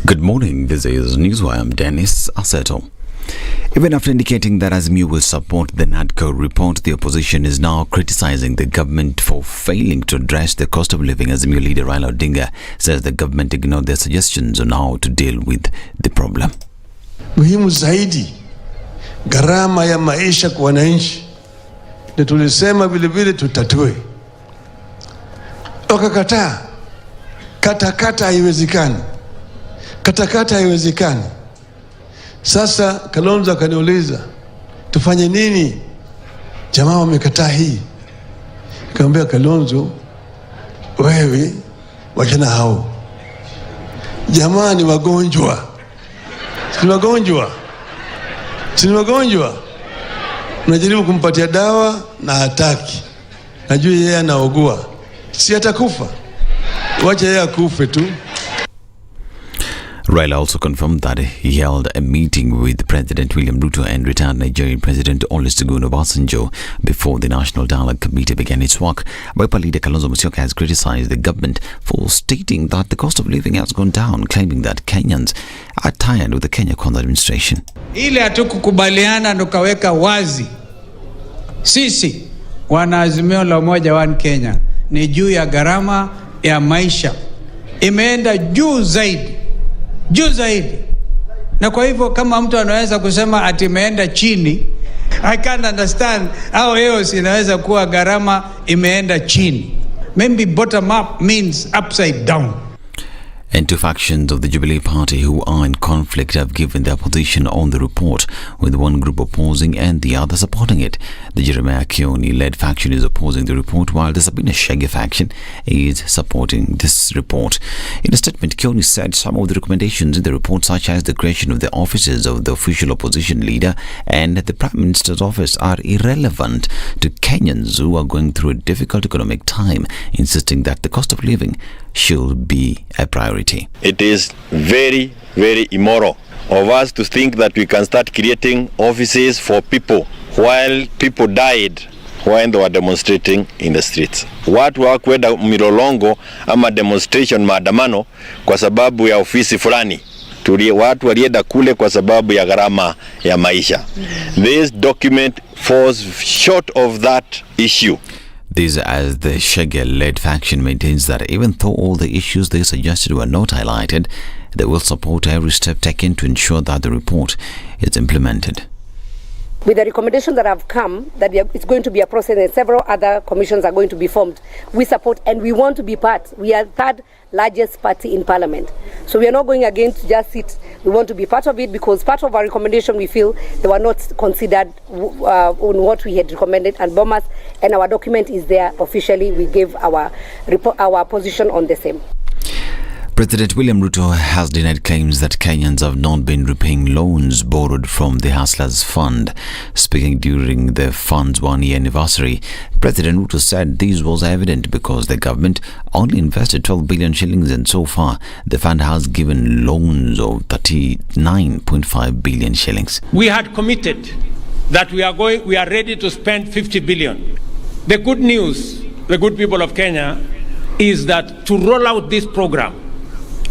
Good morning, this is Newswire. I'm Dennis Aseto. Even after indicating that Azimio will support the Nakuru report, the opposition is now criticizing the government for failing to address the cost of living. Azimio leader Raila Odinga says the government ignored their suggestions on how to deal with the problem. Muhimu zaidi gharama ya maisha kwa wananchi, ndio tulisema vile vile tutatue. Wakakataa. Katakata haiwezekani. Katakata haiwezekani. Sasa Kalonzo akaniuliza tufanye nini? Jamaa wamekataa hii. Nikamwambia Kalonzo, wewe wachana hao. Jamaa ni wagonjwa. Si wagonjwa. Si wagonjwa. Unajaribu kumpatia dawa na hataki. Najua yeye anaugua. Si atakufa. Wacha yeye akufe tu. Raila also confirmed that he held a meeting with President William Ruto and retired Nigerian President Olusegun Obasanjo before the National Dialogue Committee began its work. Wiper leader Kalonzo Musyoka has criticized the government for stating that the cost of living has gone down, claiming that Kenyans are tired with the Kenya Kwanza administration. Ile hatukukubaliana tukaweka wazi. Sisi wana Azimio la Umoja One Kenya ni juu ya gharama ya maisha. Imeenda juu zaidi. Juu zaidi. Na kwa hivyo kama mtu anaweza kusema ati imeenda chini, I can't understand how else inaweza kuwa gharama imeenda chini. Maybe bottom up means upside down. And two factions of the Jubilee Party who are in conflict have given their position on the report, with one group opposing and the other supporting it. The Jeremiah Kioni-led faction is opposing the report, while the Sabina Shege faction is supporting this report. In a statement, Kioni said some of the recommendations in the report, such as the creation of the offices of the official opposition leader and the Prime Minister's office, are irrelevant to Kenyans who are going through a difficult economic time, insisting that the cost of living should be a priority. It is very, very immoral of us to think that we can start creating offices for people while people died when they were demonstrating in the streets. Watu hawakwenda milolongo ama demonstration maandamano kwa sababu ya ofisi fulani. Watu walienda kule kwa sababu ya gharama ya maisha. This document falls short of that issue. This as the Shege-led faction maintains that even though all the issues they suggested were not highlighted, they will support every step taken to ensure that the report is implemented. With the recommendations that have come, that it's going to be a process and several other commissions are going to be formed, we support and we want to be part. We are the third largest party in parliament. So we are not going again to just sit. We want to be part of it because part of our recommendation we feel they were not considered on what we had recommended and Bomas, and our document is there officially. We gave our position on the same. President William Ruto has denied claims that Kenyans have not been repaying loans borrowed from the Hustlers Fund. Speaking during the fund's one-year anniversary, President Ruto said this was evident because the government only invested 12 billion shillings and so far the fund has given loans of 39.5 billion shillings. We had committed that we are ready to spend 50 billion. The good news, the good people of Kenya, is that to roll out this program,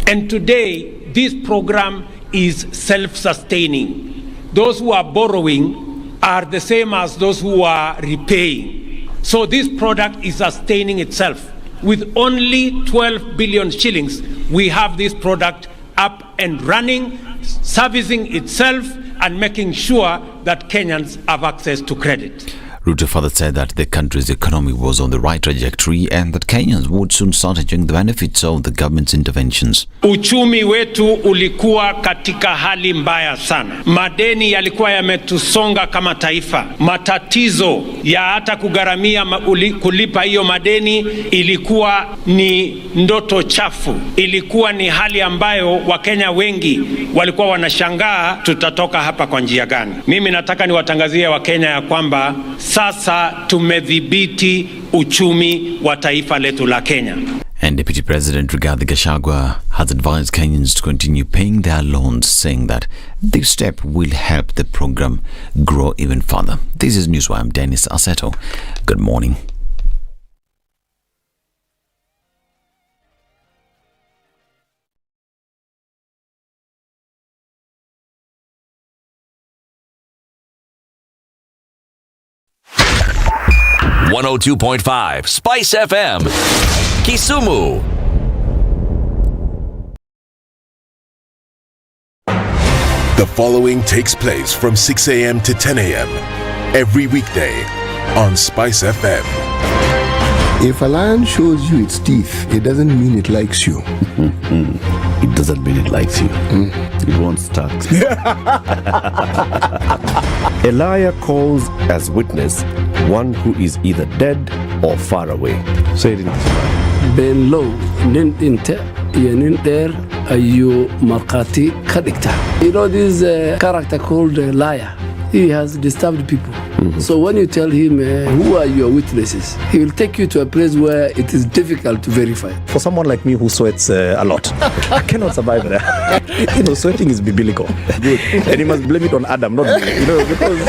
and today, this program is self-sustaining. Those who are borrowing are the same as those who are repaying. So this product is sustaining itself. With only 12 billion shillings, we have this product up and running, servicing itself and making sure that Kenyans have access to credit. Ruto further said that the country's economy was on the right trajectory and that Kenyans would soon start enjoying the benefits of the government's interventions. Uchumi wetu ulikuwa katika hali mbaya sana. Madeni yalikuwa yametusonga kama taifa. Matatizo ya hata kugharamia kulipa hiyo madeni ilikuwa ni ndoto chafu. Ilikuwa ni hali ambayo Wakenya wengi walikuwa wanashangaa tutatoka hapa kwa njia gani. Mimi nataka niwatangazie Wakenya ya kwamba sasa tumedhibiti uchumi wa taifa letu la Kenya. And Deputy President Rigathi Gachagua has advised Kenyans to continue paying their loans, saying that this step will help the program grow even further. This is Newswire. I'm Dennis Aseto. Good morning. 102.5 Spice FM, Kisumu. The following takes place from 6 a.m. to 10 a.m. every weekday on Spice FM. If a lion shows you its teeth, it doesn't mean it likes you. It doesn't mean it likes you. It wants tax. A liar calls as witness one who is either dead or far away. Say it in Kiswahili. Below, ninte, yeninter, ayu markati kadikta. You know this character called liar. He has disturbed people. So when you tell him who are your witnesses, he will take you to a place where it is difficult to verify. For someone like me who sweats a lot, I cannot survive there. Sweating is biblical. Good. And he must blame it on Adam, not me. Because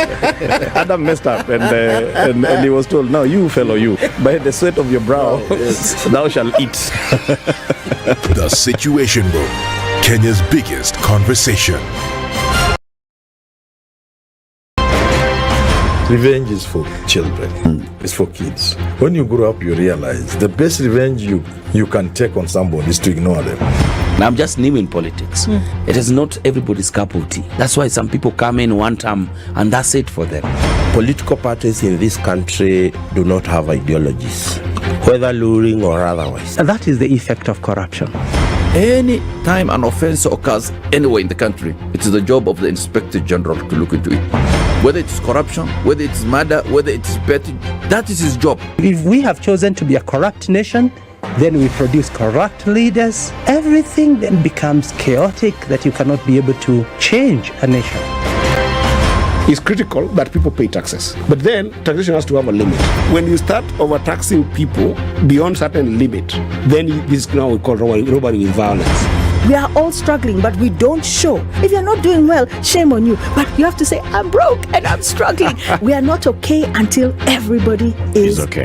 Adam messed up and he was told, "No, you fellow, you, by the sweat of your brow, thou shalt eat." The Situation Room, Kenya's biggest conversation. Revenge is for children. It's for kids. When you grow up, you realize the best revenge you can take on somebody is to ignore them. Now, I'm just new in politics. It is not everybody's cup of tea. That's why some people come in one term and that's it for them. Political parties in this country do not have ideologies, whether luring or otherwise. And that is the effect of corruption. Any time an offense occurs anywhere in the country, it is the job of the Inspector General to look into it. Whether it's corruption, whether it's murder, whether it's petty, that is his job. If we have chosen to be a corrupt nation, then we produce corrupt leaders. Everything then becomes chaotic that you cannot be able to change a nation. It's critical that people pay taxes. But then taxation has to have a limit. When you start overtaxing people beyond certain limit, then this is now we call robbery with violence. We are all struggling, but we don't show. If you're not doing well, shame on you. But you have to say, I'm broke and I'm struggling. We are not okay until everybody is okay.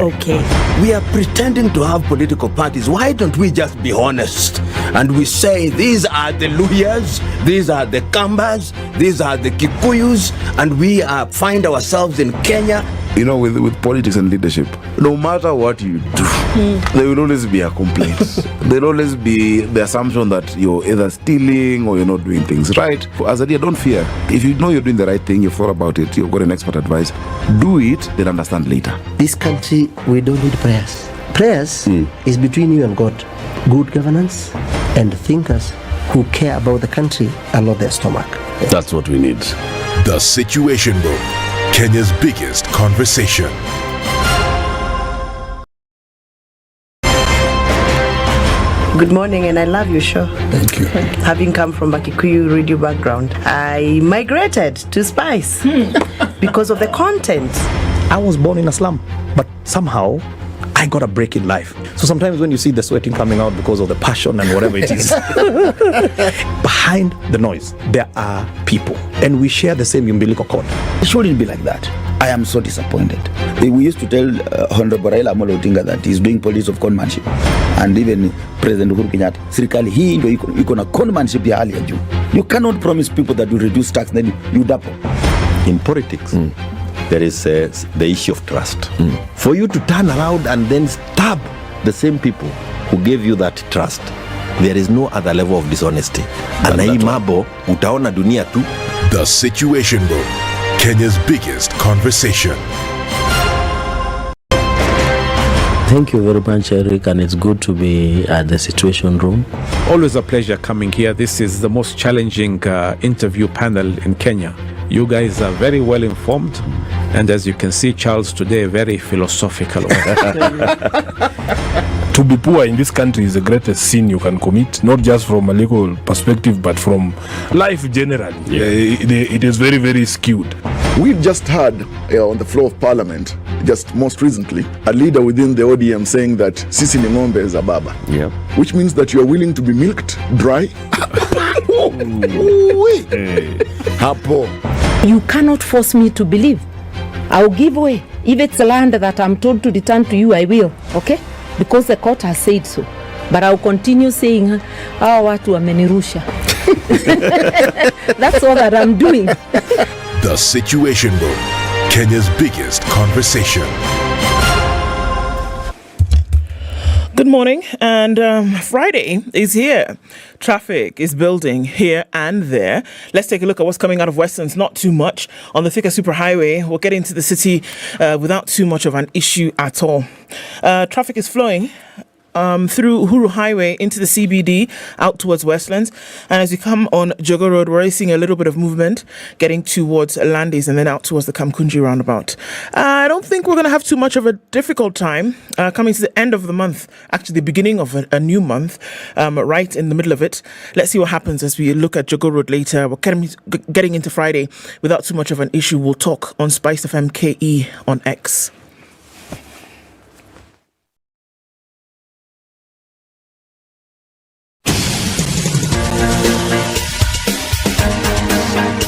We are pretending to have political parties. Why don't we just be honest? And we say, these are the Luyas, these are the Kambas, these are the Kikuyus, and we find ourselves in Kenya. You know, with politics and leadership, no matter what you do, there will always be a complaint. There will always be the assumption that you're either stealing or you're not doing things right. As a leader, don't fear. If you know you're doing the right thing, you've thought about it, you've got an expert advice, do it, then understand later. This country, we don't need prayers. Prayers is between you and God. Good governance and thinkers who care about the country and not their stomach. That's what we need. The Situation Room, Kenya's biggest conversation. Good morning, and I love your show. Thank you. Having come from a Kikuyu radio background, I migrated to Spice because of the content. I was born in a slum, but somehow I got a break in life. So sometimes when you see the sweating coming out because of the passion and whatever it is, behind the noise, there are people. And we share the same umbilical cord. It shouldn't be like that. I am so disappointed. We used to tell Honorable Raila Amolo Odinga that he's doing politics of conmanship. And even President Uhuru Kenyatta, serikali hii ndio iko na conmanship ya hali ya juu. You cannot promise people that you reduce tax, then you double. In politics, there is the issue of trust. For you to turn around and then stab the same people who gave you that trust, there is no other level of dishonesty. Na hii mambo utaona dunia tu. The Situation Room, Kenya's biggest conversation. Thank you very much, Eric, and it's good to be at the Situation Room. Always a pleasure coming here. This is the most challenging interview panel in Kenya. You guys are very well informed, and as you can see, Charles today, very philosophical. To be poor in this country is the greatest sin you can commit, not just from a legal perspective, but from life generally. It is very, very skewed. We've just heard on the floor of Parliament, just most recently, a leader within the ODM saying that Sisi ni ng'ombe is a baba. Which means that you are willing to be milked dry. You cannot force me to believe. I'll give way. If it's land that I'm told to return to you, I will. Okay? Because the court has said so. But I'll continue saying, watu wamenirusha. That's all that I'm doing. The Situation Room, Kenya's biggest conversation. Good morning, and Friday is here. Traffic is building here and there. Let's take a look at what's coming out of Westlands. Not too much on the Thika Superhighway. We'll get into the city without too much of an issue at all. Traffic is flowing through Uhuru Highway into the CBD out towards Westlands, and as you come on Jogo Road, we're already seeing a little bit of movement getting towards Landis and then out towards the Kamkunji roundabout. I don't think we're going to have too much of a difficult time coming to the end of the month, actually the beginning of a new month, right in the middle of it. Let's see what happens as we look at Jogo Road later. We're getting into Friday without too much of an issue. We'll talk on SpiceFM KE on X.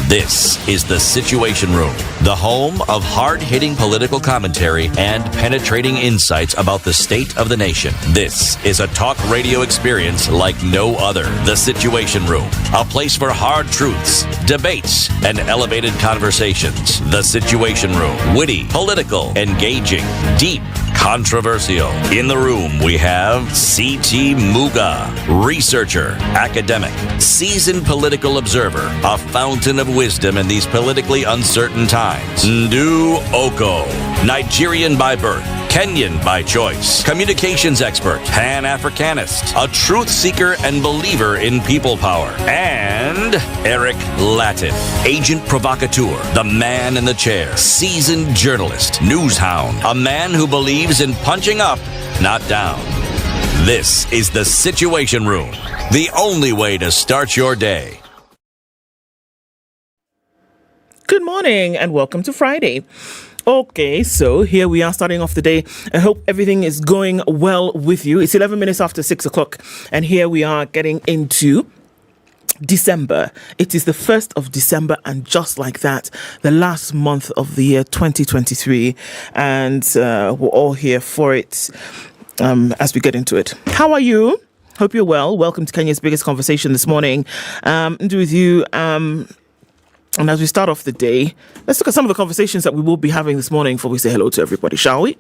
This is The Situation Room, the home of hard-hitting political commentary and penetrating insights about the state of the nation. This is a talk radio experience like no other. The Situation Room, a place for hard truths, debates, and elevated conversations. The Situation Room, witty, political, engaging, deep, controversial. In the room, we have C.T. Muga, researcher, academic, seasoned political observer, a fountain of wisdom in these politically uncertain times. Ndu Okoh, Nigerian by birth, Kenyan by choice, communications expert, Pan-Africanist, a truth seeker and believer in people power, and Eric Latiff, agent provocateur, the man in the chair, seasoned journalist, news hound, a man who believes in punching up, not down. This is The Situation Room, the only way to start your day. Good morning and welcome to Friday. Okay, so here we are starting off the day. I hope everything is going well with you. It's 11 minutes after 6 o'clock, and here we are getting into December. It is the 1st of December, and just like that, the last month of the year 2023, and we're all here for it as we get into it. How are you? Hope you're well. Welcome to Kenya's biggest conversation this morning. Do with you. And as we start off the day, let's look at some of the conversations that we will be having this morning before we say hello to everybody, shall we?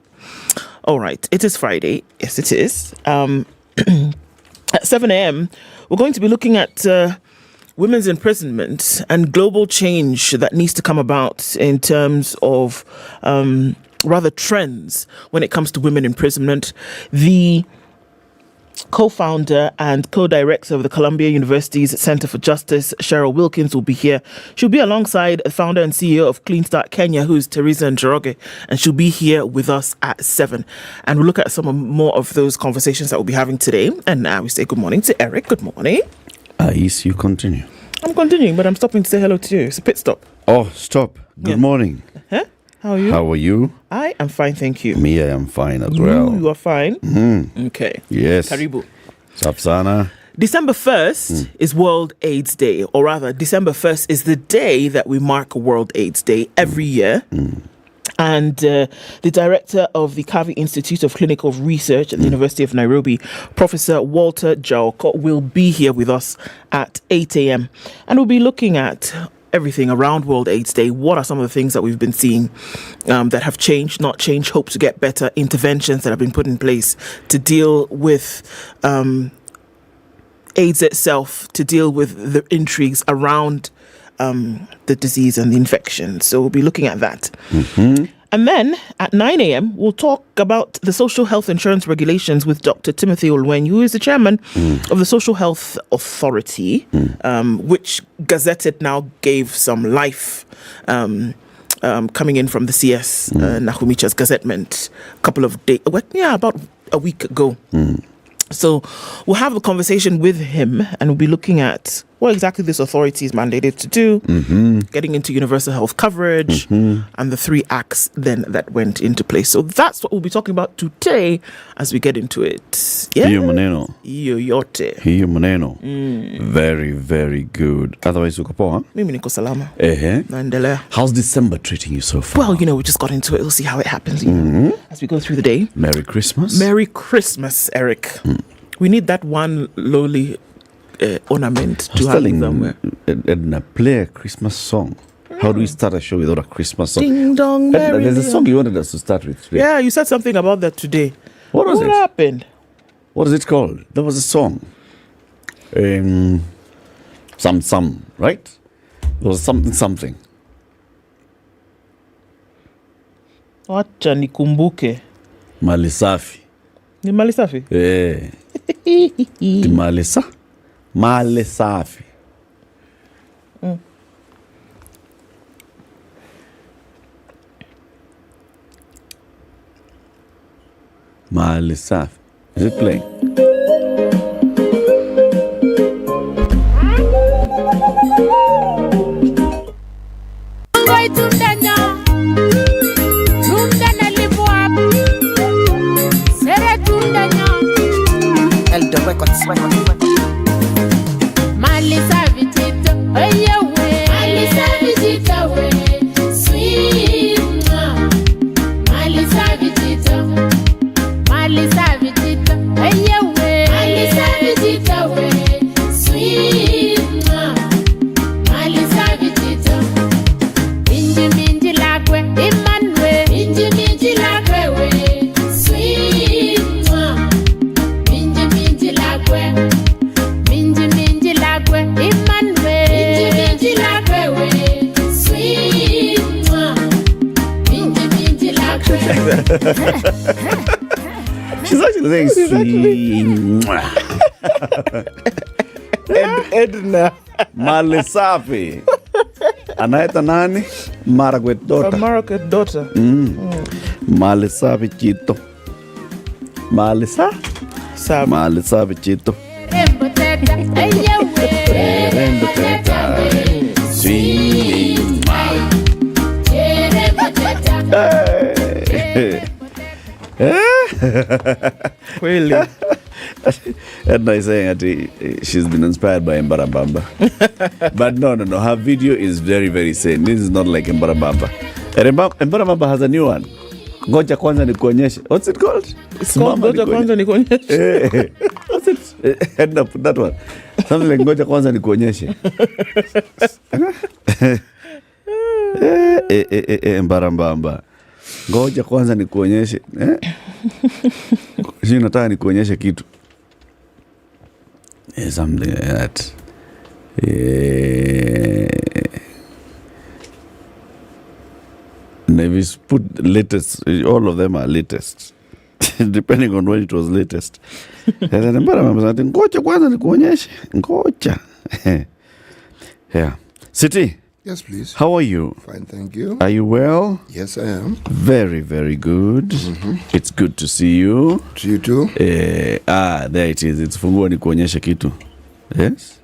All right, it is Friday. Yes, it is. At 7 a.m., we're going to be looking at women's imprisonment and global change that needs to come about in terms of rather trends when it comes to women imprisonment. The co-founder and co-director of the Columbia University's Center for Justice, Cheryl Wilkins, will be here. She'll be alongside the founder and CEO of Clean Start Kenya, who's Teresa Njoroge, and she'll be here with us at 7. And we'll look at some more of those conversations that we'll be having today. And now we say good morning to Eric. Good morning. Yes, you continue. I'm continuing, but I'm stopping to say hello to you. It's a pit stop. Oh, stop. Good morning. Huh? How are you? How are you? I am fine, thank you. Me, I am fine as well. You are fine? Mm. Okay. Yes. Karibu. Sapsana. December 1st is World AIDS Day, or rather, December 1st is the day that we mark World AIDS Day every year. And the director of the Kavi Institute of Clinical Research at the University of Nairobi, Professor Walter Jaoko, will be here with us at 8 a.m. And we'll be looking at everything around World AIDS Day. What are some of the things that we've been seeing that have changed, not changed, hope to get better, interventions that have been put in place to deal with AIDS itself, to deal with the intrigues around the disease and the infection. So we'll be looking at that. And then at 9 a.m., we'll talk about the social health insurance regulations with Dr. Timothy Olwen, who is the chairman of the Social Health Authority, which Gazetted now gave some life coming in from the CS, Nahumicha's Gazettement, a couple of days, about a week ago. So we'll have a conversation with him, and we'll be looking at what exactly this authority is mandated to do, getting into universal health coverage, and the 3 acts then that went into place. So that's what we'll be talking about today as we get into it. Yeah. Hiyo maneno. Hiyo yote. Hiyo maneno. Very, very good. Otherwise, uko poa? Mimi niko salama. Naendelea. How's December treating you so far? Well, we just got into it. We'll see how it happens as we go through the day. Merry Christmas. Merry Christmas, Eric. We need that one lowly ornament to have somewhere. Ednah, play a Christmas song. How do we start a show without a Christmas song? Ding dong, merry. There's a song you wanted us to start with today. Yeah, you said something about that today. What was it? What happened? what is it called? There was a song. Some, right? There was something. Wacha nikumbuke. Mali safi. Ni mali safi? Ni mali safi. Mali safi. Is it playing? Eldoret Records. Mali savitito, oye we. Mali savitito we, sweet ma. Mali savitito, oye we. Mali savitito we, sweet ma. Mali savitito, minji lakwe, imanwe. Minji lakwe we, sweet ma. Minji lakwe, Imanwe. Minji lakwe we, sweet ma. Minji lakwe. She's actually saying sweet. Ednah. Mali safi. Anaita nani? Margaret daughter. Margaret daughter. Mali safi chito. Mali safi chito. Rembo teta, oye we. Rembo teta, sweet ma. Rembo teta. Really? Ednah is saying that she's been inspired by Mbarambamba. But no. Her video is very, very sane. This is not like Mbarambamba. Mbarambamba has a new one. Ngoja kwanza nikuonyeshe. What's it called? It's called Ngoja kwanza nikuonyeshe. What's it? Ednah, put that one. Something like Ngoja kwanza nikuonyeshe. Mbarambamba. Ngoja kwanza nikuonyeshe. Sio nataka nikuonyeshe kitu. Something like that. And if you put latest, all of them are latest. Depending on when it was latest. Ngoja kwanza nikuonyeshe. Ngoja. Yeah. City. Yes, please. How are you? Fine, thank you. Are you well? Yes, I am. Very, very good. It's good to see you. To you too. There it is. It's fungua nikuonyeshe kitu. Yes?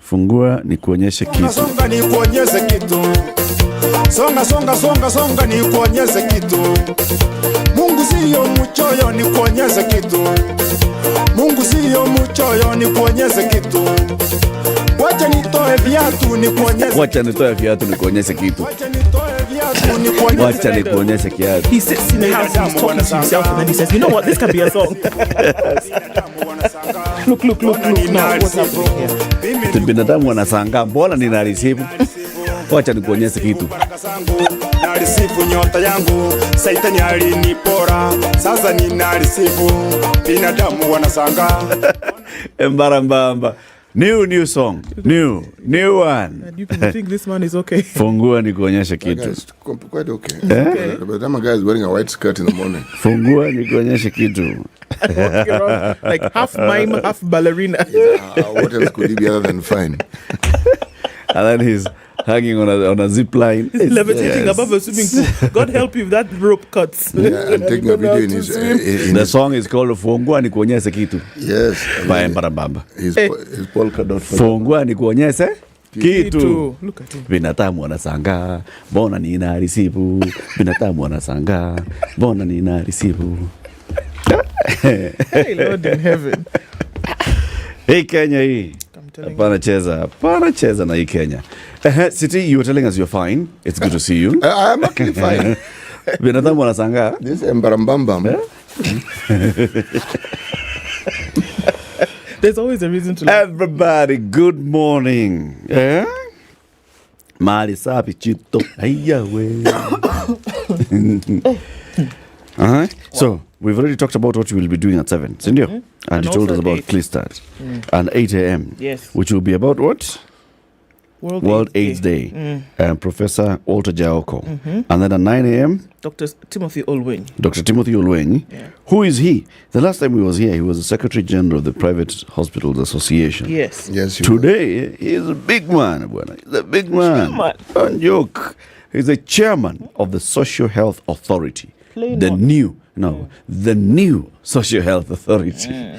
Fungua nikuonyeshe kitu. Songa nikuonyeshe kitu. Songa nikuonyeshe kitu. Mungu siyo mchoyo nikuonyeshe kitu. Mungu siyo mchoyo nikuonyeshe kitu. Wacha nitoe viatu nikuonyeshe. Wacha nitoe viatu nikuonyeshe kitu. Wacha nikuonyeshe kiatu. He sits in the house, he's talking to himself, and then he says, you know what, this can be a song. Look now, what's happening here? Binadamu wanashangaa, mbona ninarisifu? Wacha nikuonyeshe kitu. Narisifu nyota yangu, Saitani alinipora, sasa ninarisifu. Binadamu wanashangaa. Mbarambamba. New song. New one. And you can think this man is okay. Fungua nikuonyeshe kitu. Quite okay. By the time a guy is wearing a white skirt in the morning. Fungua nikuonyeshe kitu. Like half mime, half ballerina. What else could he be other than fine? And then he's hanging on a zip line. He's levitating above a swimming pool. God help you if that rope cuts. Yeah, and taking a video in his... the song is called Fungua nikuonyeshe kitu. Yes. By Mbarambamba. His polka dot. Fungua nikuonyeshe kitu. Look at him. Binadamu wanashangaa, mbona ninarisifu? Binadamu wanashangaa, mbona ninarisifu? Hey Lord in heaven. Hey Kenya hii. Hapana cheza na hii Kenya. City, you were telling us you're fine. It's good to see you. I'm actually fine. Binadamu wanashangaa. This Mbarambamba. There's always a reason to laugh. Everybody, good morning. Mali safi chito. Aya we. So, we've already talked about what we will be doing at 7, Sindio? And you told us about Clear Start. And 8 a.m. Yes. Which will be about what? World AIDS Day. And Professor Walter Okoh. And then at 9 a.m. Dr. Timothy Olwenyi. Dr. Timothy Olwenyi. Who is he? The last time he was here, he was the Secretary General of the Private Hospitals Association. Yes. Yes. Today, he is a big man. He's a big man. Don't joke. He's the chairman of the Social Health Authority. The new Social Health Authority.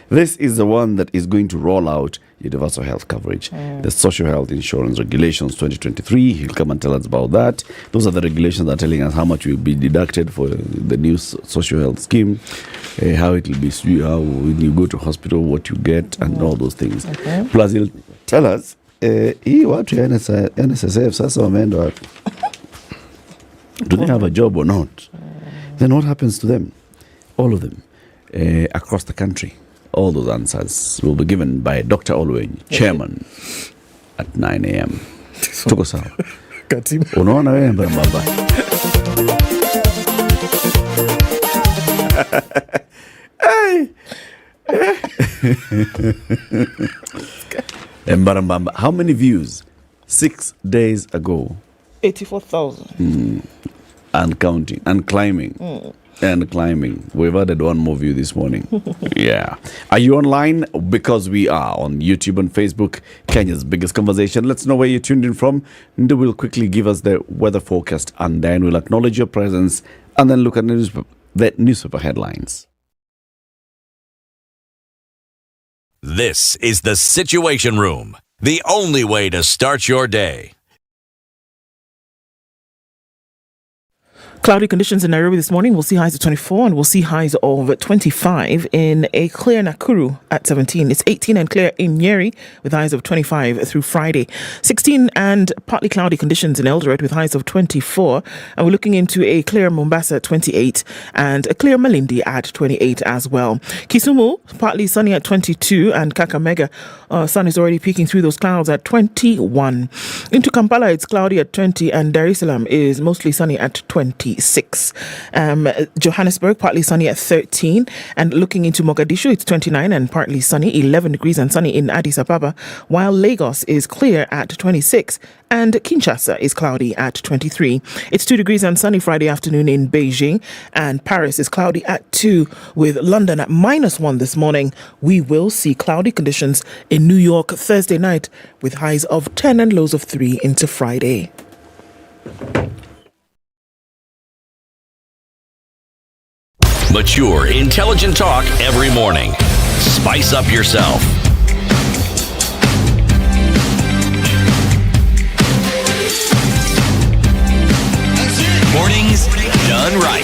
This is the one that is going to roll out universal health coverage. The Social Health Insurance Regulations 2023. He'll come and tell us about that. Those are the regulations that are telling us how much will be deducted for the new social health scheme, how it will be, how when you go to hospital, what you get, and all those things. Plus, he'll tell us, hii watu ya NSSF sasa wameenda wapi? Do they have a job or not? Then what happens to them? All of them, across the country. All those answers will be given by Dr. Olwenyi, chairman, at 9 a.m. Tuko sawa. Unaona wewe mbamba. Mbarambamba. How many views? 6 days ago. 84,000. And counting and climbing. And climbing. We've added one more view this morning. Yeah. Are you online? Because we are on YouTube and Facebook, Kenya's biggest conversation. Let's know where you tuned in from. And we'll quickly give us the weather forecast, and then we'll acknowledge your presence, and then look at the newspaper headlines. This is the Situation Room, the only way to start your day. Cloudy conditions in Nairobi this morning. We'll see highs of 24 and we'll see highs of 25 in a clear Nakuru at 17. It's 18 and clear in Nyeri with highs of 25 through Friday. 16 and partly cloudy conditions in Eldoret with highs of 24. And we're looking into a clear Mombasa at 28 and a clear Malindi at 28 as well. Kisumu, partly sunny at 22 and Kakamega, sun is already peeking through those clouds at 21. Into Kampala, it's cloudy at 20 and Dar es Salaam is mostly sunny at 26. Johannesburg, partly sunny at 13. And looking into Mogadishu, it's 29 and partly sunny, 11 degrees and sunny in Addis Ababa, while Lagos is clear at 26 and Kinshasa is cloudy at 23. It's 2 degrees and sunny Friday afternoon in Beijing, and Paris is cloudy at 2 with London at -1 this morning. We will see cloudy conditions in New York Thursday night with highs of 10 and lows of 3 into Friday. Mature, intelligent talk every morning. Spice up yourself. Mornings done right.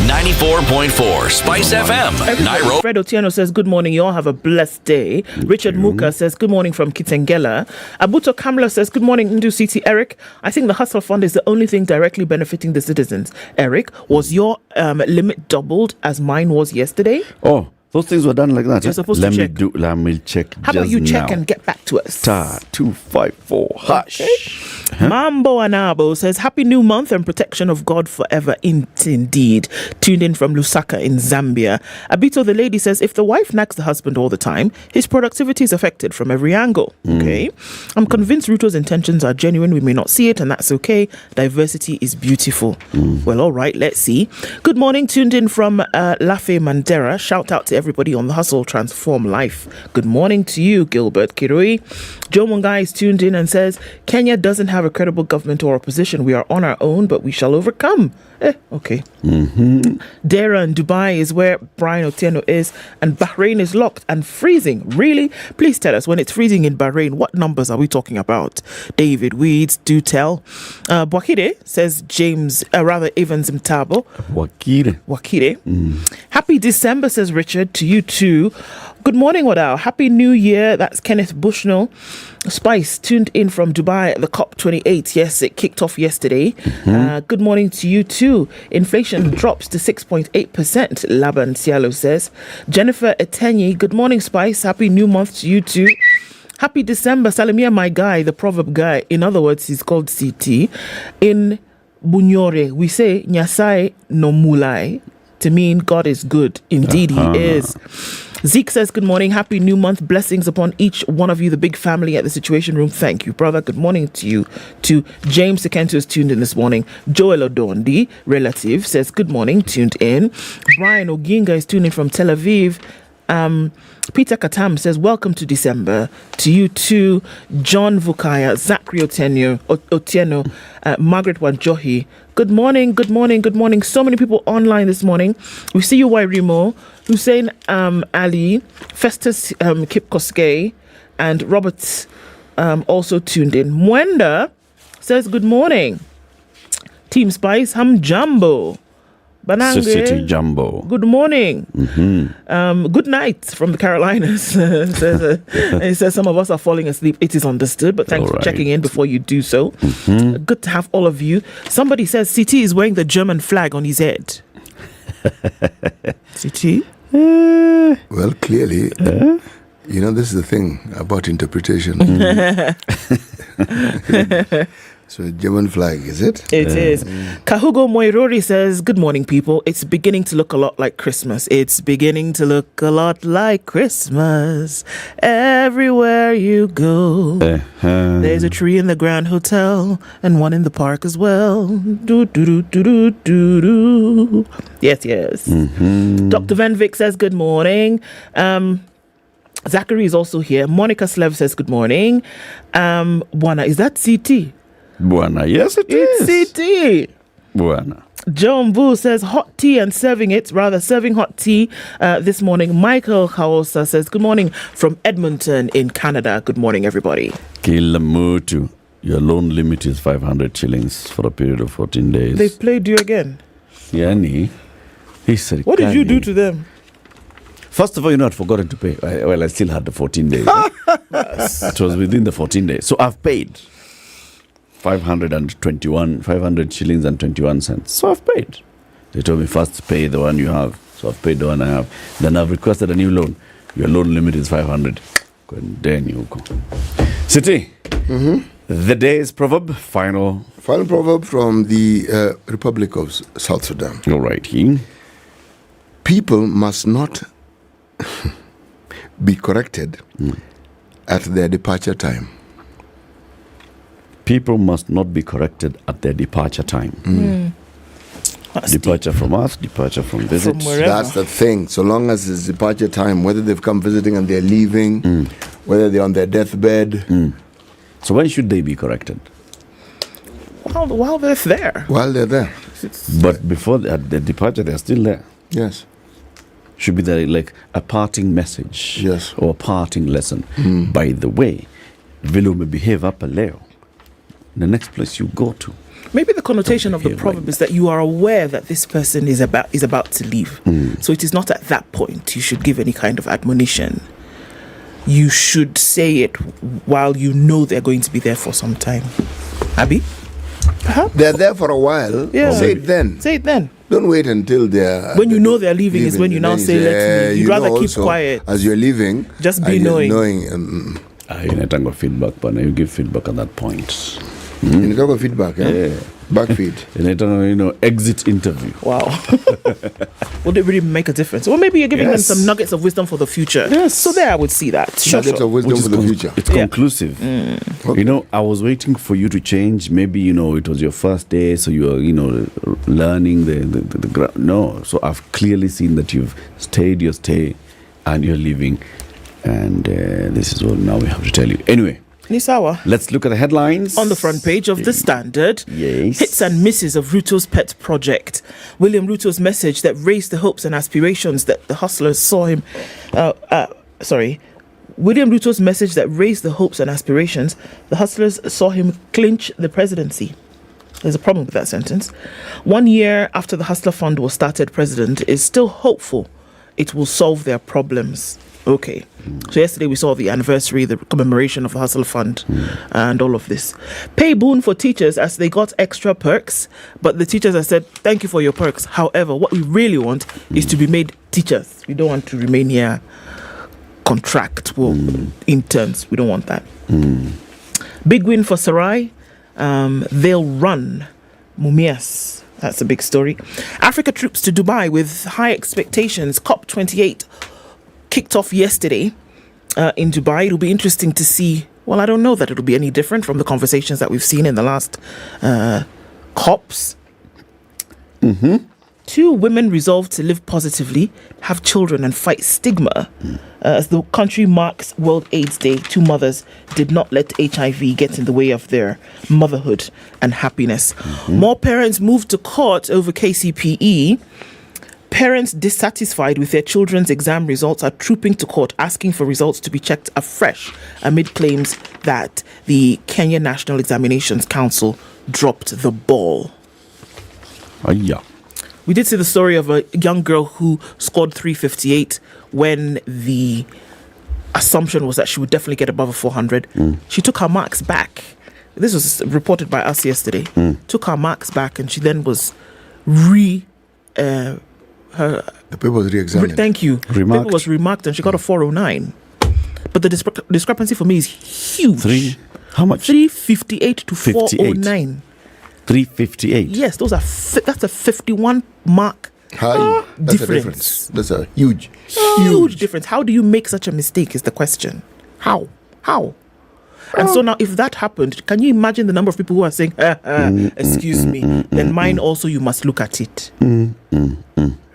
94.4 Spice FM, Nairobi. Fred Otieno says, good morning, you all have a blessed day. Richard Muga says, good morning from Kitengela. Abuto Kamla says, good morning, Ndu City Eric. I think the Hustle Fund is the only thing directly benefiting the citizens. Eric, was your limit doubled as mine was yesterday? Oh, those things were done like that. You're supposed to check. Let me check. How about you check and get back to us? Star 254 hash. Okay. Mambo Anabo says, happy new month and protection of God forever. Indeed. Tuned in from Lusaka in Zambia. Abito the lady says, if the wife nags the husband all the time, his productivity is affected from every angle. Okay. I'm convinced Ruto's intentions are genuine. We may not see it, and that's okay. Diversity is beautiful. Well, all right, let's see. Good morning. Tuned in from Lafe Mandera. Shout out to everybody on the Hustle Transform Life. Good morning to you, Gilbert Kirui. Joe Mungai is tuned in and says, Kenya doesn't have a credible government or opposition. We are on our own, but we shall overcome. Okay. Dera and Dubai is where Brian Otieno is, and Bahrain is locked and freezing. Really? Please tell us, when it's freezing in Bahrain, what numbers are we talking about? David Weeds, do tell. Bwakire says Evans Mtabo. Wakire. Happy December, says Richard, to you too. Good morning, Wadao. Happy New Year. That's Kenneth Bushnell. Spice tuned in from Dubai at the COP28. Yes, it kicked off yesterday. Good morning to you too. Inflation drops to 6.8%, Laban Cialo says. Jennifer Etenyi, good morning, Spice. Happy new month to you too. Happy December, Salamia, my guy, the proverb guy. In other words, he's called CT. In Bunyore, we say, Nyasai no mulai. to mean God is good. Indeed, He is. Zeke says, good morning. Happy new month. Blessings upon each one of you, the big family at the Situation Room. Thank you, brother. Good morning to you. To James Sekento is tuned in this morning. Joel Odondi, relative, says, good morning, tuned in. Brian Oginga is tuning from Tel Aviv. Peter Katam says, welcome to December. To you too. John Vukaya, Zachary Otieno, Margaret Wanjohi. Good morning, good morning, good morning. So many people online this morning. We see you, Wairimo, Hussein Ali, Festus Kipkoskei, and Robert also tuned in. Mwenda says, good morning. Team Spice, Hamjambo. Banange. City Jumbo. Good morning. Good night from the Carolinas. It says some of us are falling asleep. It is understood, but thanks for checking in before you do so. Good to have all of you. Somebody says CT is wearing the German flag on his head. CT? Well, clearly, you know, this is the thing about interpretation. So, German flag, is it? It is. Kahugo Moirori says, good morning, people. It's beginning to look a lot like Christmas. It's beginning to look a lot like Christmas everywhere you go. There's a tree in the Grand Hotel and one in the park as well. Do, do, do, do, do, do. Yes, yes. Dr. Van Vick says, good morning. Zachary is also here. Monica Slev says, good morning. Buana, is that CT? Buana, yes it is. It's CT. Buana. John Boo says hot tea and serving hot tea this morning. Michael Kaosa says good morning from Edmonton in Canada. Good morning, everybody. Kilamutu, your loan limit is 500 shillings for a period of 14 days. They played you again. Yani, he said, what did you do to them? First of all, I'd forgotten to pay. I still had the 14 days. It was within the 14 days. So I've paid 500 shillings and 21 cents. So I've paid. They told me first pay the one you have. So I've paid the one I have. Then I've requested a new loan. Your loan limit is 500. Then you go. City. The day's proverb, final proverb from the Republic of South Sudan. All right. People must not be corrected at their departure time. People must not be corrected at their departure time. Departure from us, departure from visits. That's the thing. So long as it's departure time, whether they've come visiting and they're leaving, whether they're on their deathbed. So when should they be corrected? While they're there. While they're there. But before at their departure, they're still there. Yes. Should be there like a parting message. Yes. Or a parting lesson. By the way, vile behave up a leo. The next place you go to. Maybe the connotation of the proverb is that you are aware that this person is about to leave. So it is not at that point you should give any kind of admonition. You should say it while you know they're going to be there for some time. Abby? They're there for a while. Yeah. Say it then. Say it then. Don't wait until they're... When you know they're leaving is when you now say, let's leave. You'd rather keep quiet. As you're leaving... Just be knowing. You feedback, but you give feedback at that point. You talk of feedback, eh? Back feed. Exit interview. Wow. Would it really make a difference? Or maybe you're giving them some nuggets of wisdom for the future. Yes. So there I would see that. Nuggets of wisdom for the future. It's conclusive. Okay. I was waiting for you to change. Maybe, it was your first day, so you are, learning the ground. No. So I've clearly seen that you've stayed your stay and you're leaving. And this is what now we have to tell you. Anyway. Nisawa. Let's look at the headlines. On the front page of The Standard. Yes. Hits and misses of Ruto's pet project. William Ruto's message that raised the hopes and aspirations that the hustlers saw him... William Ruto's message that raised the hopes and aspirations the hustlers saw him clinch the presidency. There's a problem with that sentence. 1 year after the Hustler Fund was started, President is still hopeful it will solve their problems. Okay. So yesterday we saw the anniversary, the commemoration of the Hustler Fund and all of this. Pay boon for teachers as they got extra perks, but the teachers have said, thank you for your perks. However, what we really want is to be made teachers. We don't want to remain here contractual interns. We don't want that. Big win for Sarai. They'll run Mumias That's a big story. Africa troops to Dubai with high expectations. COP28 kicked off yesterday in Dubai. It'll be interesting to see. Well, I don't know that it'll be any different from the conversations that we've seen in the last COPs. Mm-hmm. 2 women resolved to live positively, have children, and fight stigma. As the country marks World AIDS Day, 2 mothers did not let HIV get in the way of their motherhood and happiness. More parents moved to court over KCPE. Parents dissatisfied with their children's exam results are trooping to court asking for results to be checked afresh amid claims that the Kenya National Examinations Council dropped the ball. Yeah. We did see the story of a young girl who scored 358 when the assumption was that she would definitely get above a 400. She took her marks back. This was reported by us yesterday. Took her marks back, and she then was the paper was re-examined. Thank you. The paper was remarked, and she got a 409. But the discrepancy for me is huge. How much? 358 to 409. 358. Yes, those are that's a 51 mark difference. That's a huge difference. How do you make such a mistake is the question. How? And so now, if that happened, can you imagine the number of people who are saying, excuse me, then mine also, you must look at it.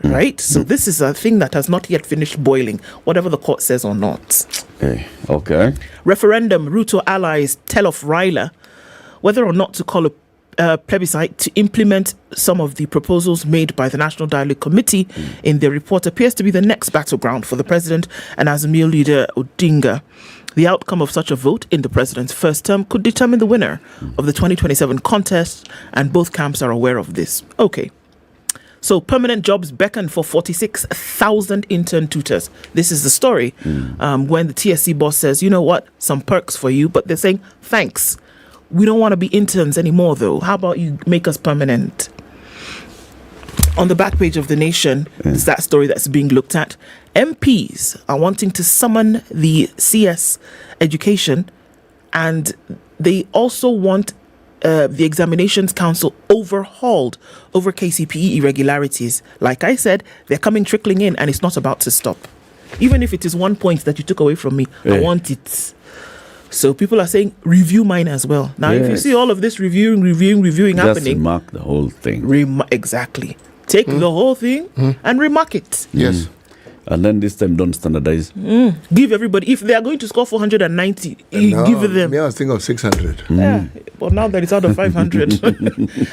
Right? So this is a thing that has not yet finished boiling, whatever the court says or not. Okay. Referendum, Ruto allies tell off Raila whether or not to call a plebiscite to implement some of the proposals made by the National Dialogue Committee in their report appears to be the next battleground for the president and Azimio leader Odinga. The outcome of such a vote in the president's first term could determine the winner of the 2027 contest, and both camps are aware of this. Okay. So permanent jobs beckon for 46,000 intern tutors. This is the story. When the TSC boss says, you know what, some perks for you, but they're saying, thanks. We don't want to be interns anymore, though. How about you make us permanent? On the back page of The Nation, is that story that's being looked at. MPs are wanting to summon the CS education, and they also want the Examinations Council overhauled over KCPE irregularities. Like I said, they're coming trickling in, and it's not about to stop. Even if it is 1 point that you took away from me, I want it. So people are saying, review mine as well. Now, if you see all of this reviewing just happening, remark the whole thing. Exactly. Take the whole thing and remark it. Yes. And then this time, don't standardize. Give everybody, if they are going to score 490, give them. I was thinking of 600. Yeah, but now that it's out of 500.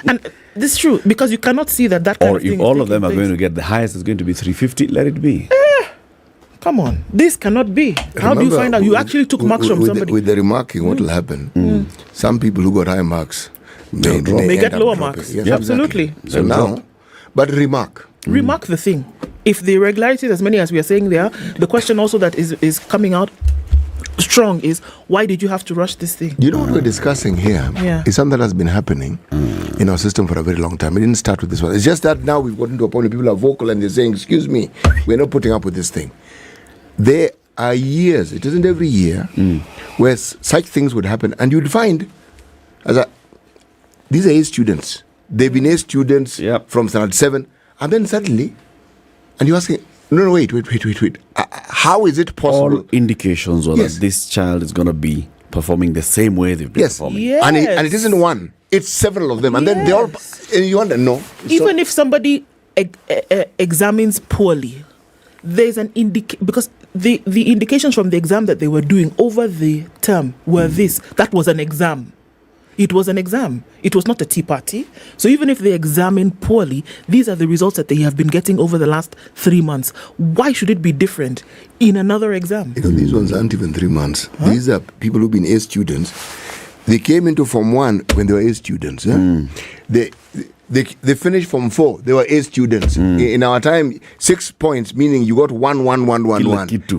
And this is true, because you cannot see that kind or of thing. Or if all of them are going to get the highest, it's going to be 350, let it be. Come on, this cannot be. How do you find out? You actually took marks from somebody. With the remarking, what will happen? Some people who got high marks may get lower dropping. marks. Yes, Absolutely. So now, but remark the thing. If the irregularities, as many as we are saying there, the question also that is coming out strong is, why did you have to rush this thing? You know what we're discussing here is something that has been happening in our system for a very long time. It didn't start with this one. It's just that now we've gotten to a point where people are vocal and they're saying, excuse me, we're not putting up with this thing. There are years, it isn't every year, where such things would happen, and you'd find, these are A students. They've been A students from standard 7, and then suddenly, and you're asking, no, wait. How is it possible? All indications are that this child is going to be performing the same way they've been performing. Yes. And it isn't one, it's several of them, and then they all, and you wonder, no. Even if somebody examines poorly, there's an because the indications from the exam that they were doing over the term were this. That was an exam. It was an exam. It was not a tea party. So even if they examine poorly, these are the results that they have been getting over the last 3 months. Why should it be different in another exam? You know, these ones aren't even 3 months. These are people who've been A students. They came into Form 1 when they were A students. They finished Form 4. They were A students. In our time, 6 points, meaning you got 1.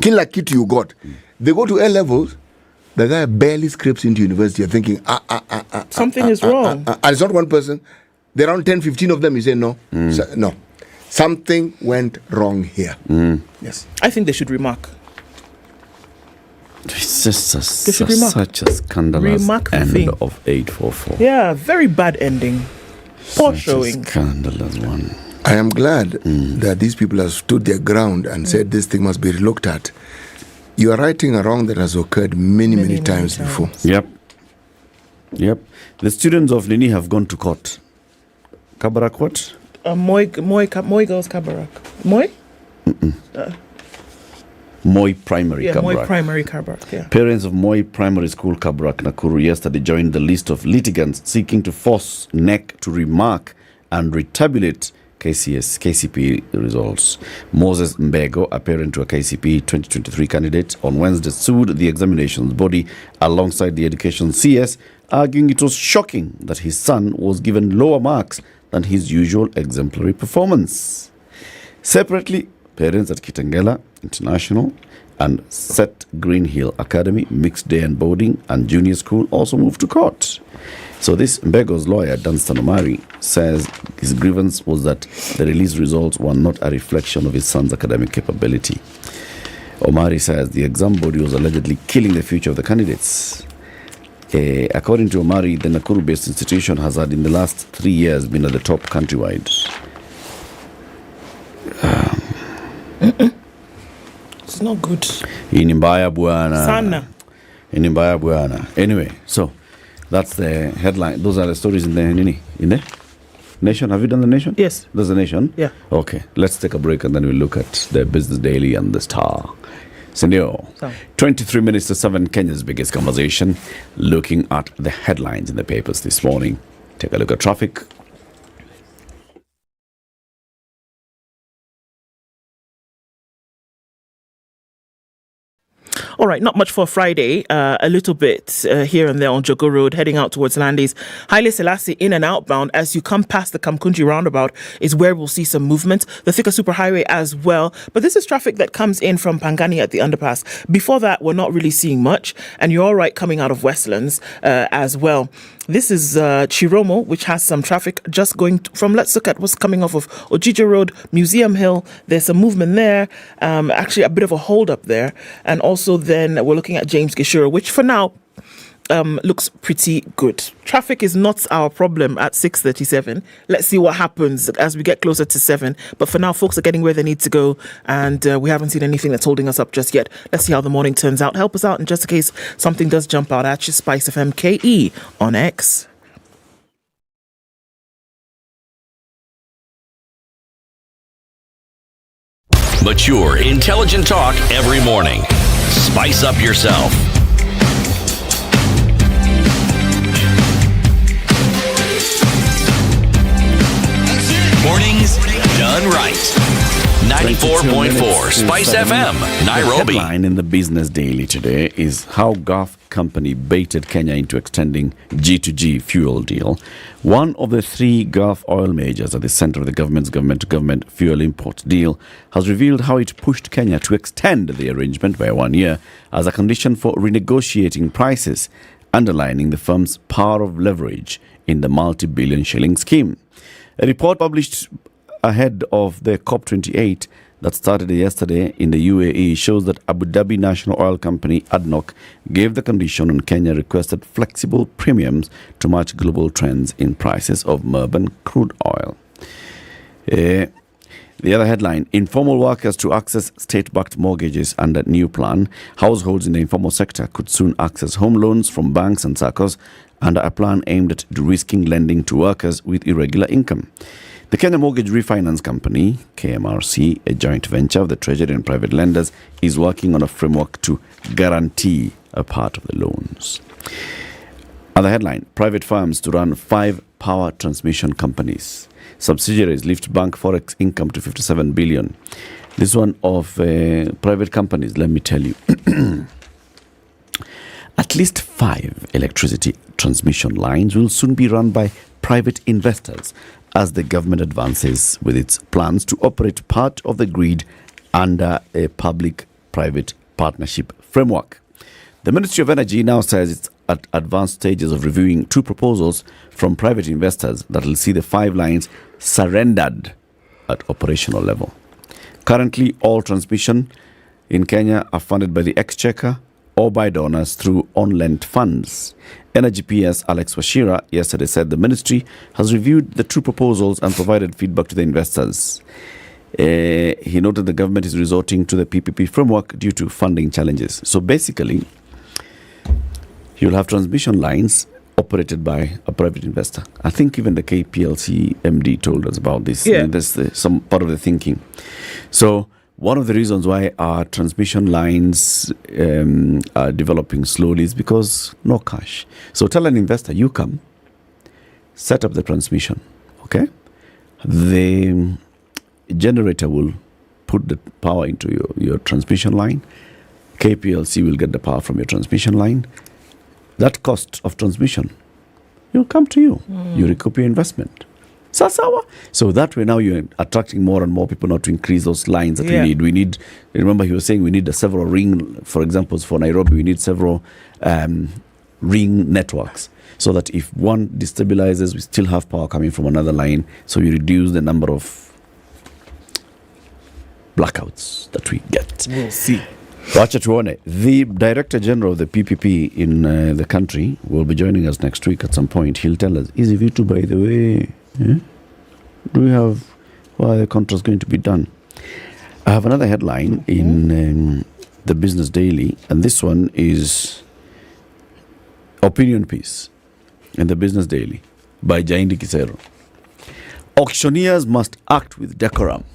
Kila kitu you got. They go to A levels. The guy barely scrapes into university. You're thinking, something is wrong. And it's not one person. There are around 10, 15 of them. You say, no. No. Something went wrong here. Yes. I think they should remark. It's just such a scandalous remark end thing. of 844. Yeah, very bad ending. Poor showing. Scandalous one. I am glad that these people have stood their ground and said this thing must be looked at. You are righting a wrong that has occurred many times before. Yep. The students of Nini have gone to court. Kabarak what? Moi Girls Kabarak. Moi? Moi Primary Yeah, Kabarak. Moi Primary Kabarak, yeah. Parents of Moi Primary School Kabarak, Nakuru, yesterday joined the list of litigants seeking to force NEC to remark and retabulate KCPE results. Moses Mbego, a parent to a KCPE 2023 candidate, on Wednesday sued the examinations body alongside the education CS, arguing it was shocking that his son was given lower marks than his usual exemplary performance. Separately, parents at Kitengela International and Set Green Hill Academy, Mixed Day and Boarding and Junior School also moved to court. So this Mbego's lawyer, Dunstan Omari, says his grievance was that the release results were not a reflection of his son's academic capability. Omari says the exam body was allegedly killing the future of the candidates. According to Omari, the Nakuru-based institution has had in the last 3 years been at the top countrywide. It's not good. Inimbaya bwana. Sana. Inimbaya bwana. Anyway, so that's the headline. Those are the stories in the Nation. Have you done the Nation? Yes. There's the Nation? Yeah. Okay, let's take a break and then we'll look at the Business Daily and the Star. Senor, 23 minutes to 7, Kenya's biggest conversation. Looking at the headlines in the papers this morning. Take a look at traffic. All right, not much for Friday. A little bit here and there on Jogo Road, heading out towards Landis. Haile Selassie in and outbound. As you come past the Kamkunji roundabout is where we'll see some movement. The Thika Superhighway as well. But this is traffic that comes in from Pangani at the underpass. Before that, we're not really seeing much. And you're all right coming out of Westlands as well. This is Chiromo, which has some traffic just going from, let's look at what's coming off of Ojija Road, Museum Hill. There's some movement there. Actually, a bit of a hold up there. And also then we're looking at James Gishura, which for now looks pretty good. Traffic is not our problem at 6:37. Let's see what happens as we get closer to 7. But for now, folks are getting where they need to go, and we haven't seen anything that's holding us up just yet. Let's see how the morning turns out. Help us out, and just in case something does jump out at you, SpiceFM KE on X. Mature, intelligent talk every morning. Spice up yourself. Mornings done right. 94.4 Spice FM, Nairobi. The headline in the Business Daily today is how Gulf company baited Kenya into extending G2G fuel deal. One of the 3 Gulf oil majors at the center of the government's government-to-government fuel import deal has revealed how it pushed Kenya to extend the arrangement by 1 year as a condition for renegotiating prices, underlining the firm's power of leverage in the multi-billion shilling scheme. A report published ahead of the COP28 that started yesterday in the UAE shows that Abu Dhabi National Oil Company ADNOC gave the condition on Kenya requested flexible premiums to match global trends in prices of Murban crude oil. The other headline, informal workers to access state-backed mortgages under new plan. Households in the informal sector could soon access home loans from banks and SACCOs under a plan aimed at de-risking lending to workers with irregular income. The Kenya Mortgage Refinance Company, KMRC, a joint venture of the Treasury and private lenders, is working on a framework to guarantee a part of the loans. Other headline, private firms to run 5 power transmission companies. Subsidiaries lift bank forex income to 57 billion. This one of private companies, let me tell you. At least 5 electricity transmission lines will soon be run by private investors as the government advances with its plans to operate part of the grid under a public-private partnership framework. The Ministry of Energy now says it's at advanced stages of reviewing 2 proposals from private investors that will see the 5 lines surrendered at operational level. Currently, all transmission in Kenya are funded by the Exchequer or by donors through on-lent funds. Energy PS Alex Washira yesterday said the ministry has reviewed the two proposals and provided feedback to the investors. He noted the government is resorting to the PPP framework due to funding challenges. So basically, you'll have transmission lines operated by a private investor. I think even the KPLC MD told us about this. Yeah. That's some part of the thinking. So one of the reasons why our transmission lines are developing slowly is because no cash. So tell an investor, you come, set up the transmission, okay? The generator will put the power into your transmission line. KPLC will get the power from your transmission line. That cost of transmission will come to you. You recoup your investment. Sasawa. So that way now you're attracting more and more people not to increase those lines that we need. We need, remember he was saying we need several ring, for example, for Nairobi, we need several ring networks so that if one destabilizes, we still have power coming from another line. So we reduce the number of blackouts that we get. We'll see. Wacha tuone. The Director General of the PPP in the country will be joining us next week at some point. He'll tell us, is V2, by the way, do we have, why the contract's going to be done? I have another headline in the Business Daily, and this one is opinion piece in the Business Daily by Jaindi Kisero. Auctioneers must act with decorum.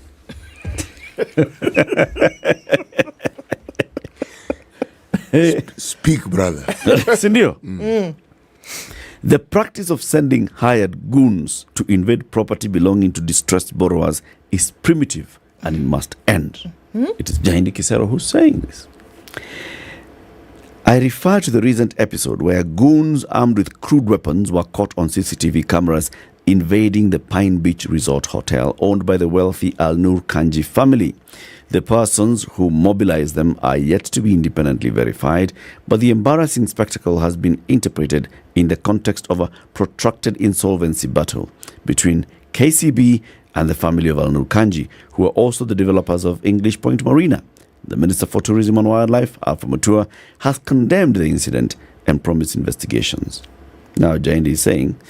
Speak, brother. Sindio? The practice of sending hired goons to invade property belonging to distressed borrowers is primitive and it must end. It is Jaindi Kisero who's saying this. I refer to the recent episode where goons armed with crude weapons were caught on CCTV cameras invading the Pine Beach Resort Hotel owned by the wealthy Al Nur Kanji family. The persons who mobilized them are yet to be independently verified, but the embarrassing spectacle has been interpreted in the context of a protracted insolvency battle between KCB and the family of Al Nur Kanji, who are also the developers of English Point Marina. The Minister for Tourism and Wildlife, Alpha Mutua, has condemned the incident and promised investigations. Now, Jaindi is saying,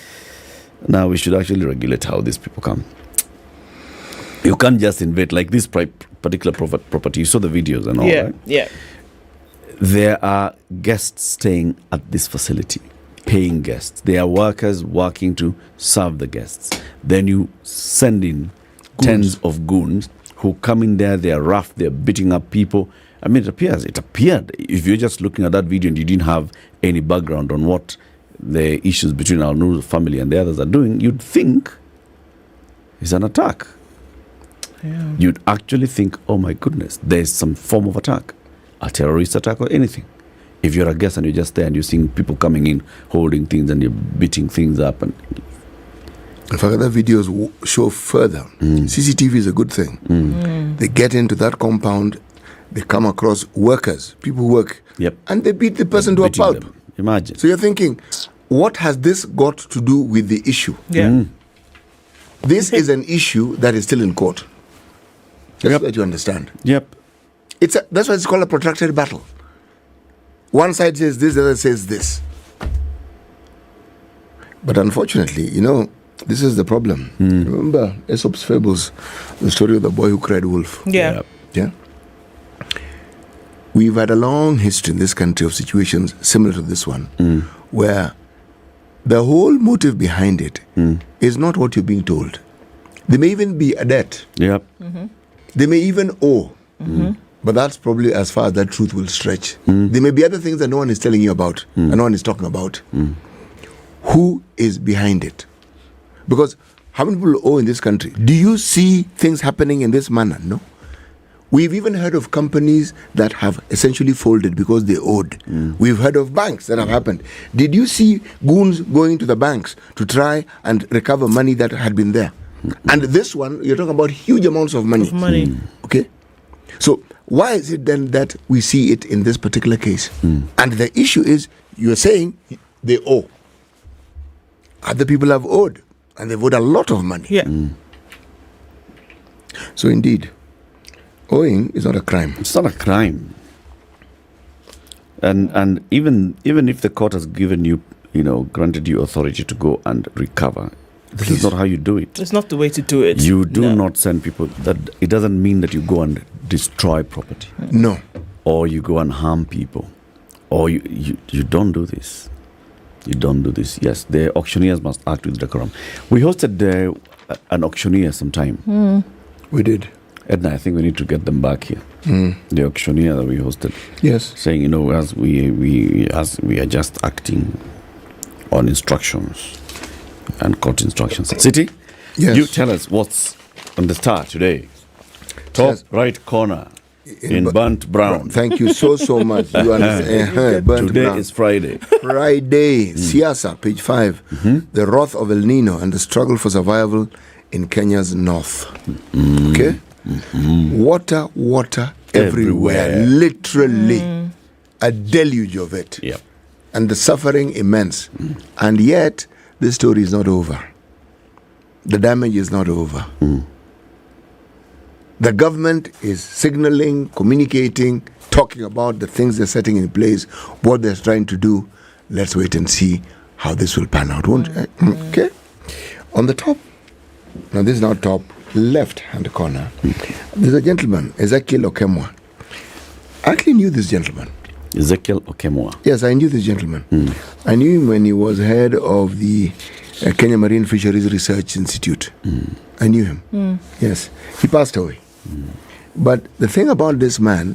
now we should actually regulate how these people come. You can't just invade like this particular property. You saw the videos and all, right? Yeah. There are guests staying at this facility, paying guests. There are workers working to serve the guests. Then you send in tens of goons who come in there. They are rough. They are beating up people. I mean, it appeared. If you're just looking at that video and you didn't have any background on what the issues between our Nur family and the others are doing, you'd think it's an attack. Yeah. You'd actually think, oh my goodness, there's some form of attack, a terrorist attack or anything. If you're a guest and you're just there and you're seeing people coming in, holding things and you're beating things up. And in fact, other videos show further. CCTV is a good thing. They get into that compound, they come across workers, people who work, and they beat the person to a pulp. Them. Imagine. So you're thinking, what has this got to do with the issue? Yeah. This is an issue that is still in court. That's what you understand. Yep. That's why it's called a protracted battle. One side says this, the other says this. But unfortunately, this is the problem. Remember Aesop's fables, the story of the boy who cried wolf. Yeah. We've had a long history in this country of situations similar to this one, where the whole motive behind it is not what you're being told. There may even be a debt. Yep. They may even owe. But that's probably as far as that truth will stretch. There may be other things that no one is telling you about and no one is talking about. Who is behind it? Because how many people owe in this country? Do you see things happening in this manner? No. We've even heard of companies that have essentially folded because they owed. We've heard of banks that have happened. Did you see goons going to the banks to try and recover money that had been there? And this one, you're talking about huge amounts of money. Okay? So why is it then that we see it in this particular case? And the issue is, you're saying they owe. Other people have owed, and they've owed a lot of money. So indeed, owing is not a crime. It's not a crime. And even if the court has given you, granted you authority to go and recover, this is not how you do it. It's not the way to do it. You do not send people. That it doesn't mean that you go and destroy property. No. Or you go and harm people. Or you don't do this. You don't do this. Yes, the auctioneers must act with decorum. We hosted an auctioneer sometime. We did. Ednah, I think we need to get them back here. The auctioneer that we hosted. Yes. Saying, as we are just acting on instructions and court instructions. City? Yes. You tell us what's on the star today. Top right corner in burnt brown. Thank you so much. You understand? Burnt Today brown. is Friday. Friday. Siasa, page 5. The wrath of El Nino and the struggle for survival in Kenya's north. Okay? Water everywhere. Literally. A deluge of it. Yep. And the suffering immense. And yet, this story is not over. The damage is not over. The government is signaling, communicating, talking about the things they're setting in place, what they're trying to do. Let's wait and see how this will pan out. Okay? On the top, now this is now top left-hand corner, there's a gentleman, Ezekiel Okemwa. I actually knew this gentleman. Ezekiel Okemwa. Yes, I knew this gentleman. I knew him when he was head of the Kenya Marine Fisheries Research Institute. I knew him. Yes, he passed away. But the thing about this man,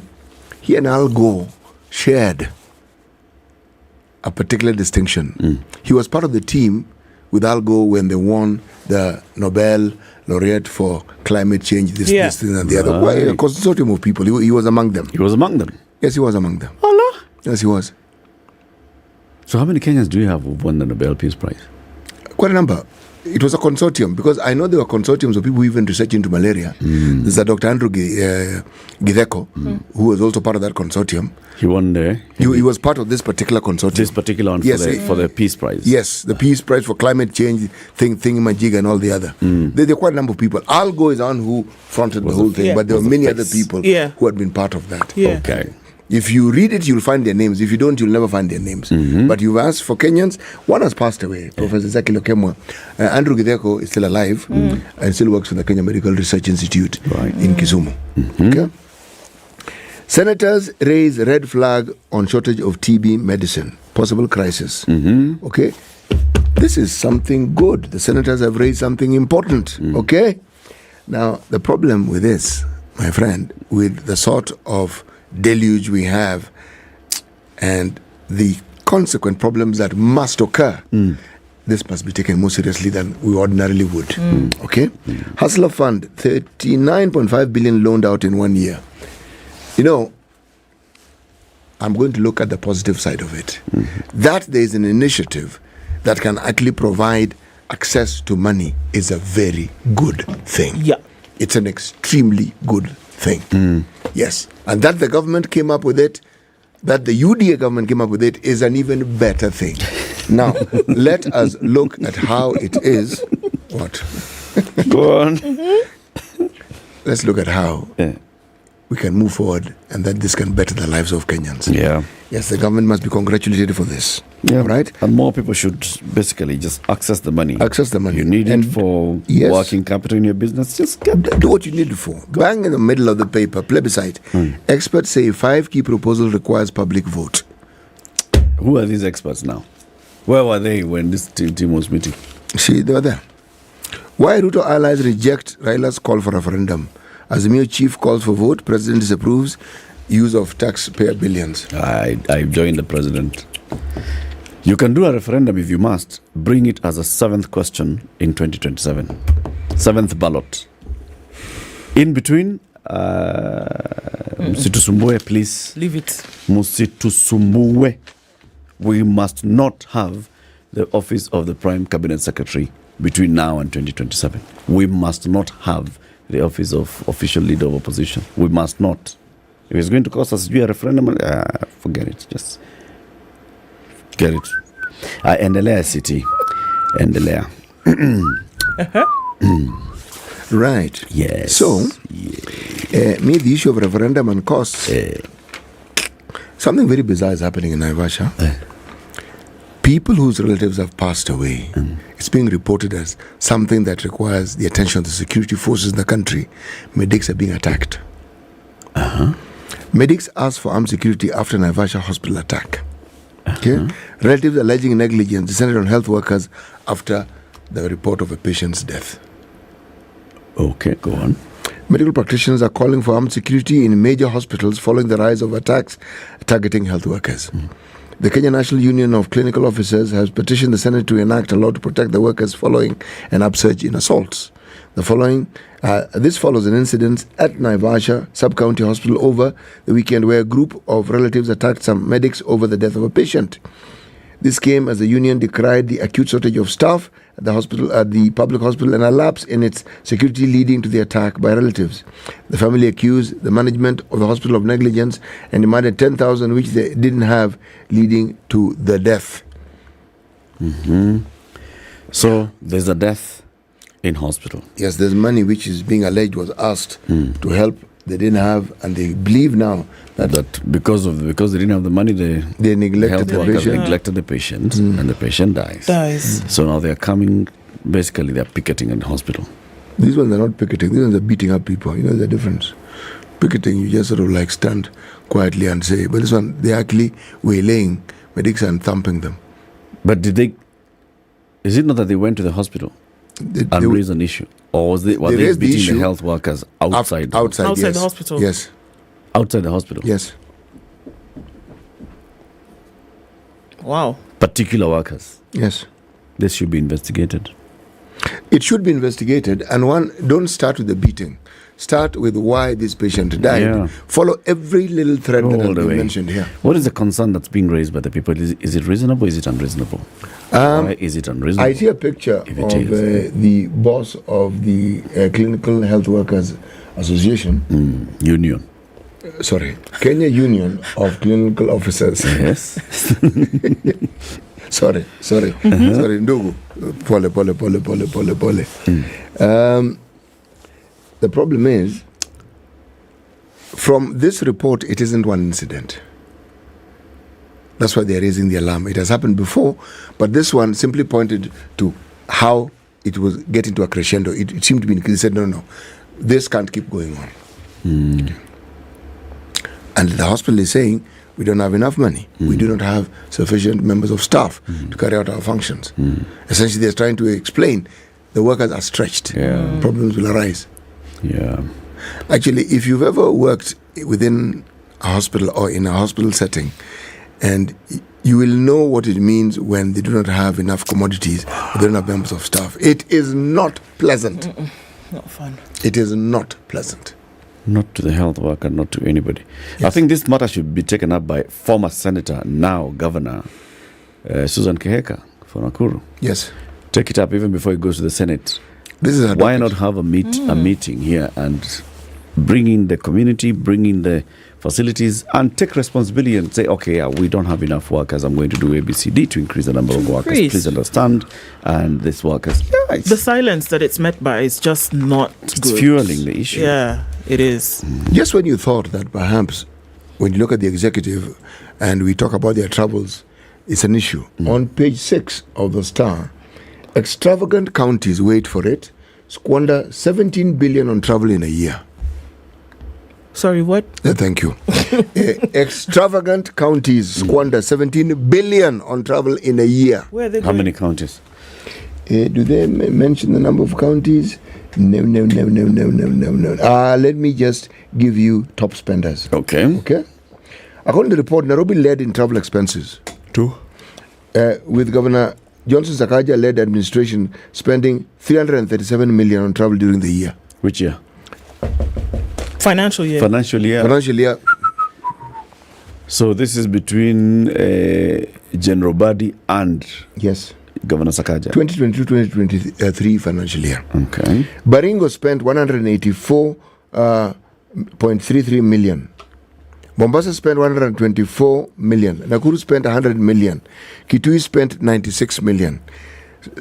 he and Al Gore shared a particular distinction. He was part of the team with Al Gore when they won the Nobel laureate for climate change, this thing, and the other. Well, a consortium of people. He was among them. He was among them? Yes, he was among them. Allah. Yes, he was. So how many Kenyans do you have who won the Nobel Peace Prize? Quite a number. It was a consortium, because I know there were consortiums of people who even research into malaria. There's a Dr. Andrew Githeko, who was also part of that consortium. He won there? He was part of this particular consortium. This particular one for the Peace Prize? Yes, the Peace Prize for climate change, thingamajig and all the other. There are quite a number of people. Al Gore is the one who fronted the whole thing, but there were many other people who had been part of that. Okay. If you read it, you'll find their names. If you don't, you'll never find their names. But you've asked for Kenyans. One has passed away, Professor Ezekiel Okemwa. Andrew Githeko is still alive and still works for the Kenya Medical Research Institute in Kisumu. Okay? Senators raise red flag on shortage of TB medicine. Possible crisis. Okay? This is something good. The senators have raised something important. Okay? Now, the problem with this, my friend, with the sort of deluge we have and the consequent problems that must occur, this must be taken more seriously than we ordinarily would. Okay? Hustler Fund, 39.5 billion loaned out in 1 year. I'm going to look at the positive side of it. That there is an initiative that can actually provide access to money is a very good thing. Yeah. It's an extremely good thing. Yes. And that the government came up with it, that the UDA government came up with it, is an even better thing. Now, let us look at how it is. What? Go on. Let's look at how we can move forward and that this can better the lives of Kenyans. Yeah. Yes, the government must be congratulated for this. Yeah. Right? And more people should basically just access the money. Access the money. You need it for working capital in your business. Just do what you need it for. Bang in the middle of the paper, plebiscite. Experts say 5 key proposals requires public vote. Who are these experts now? Where were they when this team was meeting? See, they were there. Why Ruto allies reject Raila's call for referendum? Azimio chief calls for vote, president disapproves use of taxpayer billions. I joined the president. You can do a referendum if you must. Bring it as a 7th question in 2027. 7th ballot. In between, Msitusumbue, please. Leave it. Msitusumbue. We must not have the office of the Prime Cabinet Secretary between now and 2027. We must not have the office of official leader of opposition. We must not. If it's going to cost us a referendum, forget it. Just get it. Endelea city. Endelea. Right. Yes. So, me, the issue of referendum and costs, Something very bizarre is happening in Naivasha. People whose relatives have passed away, it's being reported as something that requires the attention of the security forces in the country. Medics are being attacked. Medics asked for armed security after Naivasha hospital attack. Okay? Relatives alleging negligence descended on health workers after the report of a patient's death. Okay, go on. Medical practitioners are calling for armed security in major hospitals following the rise of attacks targeting health workers. The Kenya National Union of Clinical Officers has petitioned the Senate to enact a law to protect the workers following an upsurge in assaults. This follows an incident at Naivasha Sub-County Hospital over the weekend where a group of relatives attacked some medics over the death of a patient. This came as the union decried the acute shortage of staff at the public hospital, and a lapse in its security leading to the attack by relatives. The family accused the management of the hospital of negligence and demanded 10,000, which they didn't have, leading to the death. So there's a death in hospital. Yes, there's money which is being alleged was asked to help. They didn't have, and they believe now that because they didn't have the money, they neglected the patient, and the patient dies. So now they are coming. Basically, they are picketing in the hospital. These ones are not picketing. These ones are beating up people. You know the difference. Picketing, you just sort of like stand quietly and say, but this one, they're actually waylaying medics and thumping them. But is it not that they went to the hospital and raised an issue? Or were they beating the health workers outside? Outside the hospital? Yes. Outside the hospital? Yes. Wow. Particular workers? Yes. This should be investigated. It should be investigated, and don't start with the beating. Start with why this patient died. Yeah. Follow every little thread that has been mentioned here. What is the concern that's being raised by the people? Is it reasonable or is it unreasonable? Why is it unreasonable? I see a picture of the boss of the Clinical Health Workers Association. Union. Kenya Union of Clinical Officers. Yes. Sorry, ndugu. Pole. The problem is, from this report, it isn't one incident. That's why they're raising the alarm. It has happened before, but this one simply pointed to how it was getting to a crescendo. It seemed to be, they said, no, this can't keep going on. And the hospital is saying, we don't have enough money. We do not have sufficient members of staff to carry out our functions. Essentially, they're trying to explain the workers are stretched. Problems will arise. Actually, if you've ever worked within a hospital or in a hospital setting, and you will know what it means when they do not have enough commodities, they don't have members of staff. It is not pleasant. Not fun. It is not pleasant. Not to the health worker, not to anybody. Yes. I think this matter should be taken up by former Senator, now Governor, Susan Keheka for Nakuru. Yes. Take it up even before it goes to the Senate. Why not have a meeting here and bring in the community, bring in the facilities, and take responsibility and say, okay, we don't have enough workers. I'm going to do ABCD to increase the number of workers. Please understand. And these workers, the silence that it's met by is just not good. It's fueling the issue. Yeah, it is. Just when you thought that perhaps when you look at the executive and we talk about their troubles, it's an issue. On page 6 of the Star, extravagant counties, wait for it, squander 17 billion on travel in a year. Sorry, what? Thank you. Extravagant counties squander 17 billion on travel in a year. Where are they How many counties? Do they mention the number of counties? No. Let me just give you top spenders. Okay. According to the report, Nairobi led in travel expenses. With Governor Johnson Sakaja-led administration spending 337 million on travel during the year. Which year? Financial year. Financial year. So this is between General Badi and Governor Sakaja. 2022-2023 financial year. Okay. Baringo spent 184.33 million. Mombasa spent 124 million. Nakuru spent 100 million. Kitui spent 96 million.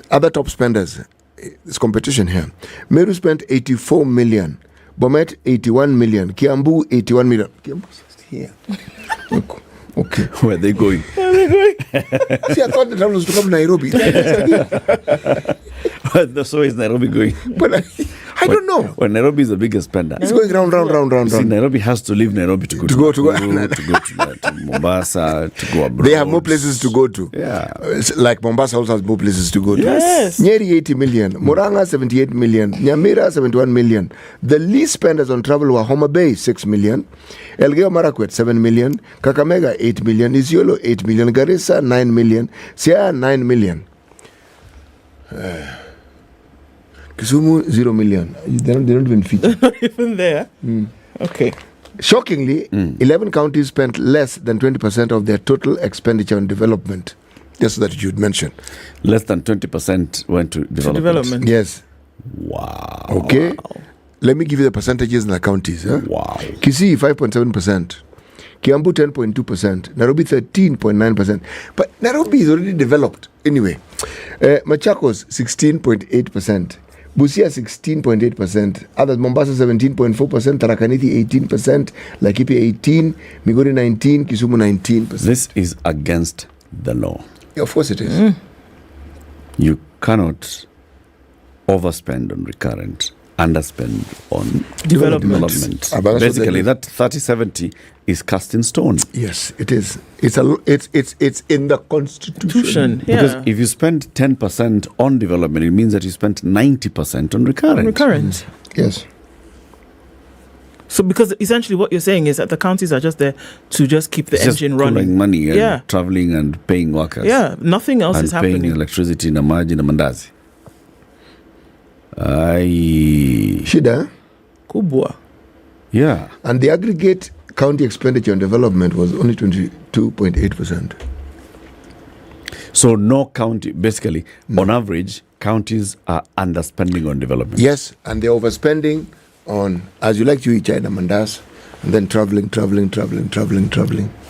Other top spenders, it's competition here. Meru spent 84 million. Bomet 81 million. Kiambu 81 million. Kiambu is here. Okay. Where are they going? See, I thought the travel was to come to Nairobi. So is Nairobi going? But I don't know. Well, Nairobi is the biggest spender. It's going round. See, Nairobi has to leave Nairobi to go to Mombasa, to go abroad. They have more places to go to. Yeah. Like Mombasa also has more places to go to. Yes. Nyeri 80 million, Muranga 78 million, Nyamira 71 million. The least spenders on travel were Homa Bay 6 million, Elgeyo Marakwet 7 million, Kakamega 8 million, Isiolo 8 million, Garissa 9 million, Siaya 9 million. Kisumu 0 million. They don't even feature. Not even there. Okay. Shockingly, 11 counties spent less than 20% of their total expenditure on development. Just so that you'd mention. Less than 20% went to development. Yes. Wow. Okay. Let me give you the percentages in the counties. Wow. Kisii 5.7%. Kiambu 10.2%. Nairobi 13.9%. But Nairobi is already developed. Anyway. Machakos 16.8%. Busia 16.8%, others Mombasa 17.4%, Tarakaniti 18%, Laikipia 18%, Migori 19%, Kisumu 19%. This is against the law. Yeah, of course it is. You cannot overspend on recurrent, underspend on development. Basically, that 30-70 is cast in stone. Yes, it is. It's in the constitution. Because if you spend 10% on development, it means that you spent 90% on recurrent. Yes. So because essentially what you're saying is that the counties are just there to just keep the engine running. Just money and traveling and paying workers. Yeah, nothing else is happening. And paying electricity na maji na mandazi. Shida. Kubwa. Yeah. And the aggregate county expenditure on development was only 22.8%. So no county, basically, on average, counties are underspending on development. Yes, and they're overspending on, as you like to eat China mandas, and then traveling.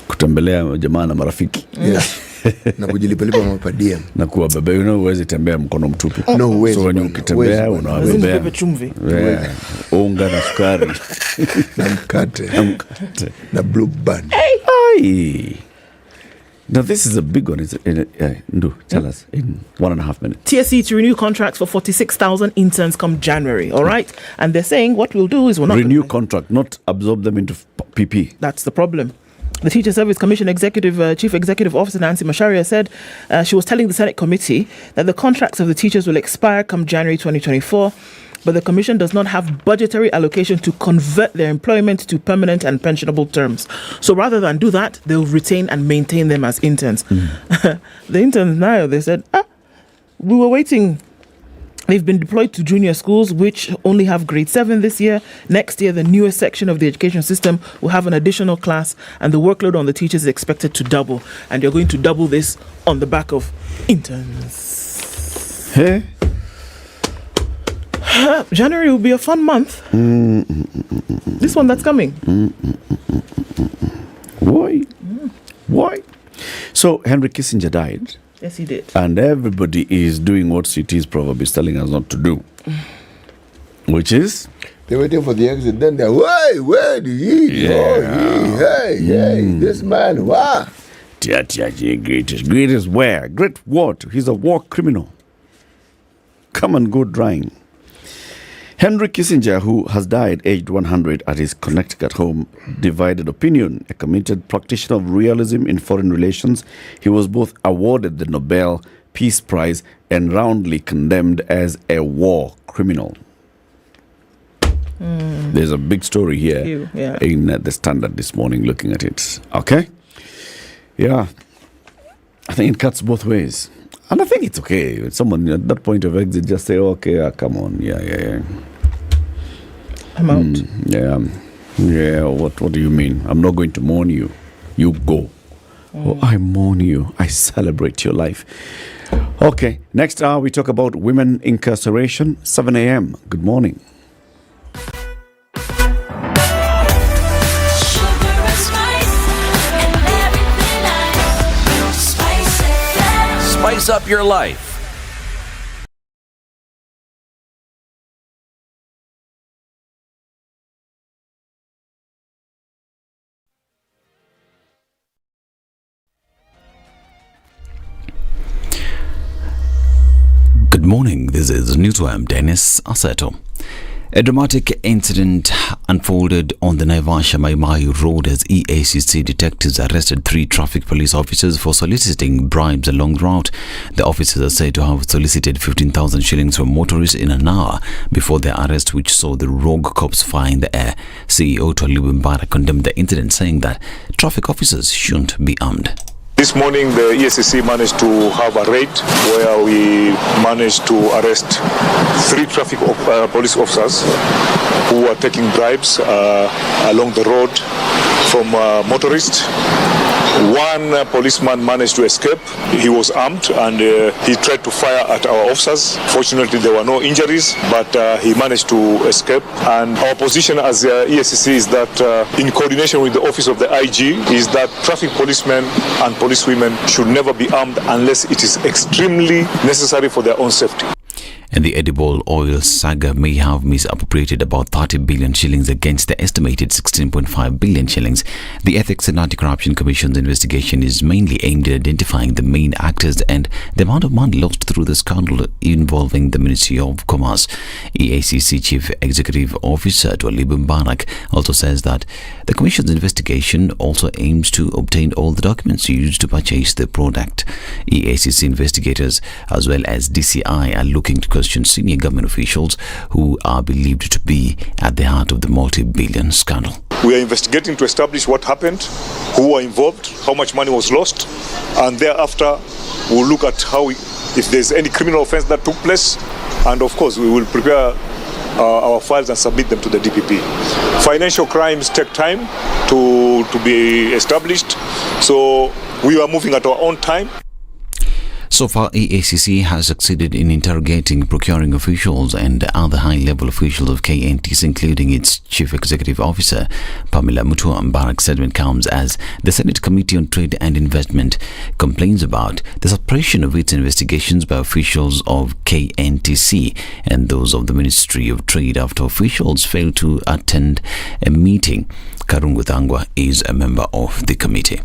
Kutembelea jamaa na marafiki. Yes. Na kujilipalipa mapadia. Na kuwabebe, huwezi tembea mkono mtupu. No way. So when ukitembea, unawabebea. Yeah. Unga na sukari. Na mkate. Na blue band. Hey. Now this is a big one. Tell us in 1.5 minutes. TSC to renew contracts for 46,000 interns come January, all right? And they're saying what we'll do is we'll not... Renew contract, not absorb them into PP. That's the problem. The Teacher Service Commission Chief Executive Officer Nancy Macharia said she was telling the Senate committee that the contracts of the teachers will expire come January 2024, but the Commission does not have budgetary allocation to convert their employment to permanent and pensionable terms. So rather than do that, they'll retain and maintain them as interns. The interns now, they said, we were waiting. They've been deployed to junior schools, which only have grade 7 this year. Next year, the newest section of the education system will have an additional class, and the workload on the teachers is expected to double. And you're going to double this on the back of interns. Hey. January will be a fun month. This one that's coming. Why? So Henry Kissinger died. Yes, he did. And everybody is doing what CT's proverb is telling us not to do. Which is? They're waiting for the exit. Then they're, where did he go? This man, wow. Greatest where? Great what? He's a war criminal. Come and go drying. Henry Kissinger, who has died aged 100 at his Connecticut home, divided opinion. A committed practitioner of realism in foreign relations, he was both awarded the Nobel Peace Prize and roundly condemned as a war criminal. There's a big story here in the Standard this morning looking at it. Okay? Yeah. I think it cuts both ways. And I think it's okay. Someone at that point of exit just say, okay, come on. Yeah. I'm out. Yeah. What do you mean? I'm not going to mourn you. You go. Oh, I mourn you. I celebrate your life. Okay. Next hour, we talk about women incarceration. 7 a.m. Good morning. Spice up your life. morning. This is Newswire. I'm Dennis Aseto. A dramatic incident unfolded on the Naivasha Mai Road as EACC detectives arrested 3 traffic police officers for soliciting bribes along the route. The officers are said to have solicited 15,000 shillings from motorists in an hour before their arrest, which saw the rogue cops fire in the air. CEO Twalibu Mbara condemned the incident, saying that traffic officers shouldn't be armed. This morning, the ESCC managed to have a raid where we managed to arrest 3 traffic police officers who were taking bribes along the road from motorists. One policeman managed to escape. He was armed and he tried to fire at our officers. Fortunately, there were no injuries, but he managed to escape. And our position as ESCC is that in coordination with the office of the IG is that traffic policemen and policewomen should never be armed unless it is extremely necessary for their own safety. And the edible oil saga may have misappropriated about 30 billion shillings against the estimated 16.5 billion shillings. The Ethics and Anti-Corruption Commission's investigation is mainly aimed at identifying the main actors and the amount of money lost through the scandal involving the Ministry of Commerce. EACC Chief Executive Officer Twalibu Mbara also says that the Commission's investigation also aims to obtain all the documents used to purchase the product. EACC investigators as well as DCI are looking to question senior government officials who are believed to be at the heart of the multi-billion scandal. We are investigating to establish what happened, who were involved, how much money was lost, and thereafter we'll look at how if there's any criminal offense that took place, and of course we will prepare our files and submit them to the DPP. Financial crimes take time to be established, so we are moving at our own time. So far, EACC has succeeded in interrogating procuring officials and other high-level officials of KNTC, including its Chief Executive Officer, Pamela Mutua. Mbarak's statement comes as the Senate Committee on Trade and Investment complains about the suppression of its investigations by officials of KNTC and those of the Ministry of Trade after officials failed to attend a meeting. Karungu Thangwa is a member of the committee.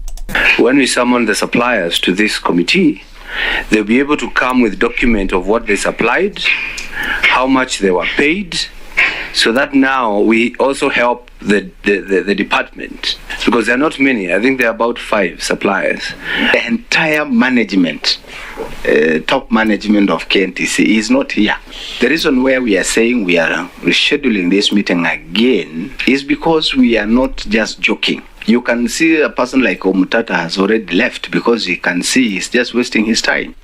When we summon the suppliers to this committee, they'll be able to come with document of what they supplied, how much they were paid, so that now we also help the department, because there are not many. I think there are about 5 suppliers. The entire management, top management of KNTC is not here. The reason why we are saying we are rescheduling this meeting again is because we are not just joking. You can see a person like Omutata has already left because he can see he's just wasting his time.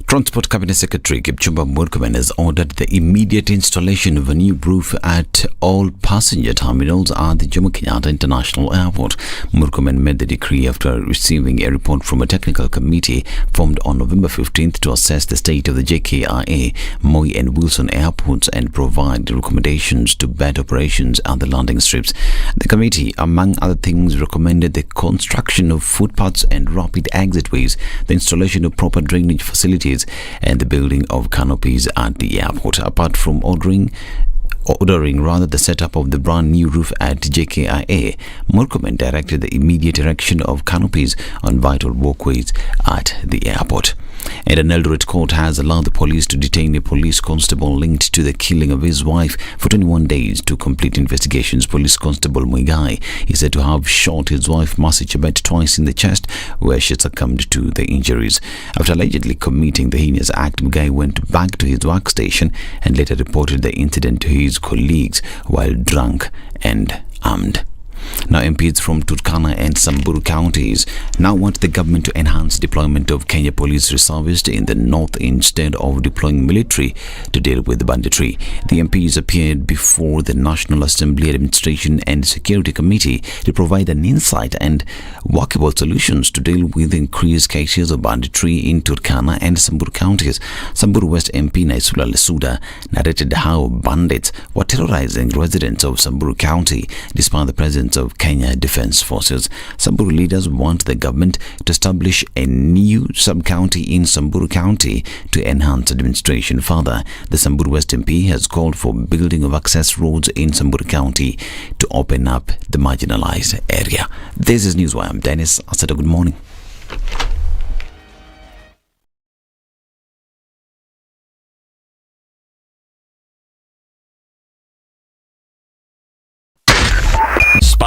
Transport Cabinet Secretary Kipchumba Murkomen has ordered the immediate installation of a new roof at all passenger terminals at the Jomo Kenyatta International Airport. Murkomen made the decree after receiving a report from a technical committee formed on November 15th to assess the state of the JKIA, Moi and Wilson airports and provide recommendations to better operations at the landing strips. The committee, among other things, recommended the construction of footpaths and rapid exitways, the installation of proper drainage facilities, and the building of canopies at the airport. Apart from ordering the setup of the brand new roof at JKIA, Murkomen directed the immediate erection of canopies on vital walkways at the airport. And an Eldoret court has allowed the police to detain a police constable linked to the killing of his wife for 21 days to complete investigations. Police Constable Muga is said to have shot his wife Mercy Chebet twice in the chest, where she succumbed to the injuries. After allegedly committing the heinous act, Muga went back to his workstation and later reported the incident to his colleagues while drunk and armed. Now, MPs from Turkana and Samburu counties now want the government to enhance deployment of Kenya Police Reservists in the north instead of deploying military to deal with banditry. The MPs appeared before the National Assembly Administration and Security Committee to provide an insight and workable solutions to deal with increased cases of banditry in Turkana and Samburu counties. Samburu West MP Naisula Lesuda narrated how bandits were terrorizing residents of Samburu County despite the presence of Kenya Defence Forces. Samburu leaders want the government to establish a new sub-county in Samburu County to enhance administration further. The Samburu West MP has called for building of access roads in Samburu County to open up the marginalized area. This is Newswire. I'm Dennis Asada. Good morning.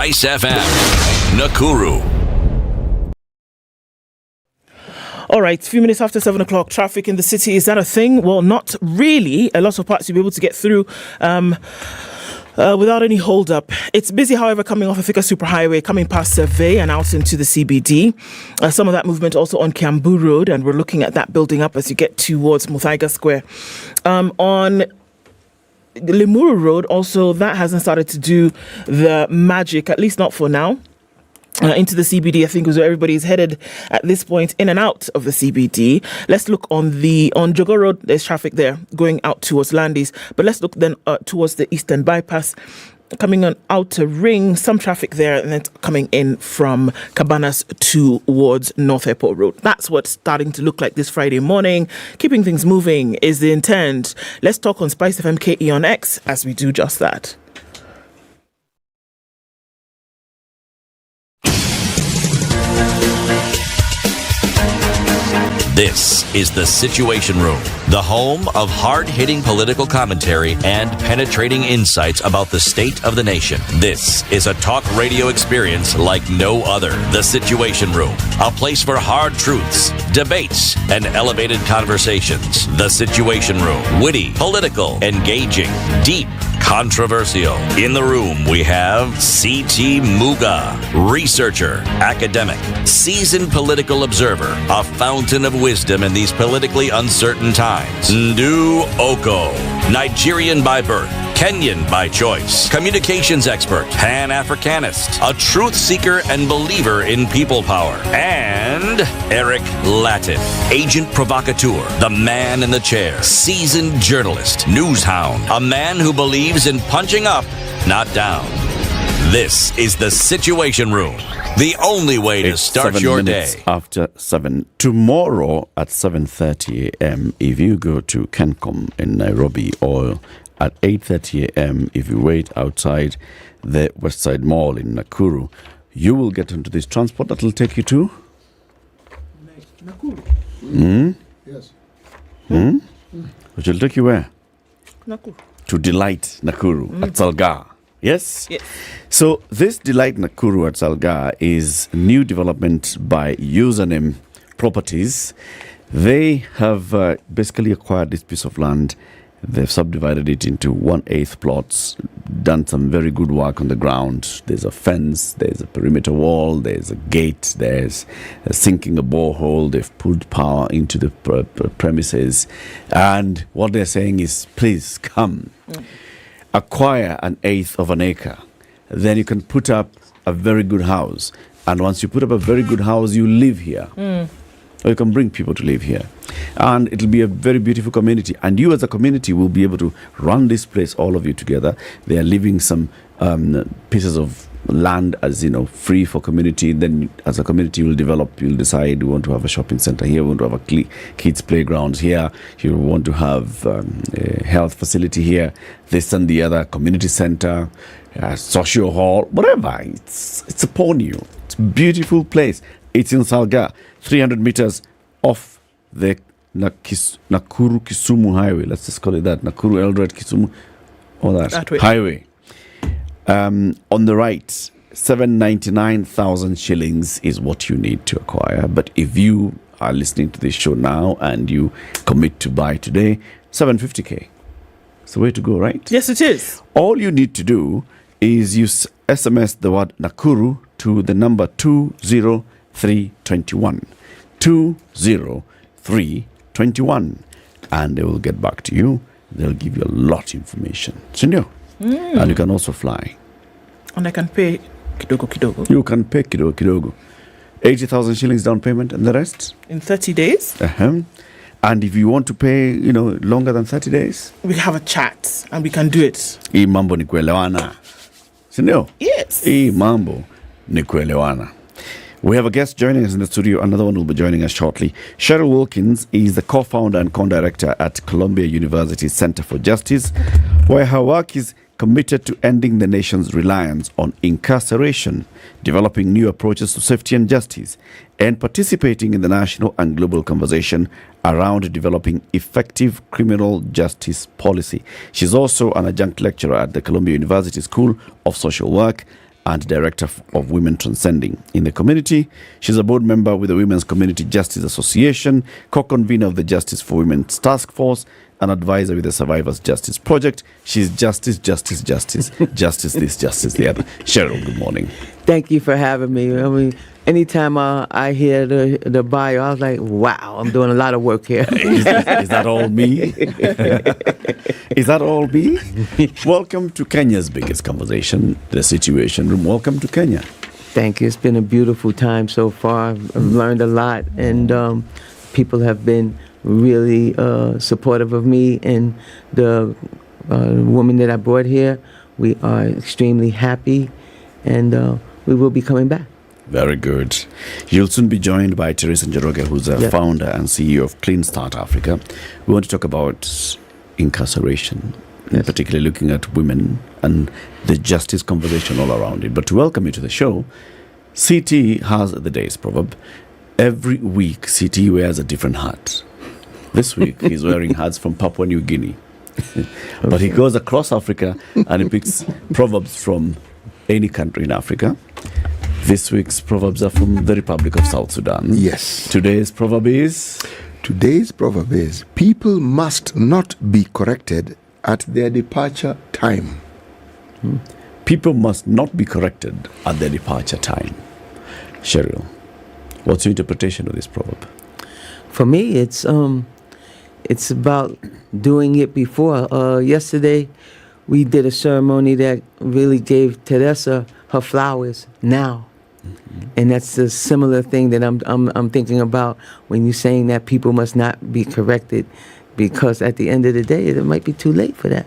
SpiceFM, Nakuru. All right, a few minutes after 7 o'clock, traffic in the city. Is that a thing? Well, not really. A lot of parts you'll be able to get through without any hold up. It's busy, however, coming off Thika Superhighway, coming past Survey and out into the CBD. Some of that movement also on Kiambu Road, and we're looking at that building up as you get towards Muthaiga Square. On Limuru Road, also, that hasn't started to do the magic, at least not for now. Into the CBD, I think, is where everybody is headed at this point, in and out of the CBD. Let's look on Jogo Road. There's traffic there going out towards Landis, but let's look then towards the Eastern Bypass, coming on Outer Ring. Some traffic there, and then coming in from Cabanas towards North Airport Road. That's what's starting to look like this Friday morning. Keeping things moving is the intent. Let's talk on SpiceFM KE on X as we do just that. This is The Situation Room, the home of hard-hitting political commentary and penetrating insights about the state of the nation. This is a talk radio experience like no other. The Situation Room, a place for hard truths, debates, and elevated conversations. The Situation Room, witty, political, engaging, deep, controversial. In the room, we have C.T. Muga, researcher, academic, seasoned political observer, a fountain of wisdom in these politically uncertain times. Ndu Okoh, Nigerian by birth, Kenyan by choice, communications expert, Pan-Africanist, a truth seeker and believer in people power, and Eric Latiff, agent provocateur, the man in the chair, seasoned journalist, news hound, a man who believes in punching up, not down. This is The Situation Room, the only way to start your day. After 7. Tomorrow at 7:30 a.m., if you go to Kencom in Nairobi, or at 8:30 a.m., if you wait outside the Westside Mall in Nakuru, you will get into this transport that will take you to Nakuru. Yes. Which will take you where? Nakuru. To Delight Nakuru at Salga. Yes? Yes. So this Delight Nakuru at Salga is new development by Username Properties. They have basically acquired this piece of land. They've subdivided it into 1/8 plots, done some very good work on the ground. There's a fence, there's a perimeter wall, there's a gate, there's sinking a borehole. They've pulled power into the premises. And what they're saying is, please come, acquire 1/8 of an acre. Then you can put up a very good house. And once you put up a very good house, you live here. Or you can bring people to live here. And it'll be a very beautiful community. And you as a community will be able to run this place, all of you together. They are leaving some pieces of land as, free for community. Then as a community, you will develop, you'll decide you want to have a shopping center here, we want to have a kids playgrounds here, you want to have a health facility here, this and the other, community center, social hall, whatever. It's upon you. It's a beautiful place. It's in Salga, 300 meters off the Nakuru Kisumu highway. Let's just call it that. Nakuru, Eldoret, Kisumu, all that highway. On the right, 799,000 shillings is what you need to acquire. But if you are listening to this show now and you commit to buy today, 750k. It's the way to go, right? Yes, it is. All you need to do is use SMS the word Nakuru to the number 20321. 20321. And they will get back to you. They'll give you a lot of information. Senor. And you can also fly. And I can pay kidogo kidogo. You can pay kidogo kidogo. 80,000 shillings down payment and the rest? In 30 days. And if you want to pay, longer than 30 days? We have a chat and we can do it. Hii mambo ni kuelewana. Sindio? Yes. Hii mambo ni kuelewana. We have a guest joining us in the studio. Another one will be joining us shortly. Cheryl Wilkins is the co-founder and co-director at Columbia University Center for Justice, where her work is committed to ending the nation's reliance on incarceration, developing new approaches to safety and justice, and participating in the national and global conversation around developing effective criminal justice policy. She's also an adjunct lecturer at the Columbia University School of Social Work and Director of Women Transcending in the community. She's a board member with the Women's Community Justice Association, co-convener of the Justice for Women's Task Force, an advisor with the Survivors Justice Project. She's justice, justice this, justice the other. Cheryl, good morning. Thank you for having me. I mean, anytime I hear the bio, I was like, wow, I'm doing a lot of work here. Is that all me? Is that all me? Welcome to Kenya's biggest conversation, the Situation Room. Welcome to Kenya. Thank you. It's been a beautiful time so far. I've learned a lot, and people have been really supportive of me and the woman that I brought here. We are extremely happy, and we will be coming back. Very good. You'll soon be joined by Teresa Njoroge, who's a founder and CEO of Clean Start Africa. We want to talk about incarceration, particularly looking at women and the justice conversation all around it. But to welcome you to the show, CT has the day's proverb. Every week, CT wears a different hat. This week, he's wearing hats from Papua New Guinea. But he goes across Africa and he picks proverbs from any country in Africa. This week's proverbs are from the Republic of South Sudan. Yes. Today's proverb is? Today's proverb is, people must not be corrected at their departure time. People must not be corrected at their departure time. Cheryl, what's your interpretation of this proverb? For me, it's about doing it before. Yesterday, we did a ceremony that really gave Teresa her flowers now. And that's a similar thing that I'm thinking about when you're saying that people must not be corrected, because at the end of the day, it might be too late for that.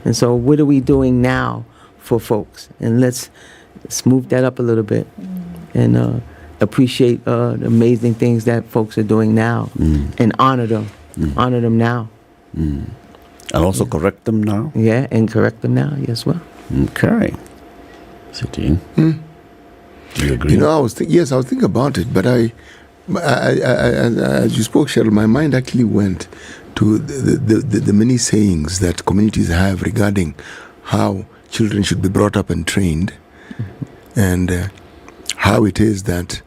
And so what are we doing now for folks? And let's move that up a little bit and appreciate the amazing things that folks are doing now and honor them. Honor them now. And also correct them now? Yeah, and correct them now, yes, well. Okay. Sitting. Do you agree? You know, I was thinking about it, but I as you spoke, Cheryl, my mind actually went to the many sayings that communities have regarding how children should be brought up and trained, and how it is that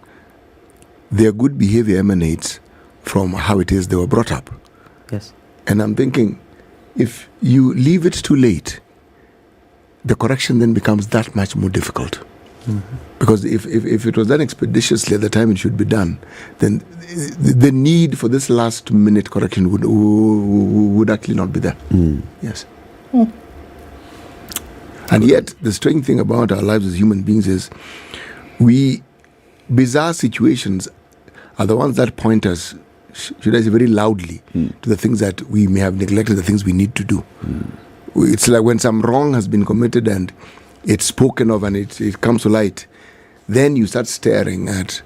their good behavior emanates from how it is they were brought up. Yes. And I'm thinking, if you leave it too late, the correction then becomes that much more difficult. Because if it was done expeditiously at the time it should be done, then the need for this last minute correction would actually not be there. Yes. And yet, the strange thing about our lives as human beings is bizarre situations are the ones that point us, should I say, very loudly to the things that we may have neglected, the things we need to do. It's like when some wrong has been committed and it's spoken of and it comes to light, then you start staring at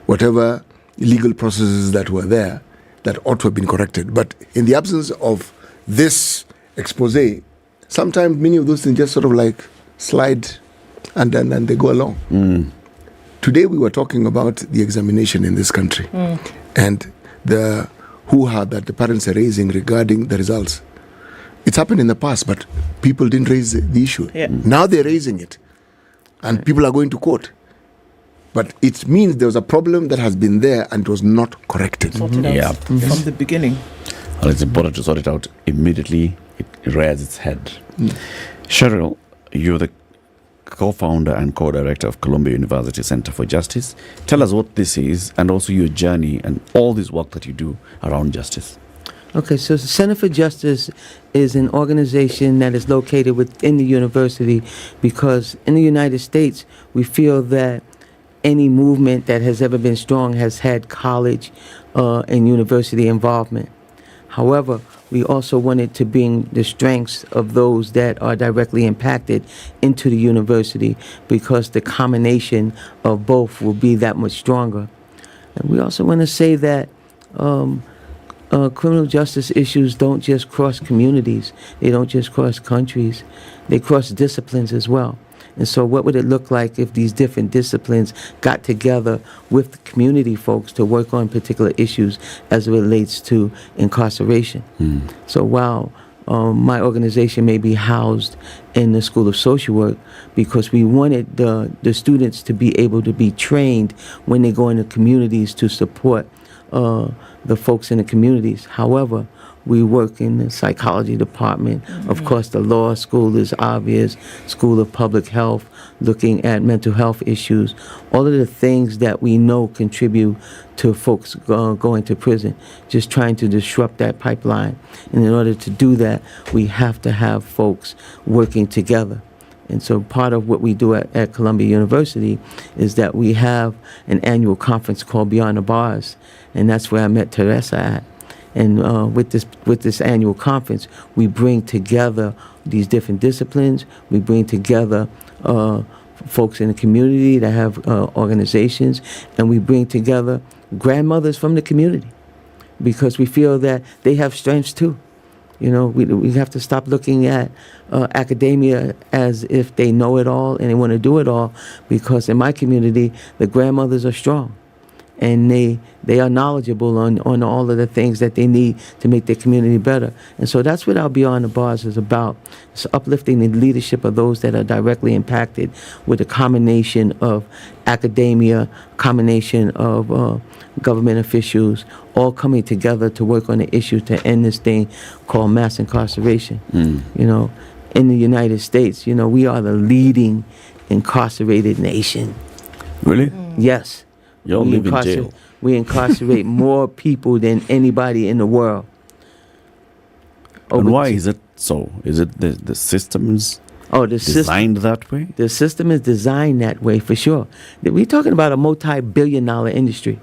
whatever legal processes that were there that ought to have been corrected. But in the absence of this expose, sometimes many of those things just sort of like slide and they go along. Today we were talking about the examination in this country and the hoo-ha that the parents are raising regarding the results. It's happened in the past, but people didn't raise the issue. Now they're raising it, and people are going to court. But it means there was a problem that has been there and was not corrected. Sorted out from the beginning. Well, it's important to sort it out immediately. It rears its head. Cheryl, you're the co-founder and co-director of Columbia University Center for Justice. Tell us what this is and also your journey and all this work that you do around justice. Okay, so the Center for Justice is an organization that is located within the university, because in the United States, we feel that any movement that has ever been strong has had college and university involvement. However, we also wanted to bring the strengths of those that are directly impacted into the university, because the combination of both will be that much stronger. And we also want to say that criminal justice issues don't just cross communities, they don't just cross countries, they cross disciplines as well. And so what would it look like if these different disciplines got together with the community folks to work on particular issues as it relates to incarceration? So while my organization may be housed in the School of Social Work because we wanted the students to be able to be trained when they go into communities to support the folks in the communities. However, we work in the psychology department. Of course, the law school is obvious, School of Public Health, looking at mental health issues, all of the things that we know contribute to folks going to prison, just trying to disrupt that pipeline. And in order to do that, we have to have folks working together. And so part of what we do at Columbia University is that we have an annual conference called Beyond the Bars, and that's where I met Teresa at. And with this annual conference, we bring together these different disciplines. We bring together folks in the community that have organizations, and we bring together grandmothers from the community because we feel that they have strengths too. You know, we have to stop looking at academia as if they know it all and they want to do it all, because in my community, the grandmothers are strong. And they are knowledgeable on all of the things that they need to make their community better. And so that's what our Beyond the Bars is about. It's uplifting the leadership of those that are directly impacted with a combination of academia, combination of government officials, all coming together to work on the issue to end this thing called mass incarceration. You know, in the United States, you know, we are the leading incarcerated nation. Really? Yes. You don't live in jail. We incarcerate more people than anybody in the world. And why is it so? Is it the system is designed that way? The system is designed that way for sure. We're talking about a multi-billion-dollar industry.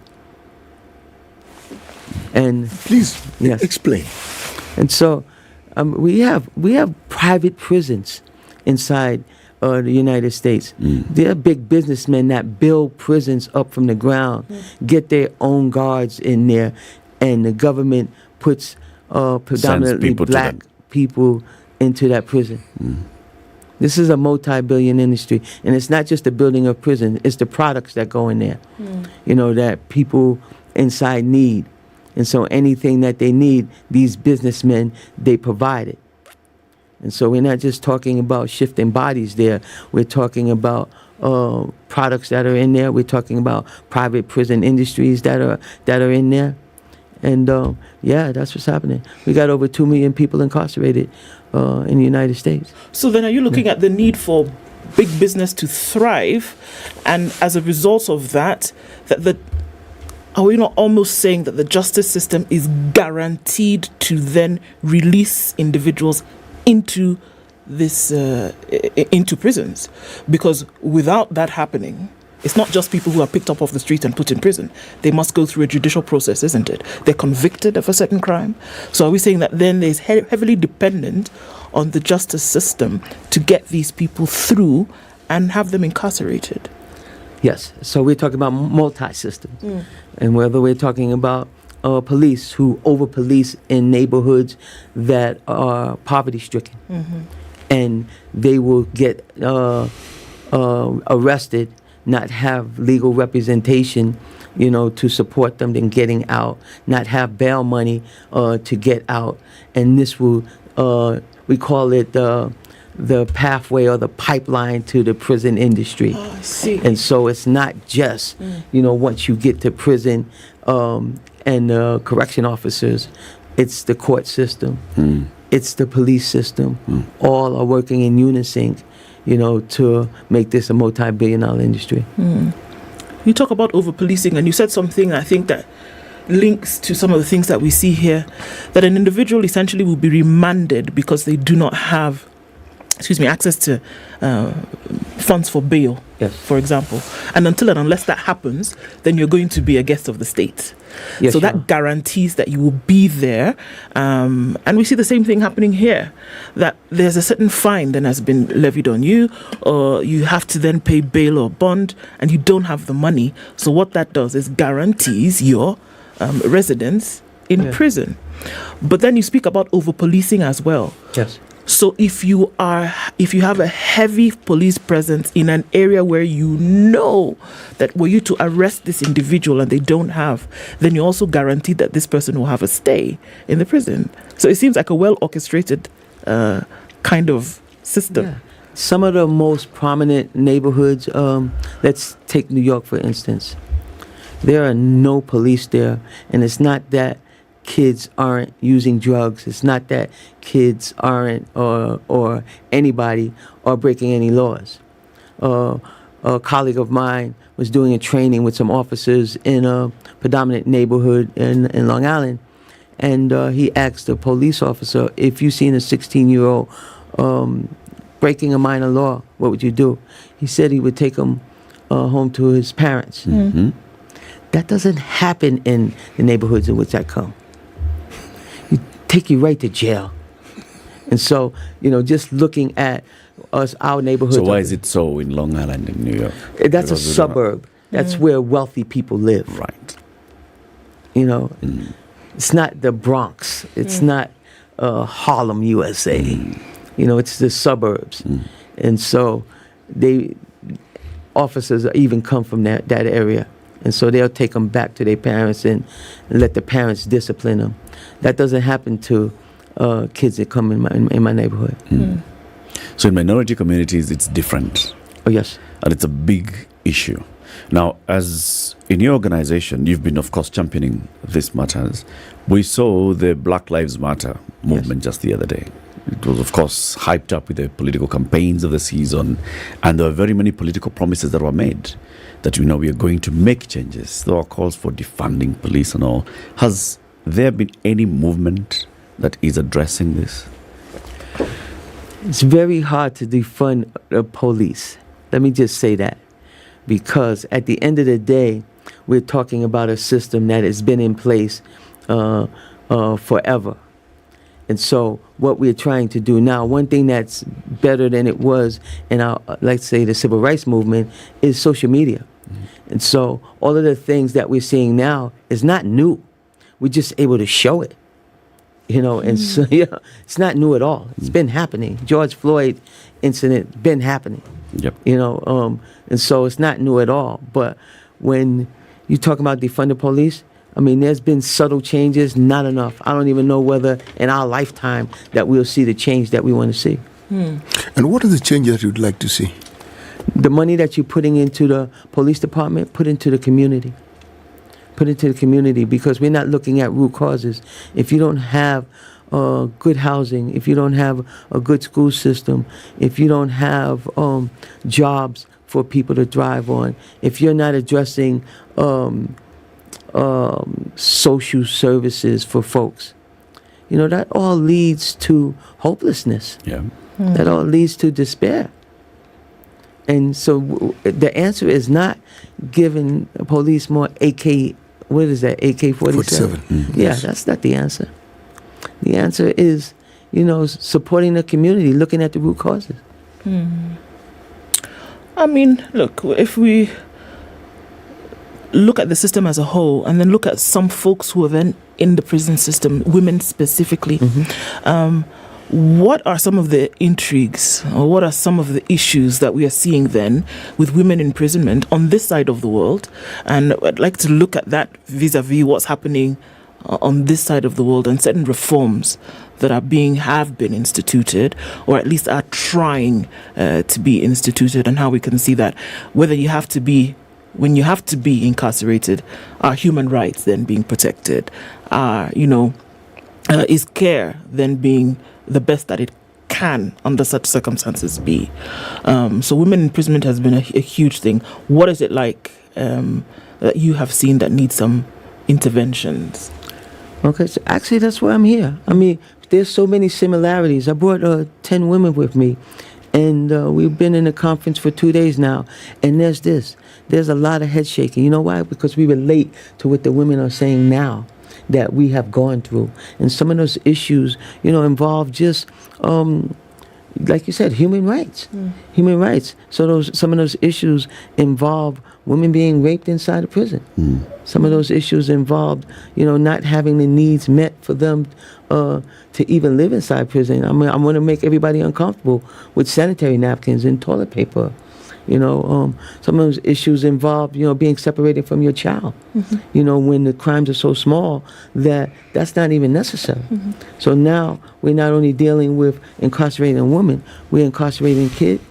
And please explain. And so we have private prisons inside the United States. There are big businessmen that build prisons up from the ground, get their own guards in there, and the government puts predominantly black people into that prison. This is a multi-billion industry, and it's not just the building of prison, it's the products that go in there, you know, that people inside need. And so anything that they need, these businessmen, they provide it. And so we're not just talking about shifting bodies there. We're talking about products that are in there. We're talking about private prison industries that are in there. And that's what's happening. We got over 2 million people incarcerated in the United States. So then are you looking at the need for big business to thrive, and as a result of that are we not almost saying that the justice system is guaranteed to then release individuals into this into prisons? Because without that happening, it's not just people who are picked up off the street and put in prison. They must go through a judicial process, isn't it? They're convicted of a certain crime. So are we saying that then there's heavily dependent on the justice system to get these people through and have them incarcerated? Yes. So we're talking about multi-system. And whether we're talking about police who over-police in neighborhoods that are poverty-stricken. And they will get arrested, not have legal representation, you know, to support them in getting out, not have bail money to get out. And this will, we call it the pathway or the pipeline to the prison industry. Oh, I see. And so it's not just, you know, once you get to prison and correction officers, it's the court system, it's the police system. All are working in unison, you know, to make this a multi-billion-dollar industry. You talk about over-policing, and you said something, I think, that links to some of the things that we see here, that an individual essentially will be remanded because they do not have access to funds for bail, for example. And until and unless that happens, then you're going to be a guest of the state. Yes, so that guarantees that you will be there. And we see the same thing happening here, that there's a certain fine that has been levied on you, or you have to then pay bail or bond, and you don't have the money. So what that does is guarantees your residence in prison. But then you speak about over-policing as well. Yes. So if you have a heavy police presence in an area where you know that were you to arrest this individual and they don't have, then you're also guaranteed that this person will have a stay in the prison. So it seems like a well orchestrated kind of system. Yeah. Some of the most prominent neighborhoods, let's take New York for instance. There are no police there, and it's not that kids aren't using drugs. It's not that kids aren't or anybody are breaking any laws. A colleague of mine was doing a training with some officers in a predominant neighborhood in Long Island, and he asked the police officer, if you seen a 16-year-old breaking a minor law, what would you do? He said he would take him home to his parents. Mm-hmm. That doesn't happen in the neighborhoods in which I come. Take you right to jail. And so, just looking at our neighborhoods. So why is it so in Long Island in New York? That's a suburb. That's where wealthy people live. Right. It's not the Bronx. It's not Harlem, USA. It's the suburbs. And so officers even come from that area. And so they'll take them back to their parents and let the parents discipline them. That doesn't happen to kids that come in my neighborhood. So in minority communities, it's different. Oh, yes. And it's a big issue. Now, as in your organization, you've been, of course, championing these matters. We saw the Black Lives Matter movement just the other day. It was, of course, hyped up with the political campaigns of the season. And there were very many political promises that were made that, we are going to make changes. There were calls for defunding police and all. Has there been any movement that is addressing this? It's very hard to defund the police. Let me just say that. Because at the end of the day, we're talking about a system that has been in place forever. And so what we're trying to do now, one thing that's better than it was in our, let's say, the civil rights movement is social media. And so all of the things that we're seeing now is not new. We're just able to show it. And so, it's not new at all. It's been happening. George Floyd incident been happening. Yep. And so it's not new at all. But when you talk about defund the police, there's been subtle changes, not enough. I don't even know whether in our lifetime that we'll see the change that we want to see. And what are the changes that you'd like to see? The money that you're putting into the police department, put into the community. Put into the community, because we're not looking at root causes. If you don't have good housing, if you don't have a good school system, if you don't have jobs for people to drive on, if you're not addressing social services for folks, that all leads to hopelessness. Yeah. That all leads to despair. And so the answer is not giving police more AK-47? Yeah, that's not the answer. The answer is, supporting the community, looking at the root causes. Look, if we look at the system as a whole and then look at some folks who are then in the prison system, women specifically, what are some of the intrigues or what are some of the issues that we are seeing then with women imprisonment on this side of the world? And I'd like to look at that vis-a-vis what's happening on this side of the world and certain reforms that have been instituted, or at least are trying to be instituted, and how we can see that when you have to be incarcerated, are human rights then being protected? Is care then being the best that it can under such circumstances be? So women imprisonment has been a huge thing. What is it like that you have seen that needs some interventions? Okay, so actually that's why I'm here. There's so many similarities. I brought 10 women with me, and we've been in a conference for 2 days now, and there's a lot of head shaking. You know why? Because we relate to what the women are saying now that we have gone through. And some of those issues, involve just, like you said, human rights. Human rights. So some of those issues involve women being raped inside a prison. Some of those issues involved, not having the needs met for them to even live inside prison. I mean, I want to make everybody uncomfortable with sanitary napkins and toilet paper. Some of those issues involve, being separated from your child. When the crimes are so small that's not even necessary. So now we're not only dealing with incarcerating women, we're incarcerating kids,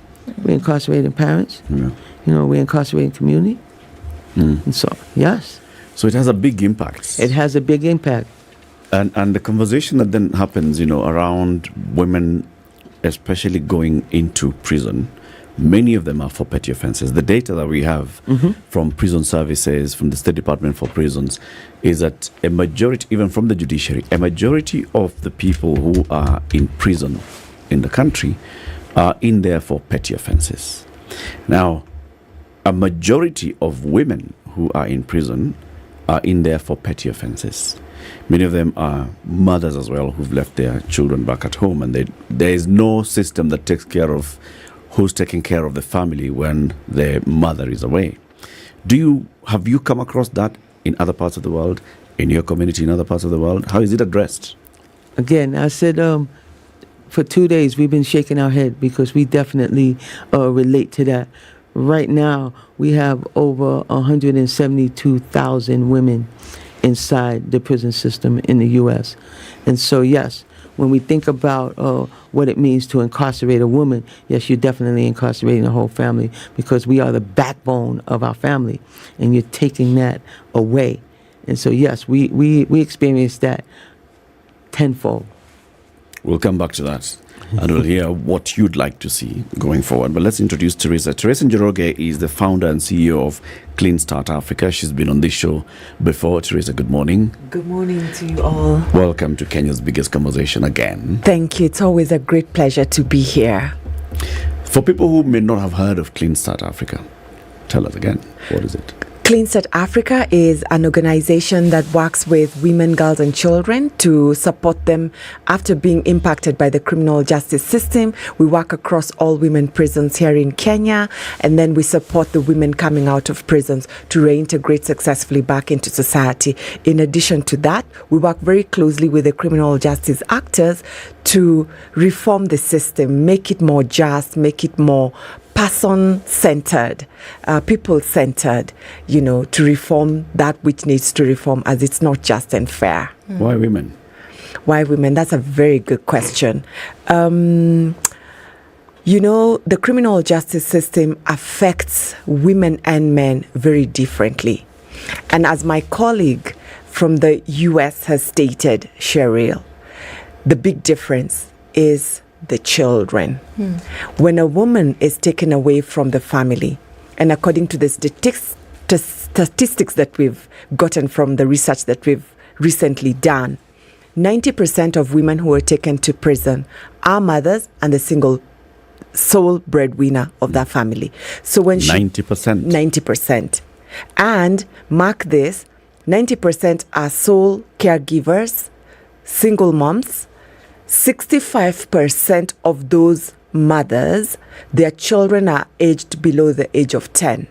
we're incarcerating parents, we're incarcerating community. And so, yes. So it has a big impact. It has a big impact. And the conversation that then happens, around women, especially going into prison, many of them are for petty offenses. The data that we have from prison services, from the State Department for Prisons, is that a majority, even from the judiciary, a majority of the people who are in prison in the country are in there for petty offenses. Now, a majority of women who are in prison are in there for petty offenses. Many of them are mothers as well who've left their children back at home, and there is no system that takes care of who's taking care of the family when the mother is away. Have you come across that in other parts of the world, in your community, in other parts of the world? How is it addressed? Again, I said for 2 days we've been shaking our head because we definitely relate to that. Right now, we have over 172,000 women inside the prison system in the U.S. And so, yes, when we think about what it means to incarcerate a woman, yes, you're definitely incarcerating the whole family because we are the backbone of our family, and you're taking that away. And so, yes, we experience that tenfold. We'll come back to that, and we'll hear what you'd like to see going forward. But let's introduce Teresa. Teresa Njoroge is the founder and CEO of Clean Start Africa. She's been on this show before. Teresa, good morning. Good morning to you all. Welcome to Kenya's biggest conversation again. Thank you. It's always a great pleasure to be here. For people who may not have heard of Clean Start Africa, tell us again, what is it? Clean Start Africa is an organization that works with women, girls, and children to support them after being impacted by the criminal justice system. We work across all women prisons here in Kenya, and then we support the women coming out of prisons to reintegrate successfully back into society. In addition to that, we work very closely with the criminal justice actors to reform the system, make it more just, make it more person-centered, people-centered, to reform that which needs to reform, as it's not just and fair. Why women? Why women? That's a very good question. The criminal justice system affects women and men very differently. And as my colleague from the US has stated, Cheryl, the big difference is the children. When a woman is taken away from the family, and according to the statistics that we've gotten from the research that we've recently done, 90% of women who are taken to prison are mothers and the sole breadwinner of that family. So when 90%. And mark this, 90% are sole caregivers, single moms. 65% of those mothers, their children are aged below the age of 10.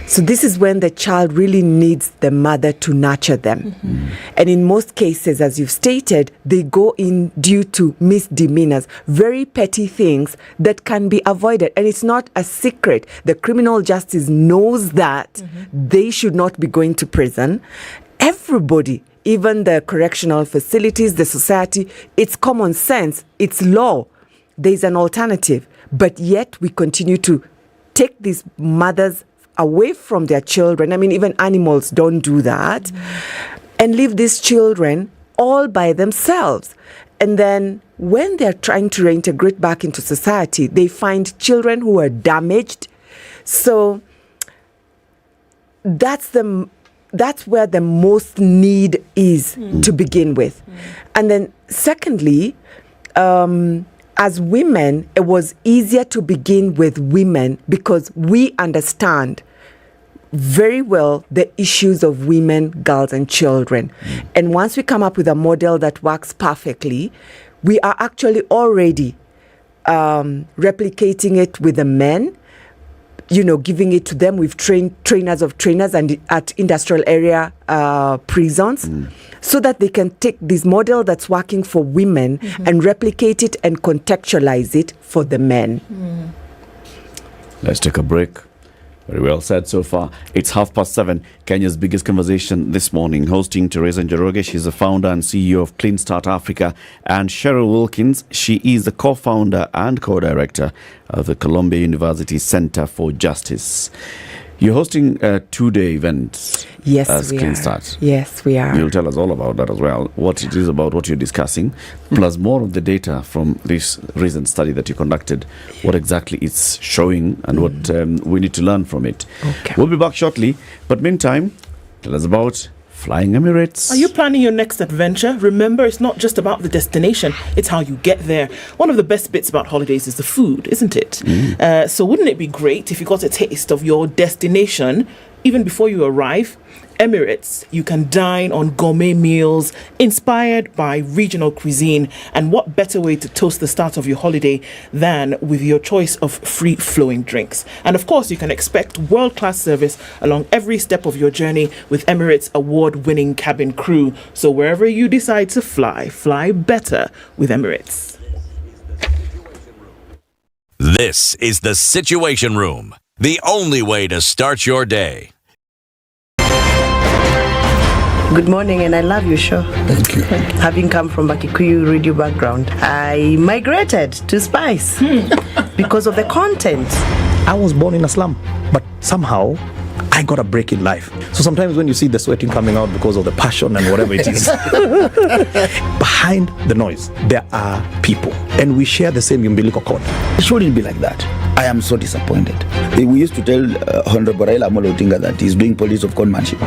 So this is when the child really needs the mother to nurture them. And in most cases, as you've stated, they go in due to misdemeanors, very petty things that can be avoided. And it's not a secret. The criminal justice knows that they should not be going to prison. Everybody, even the correctional facilities, the society, it's common sense, it's law. There's an alternative. But yet we continue to take these mothers away from their children. I mean, even animals don't do that. And leave these children all by themselves. And then when they're trying to reintegrate back into society, they find children who are damaged. So that's where the most need is to begin with. And then secondly, as women, it was easier to begin with women because we understand very well the issues of women, girls, and children. And once we come up with a model that works perfectly, we are actually already replicating it with the men, giving it to them. We've trained trainers of trainers and at industrial area prisons so that they can take this model that's working for women and replicate it and contextualize it for the men. Let's take a break. Very well said so far. It's 7:30. Kenya's biggest conversation this morning, hosting Teresa Njoroge. She's the founder and CEO of Clean Start Africa, and Cheryl Wilkins. She is the co-founder and co-director of the Columbia University Center for Justice. You're hosting a 2-day event. Yes, as we Clean are. Start. Yes, we are. You'll tell us all about that as well, what it is about, what you're discussing, plus more of the data from this recent study that you conducted, what exactly it's showing and what we need to learn from it. Okay. We'll be back shortly, but meantime, tell us about Flying Emirates. Are you planning your next adventure? Remember, it's not just about the destination, it's how you get there. One of the best bits about holidays is the food, isn't it? So wouldn't it be great if you got a taste of your destination even before you arrive? Emirates, you can dine on gourmet meals inspired by regional cuisine. And what better way to toast the start of your holiday than with your choice of free-flowing drinks? And of course, you can expect world-class service along every step of your journey with Emirates' award-winning cabin crew. So wherever you decide to fly, fly better with Emirates. This is the Situation Room, the only way to start your day. Good morning, and I love your show. Thank you. Having come from a Kikuyu radio background, I migrated to Spice because of the content. I was born in a slum, but somehow I got a break in life. So sometimes when you see the sweating coming out because of the passion and whatever it is, behind the noise, there are people, and we share the same umbilical cord. It shouldn't be like that. I am so disappointed. We used to tell Honorable Raila Amolo Odinga that he's doing policy of conmanship,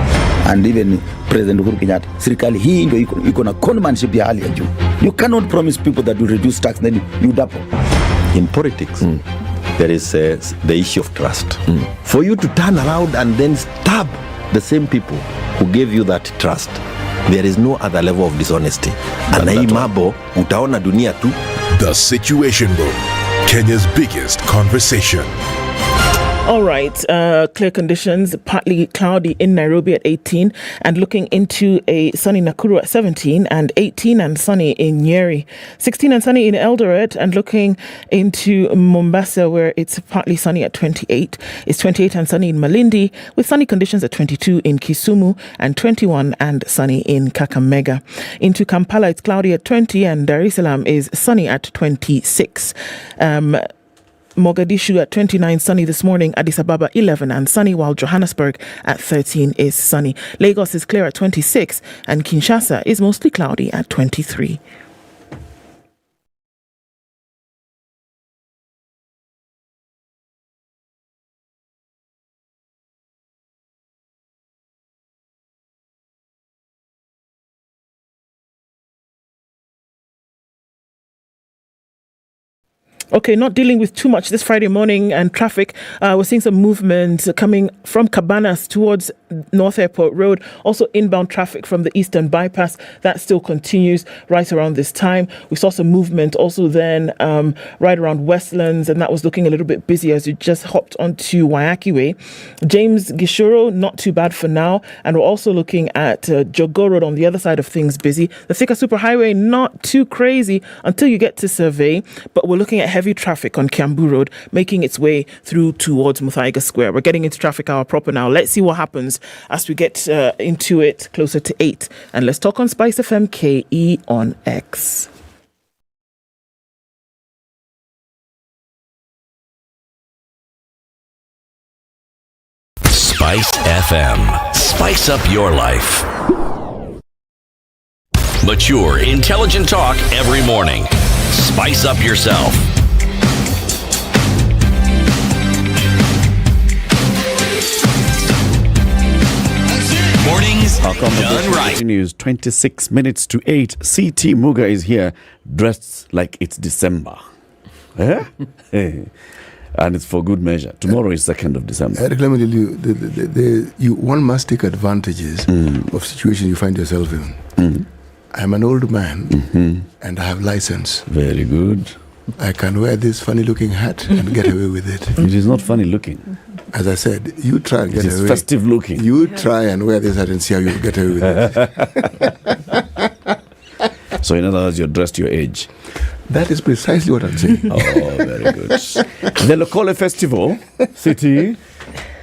and even President Uhuru Kenyatta, serikali hii ndio iko na conmanship ya hali ya juu. You cannot promise people that you reduce tax, then you double. In politics, there is the issue of trust. For you to turn around and then stab the same people who gave you that trust, there is no other level of dishonesty. And hii mambo utaona dunia tu. The Situation Room, Kenya's biggest conversation. All right, clear conditions, partly cloudy in Nairobi at 18, and looking into a sunny Nakuru at 17, and 18 and sunny in Nyeri, 16 and sunny in Eldoret, and looking into Mombasa, where it's partly sunny at 28. It's 28 and sunny in Malindi, with sunny conditions at 22 in Kisumu, and 21 and sunny in Kakamega. Into Kampala, it's cloudy at 20, and Dar es Salaam is sunny at 26. Mogadishu at 29, sunny this morning. Addis Ababa 11 and sunny, while Johannesburg at 13 is sunny. Lagos is clear at 26, and Kinshasa is mostly cloudy at 23. Okay, not dealing with too much this Friday morning and traffic. We're seeing some movement coming from Cabanas towards North Airport Road. Also inbound traffic from the Eastern Bypass. That still continues right around this time. We saw some movement also then right around Westlands, and that was looking a little bit busy as you just hopped onto Wayaki Way. James Gishuru, not too bad for now. And we're also looking at Jogo Road on the other side of things busy. The Thika Superhighway, not too crazy until you get to Survey, but we're looking at heavy traffic on Kiambu Road making its way through towards Muthaiga Square. We're getting into traffic hour proper now. Let's see what happens as we get into it closer to 8. And let's talk on SpiceFM KE on X. Spice FM. Spice up your life. Mature, intelligent talk every morning. Spice up yourself. Mornings Our conversation done right. continues. 26 minutes to 8. CT Muga is here, dressed like it's December. Eh? And it's for good measure. Tomorrow is 2nd of December. Eric, let me tell you, one must take advantages of situations you find yourself in. I'm an old man and I have license. Very good. I can wear this funny looking hat and get away with it. It is not funny looking. As I said, you try and get It is away. festive looking. You try and wear this hat and see how you get away with it. So in other words, you're dressed your age. That is precisely what I'm saying. Oh, very good. The Lokole Festival, City,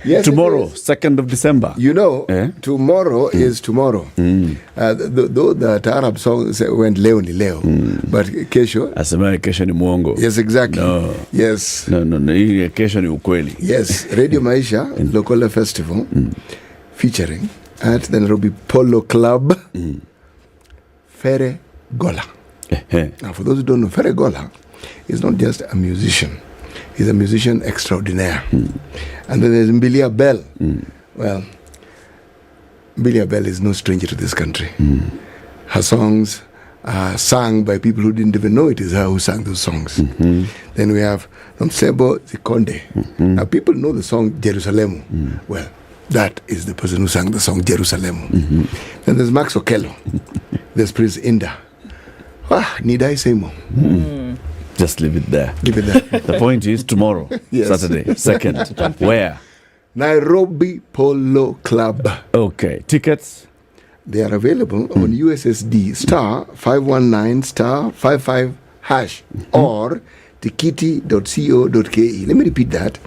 Yes, tomorrow, it is. 2nd of December. You know, tomorrow is tomorrow. Though the Arab song went leo ni leo, but kesho. Asema kesho ni muongo. Yes, exactly. No. Yes. No. Hii kesho ni ukweli. Yes, Radio Maisha Lokole Festival featuring at the Nairobi Polo Club, Fere Gola. Now, for those who don't know, Fere Gola is not just a musician. He's a musician extraordinaire. And then there's Mbilia Bell. Well, Mbilia Bell is no stranger to this country. Her songs are sung by people who didn't even know it is her who sang those songs. Then we have Nomsebo Zikonde. Now, people know the song Jerusalem. Well, that is the person who sang the song Jerusalem. Then there's Max Okello. There's Prince Inda. Need I say more? Just leave it there. Leave it there. The point is tomorrow, Yes. Saturday, 2nd. Where? Nairobi Polo Club. Okay. Tickets? They are available on USSD *519*55# or tikiti.co.ke. Let me repeat that.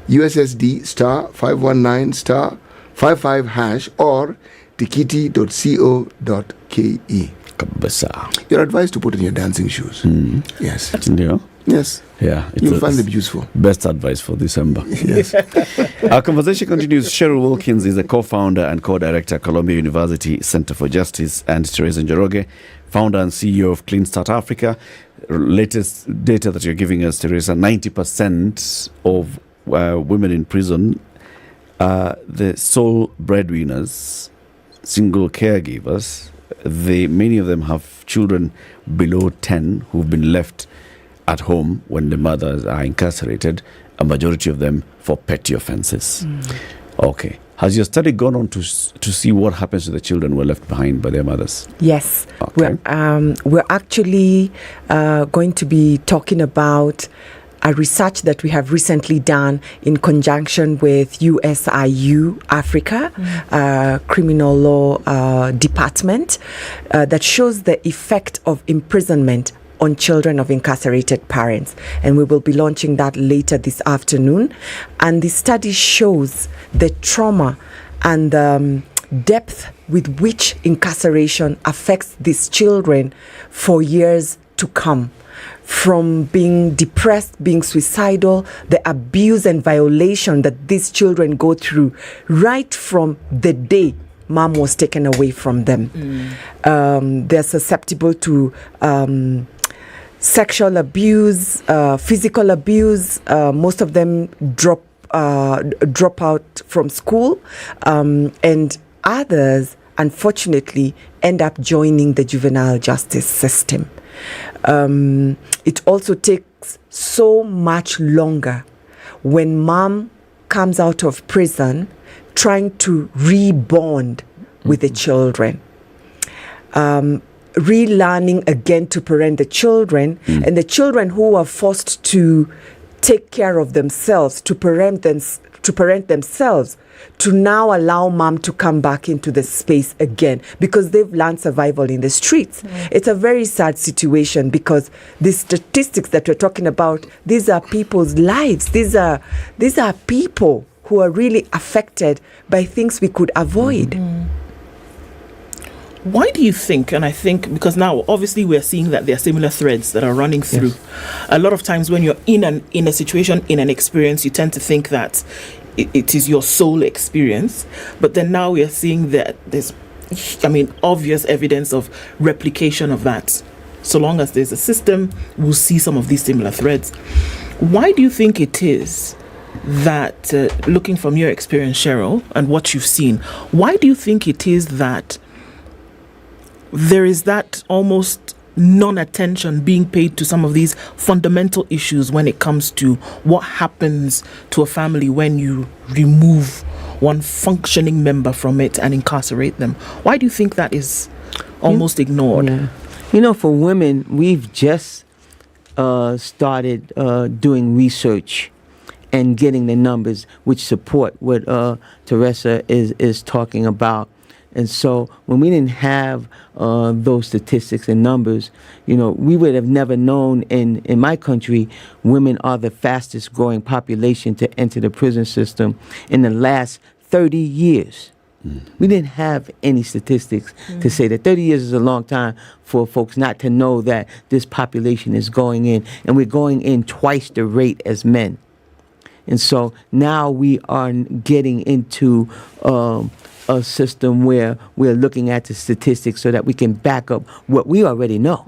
USSD *519*55# or tikiti.co.ke. You're advised to put in your dancing shoes. Yes. Yes. Yeah. You'll find them useful. Best advice for December. Yes. Our conversation continues. Cheryl Wilkins is a co-founder and co-director at Columbia University Center for Justice, and Teresa Njoroge, founder and CEO of Clean Start Africa. Latest data that you're giving us, Teresa, 90% of women in prison are the sole breadwinners, single caregivers. Many of them have children below 10 who've been left at home when the mothers are incarcerated, a majority of them for petty offenses. Okay. Has your study gone on to see what happens to the children who are left behind by their mothers? Yes. Okay. We're actually going to be talking about a research that we have recently done in conjunction with USIU Africa, criminal law department, that shows the effect of imprisonment on children of incarcerated parents. And we will be launching that later this afternoon. And the study shows the trauma and depth with which incarceration affects these children for years to come. From being depressed, being suicidal, the abuse and violation that these children go through right from the day mom was taken away from them. They're susceptible to sexual abuse, physical abuse. Most of them drop out from school, and others, unfortunately, end up joining the juvenile justice system. It also takes so much longer when mom comes out of prison trying to rebond with the children. Relearning again to parent the children, and the children who are forced to take care of themselves, to parent themselves, to now allow mom to come back into the space again because they've learned survival in the streets. It's a very sad situation because the statistics that we're talking about, these are people's lives. These are people who are really affected by things we could avoid. Why do you think, and I think because now obviously we're seeing that there are similar threads that are running through. A lot of times when you're in a situation, in an experience, you tend to think that it is your sole experience, but then now we are seeing that there's obvious evidence of replication of that. So long as there's a system, we'll see some of these similar threads. Why do you think it is that, looking from your experience, Cheryl, and what you've seen, why do you think it is that there is that almost non-attention being paid to some of these fundamental issues when it comes to what happens to a family when you remove one functioning member from it and incarcerate them? Why do you think that is almost ignored? For women, we've just started doing research, and getting the numbers which support what Teresa is talking about. And so when we didn't have those statistics and numbers, we would have never known in my country, women are the fastest growing population to enter the prison system in the last 30 years. We didn't have any statistics to say that 30 years is a long time for folks not to know that this population is going in, and we're going in twice the rate as men. And so now we are getting into a system where we're looking at the statistics so that we can back up what we already know.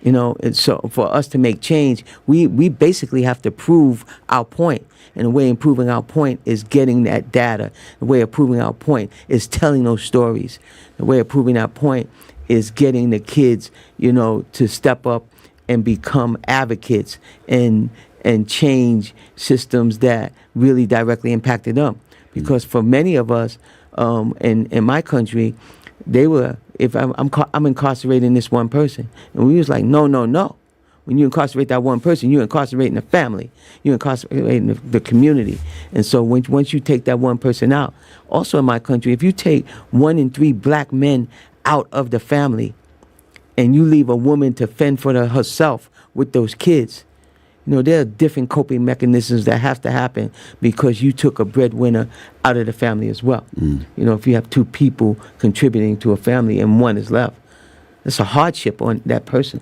And so for us to make change, we basically have to prove our point. And the way of proving our point is getting that data. The way of proving our point is telling those stories. The way of proving our point is getting the kids, to step up and become advocates and change systems that really directly impacted them. Because for many of us in my country, they were, if I'm incarcerating this one person, and we was like, no. When you incarcerate that one person, you're incarcerating the family, you're incarcerating the community. And so once you take that one person out, also in my country, if you take 1 in 3 black men out of the family, and you leave a woman to fend for herself with those kids, there are different coping mechanisms that have to happen because you took a breadwinner out of the family as well. If you have 2 people contributing to a family and 1 is left, it's a hardship on that person.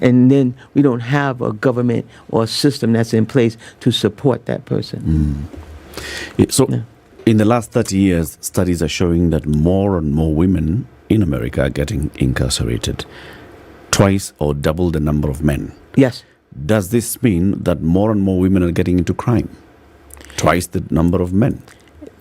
And then we don't have a government or a system that's in place to support that person. In the last 30 years, studies are showing that more and more women in America are getting incarcerated, twice or double the number of men. Yes. Does this mean that more and more women are getting into crime? Twice the number of men?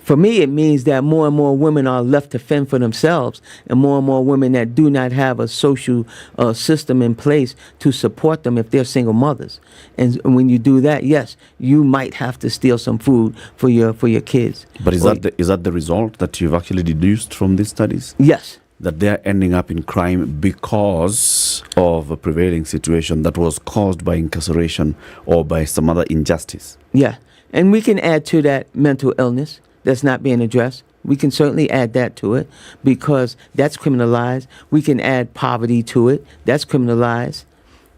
For me, it means that more and more women are left to fend for themselves, and more women that do not have a social system in place to support them if they're single mothers. And when you do that, yes, you might have to steal some food for your kids. But is that the result that you've actually deduced from these studies? Yes. That they're ending up in crime because of a prevailing situation that was caused by incarceration or by some other injustice. Yeah. And we can add to that mental illness that's not being addressed. We can certainly add that to it because that's criminalized. We can add poverty to it. That's criminalized.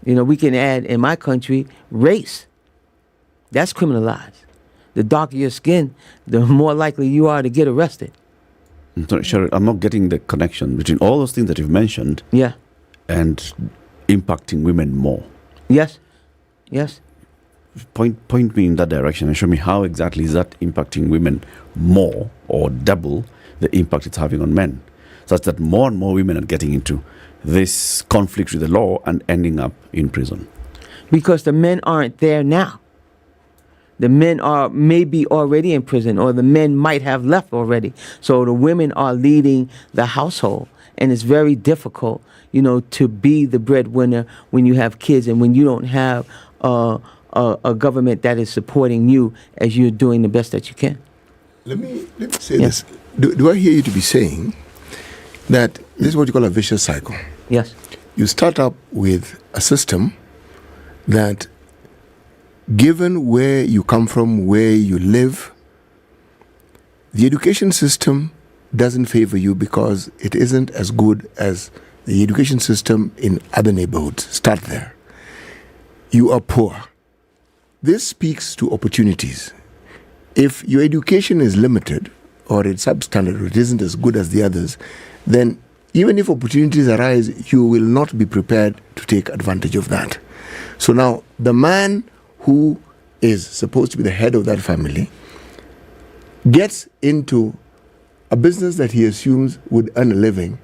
We can add, in my country, race. That's criminalized. The darker your skin, the more likely you are to get arrested. Sorry, I'm not getting the connection between all those things that you've mentioned and impacting women more. Yes. Point me in that direction and show me how exactly is that impacting women more or double the impact it's having on men, such that more and more women are getting into this conflict with the law and ending up in prison. Because the men aren't there now. The men are maybe already in prison, or the men might have left already. So the women are leading the household, and it's very difficult, to be the breadwinner when you have kids and when you don't have a government that is supporting you as you're doing the best that you can. Let me say this. Do I hear you to be saying that this is what you call a vicious cycle? Yes. You start up with a system that, given where you come from, where you live, the education system doesn't favor you because it isn't as good as the education system in other neighborhoods. Start there. You are poor. This speaks to opportunities. If your education is limited or it's substandard or it isn't as good as the others, then even if opportunities arise, you will not be prepared to take advantage of that. So now, the man who is supposed to be the head of that family gets into a business that he assumes would earn a living,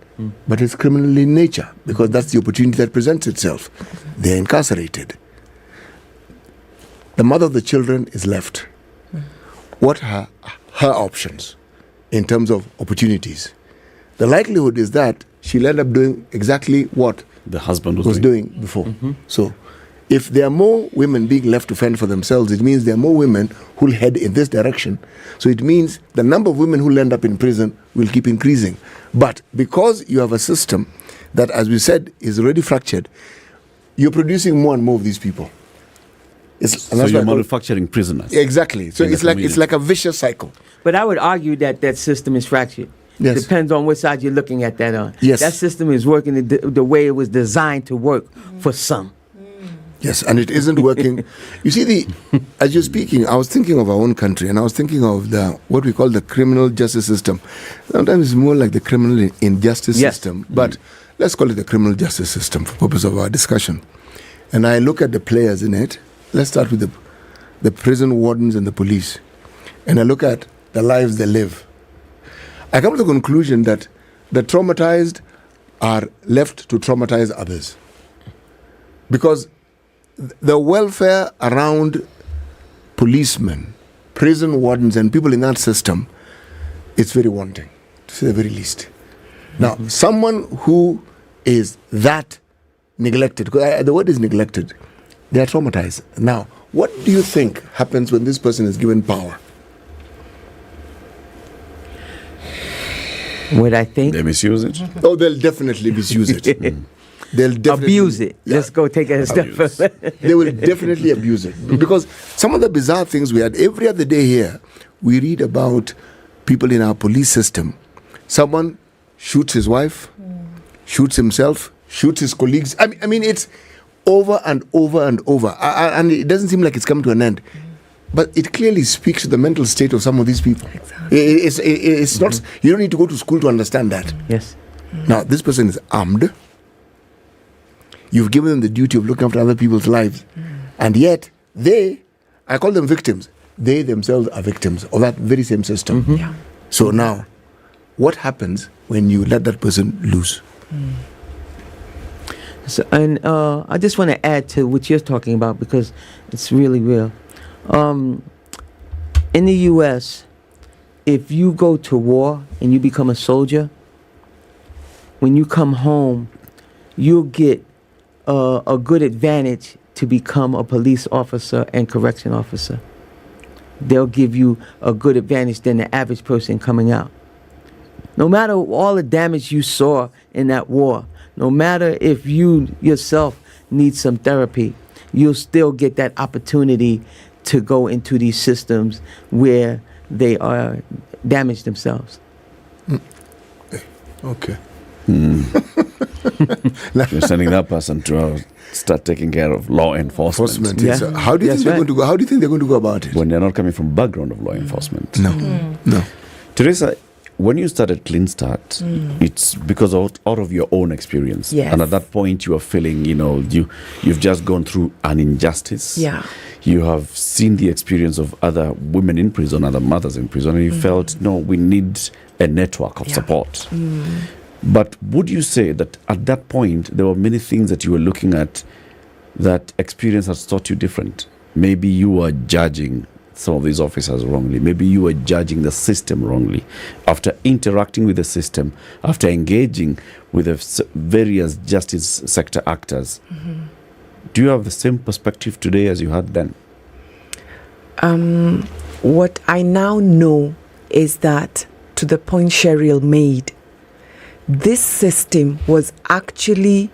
but it's criminal in nature because that's the opportunity that presents itself. They're incarcerated. The mother of the children is left. What are her options in terms of opportunities? The likelihood is that she'll end up doing exactly what the husband was doing before. So if there are more women being left to fend for themselves, it means there are more women who'll head in this direction. So it means the number of women who'll end up in prison will keep increasing. But because you have a system that, as we said, is already fractured, you're producing more and more of these people. So that's you're why I call- manufacturing prisoners. Exactly. So in the it's like community. a vicious cycle. But I would argue that system is fractured. Yes. Depends on which side you're looking at that on. Yes. That system is working the way it was designed to work for some. Yes, and it isn't working. You see, as you're speaking, I was thinking of our own country, and I was thinking of what we call the criminal justice system. Sometimes it's more like the criminal injustice system, but let's call it the criminal justice system for purpose of our discussion. And I look at the players in it. Let's start with the prison wardens and the police. And I look at the lives they live. I come to the conclusion that the traumatized are left to traumatize others. Because the welfare around policemen, prison wardens, and people in that system, it's very wanting, to say the very least. Now, someone who is that neglected, because the word is neglected, they are traumatized. Now, what do you think happens when this person is given power? What I think? They misuse it. Oh, they'll definitely misuse it. They'll definitely abuse it. Let's go take it a step further. They will definitely abuse it. Because some of the bizarre things we had, every other day here, we read about people in our police system. Someone shoots his wife, shoots himself, shoots his colleagues. I mean, it's over and over and over. And it doesn't seem like it's come to an end. But it clearly speaks to the mental state of some of these people. Exactly. It's not. You don't need to go to school to understand that. Yes. Now, this person is armed. You've given them the duty of looking after other people's lives. And yet, I call them victims. They themselves are victims of that very same system. Yeah. So now, what happens when you let that person loose? So, and I just want to add to what you're talking about because it's really real. In the U.S., if you go to war and you become a soldier, when you come home, you'll get a good advantage to become a police officer and correction officer. They'll give you a good advantage than the average person coming out. No matter all the damage you saw in that war, no matter if you yourself need some therapy, you'll still get that opportunity to go into these systems where they are damaged themselves. Okay. You're sending that person to start taking care of law enforcement. Yes. How do you think they're going to go? How do you think they're going to go about it? When they're not coming from background of law enforcement. No. Teresa, when you started Clean Start, it's because out of your own experience. Yes. And at that point, you are feeling, you've just gone through an injustice. Yeah. You have seen the experience of other women in prison, other mothers in prison, and you felt, no, we need a network of support. But would you say that at that point, there were many things that you were looking at that experience has taught you different? Maybe you were judging some of these officers wrongly. Maybe you were judging the system wrongly. After interacting with the system, after engaging with the various justice sector actors, do you have the same perspective today as you had then? What I now know is that, to the point Cheryl made, this system was actually,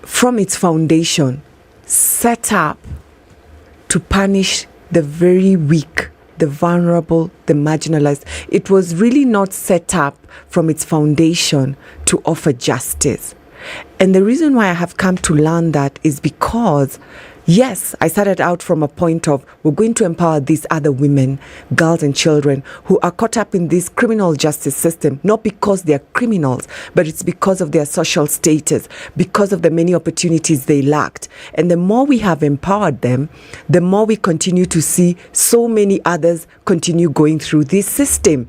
from its foundation, set up to punish the very weak, the vulnerable, the marginalized. It was really not set up from its foundation to offer justice. And the reason why I have come to learn that is because, yes, I started out from a point of we're going to empower these other women, girls and children who are caught up in this criminal justice system, not because they are criminals, but it's because of their social status, because of the many opportunities they lacked. And the more we have empowered them, the more we continue to see so many others continue going through this system.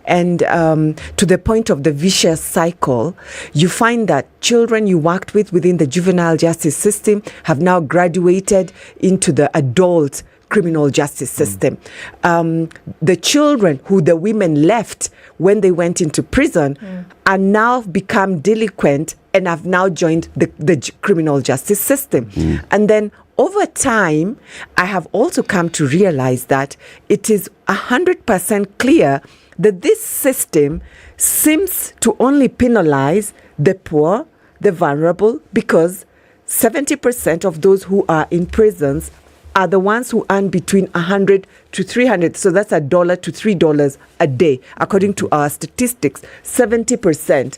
And to the point of the vicious cycle, you find that children you worked with within the juvenile justice system have now graduated into the adult criminal justice system. The children who the women left when they went into prison are now become delinquent and have now joined the criminal justice system. And then over time, I have also come to realize that it is 100% clear that this system seems to only penalize the poor, the vulnerable, because 70% of those who are in prisons are the ones who earn between 100 to 300. So that's $1 to $3 a day, according to our statistics. 70%.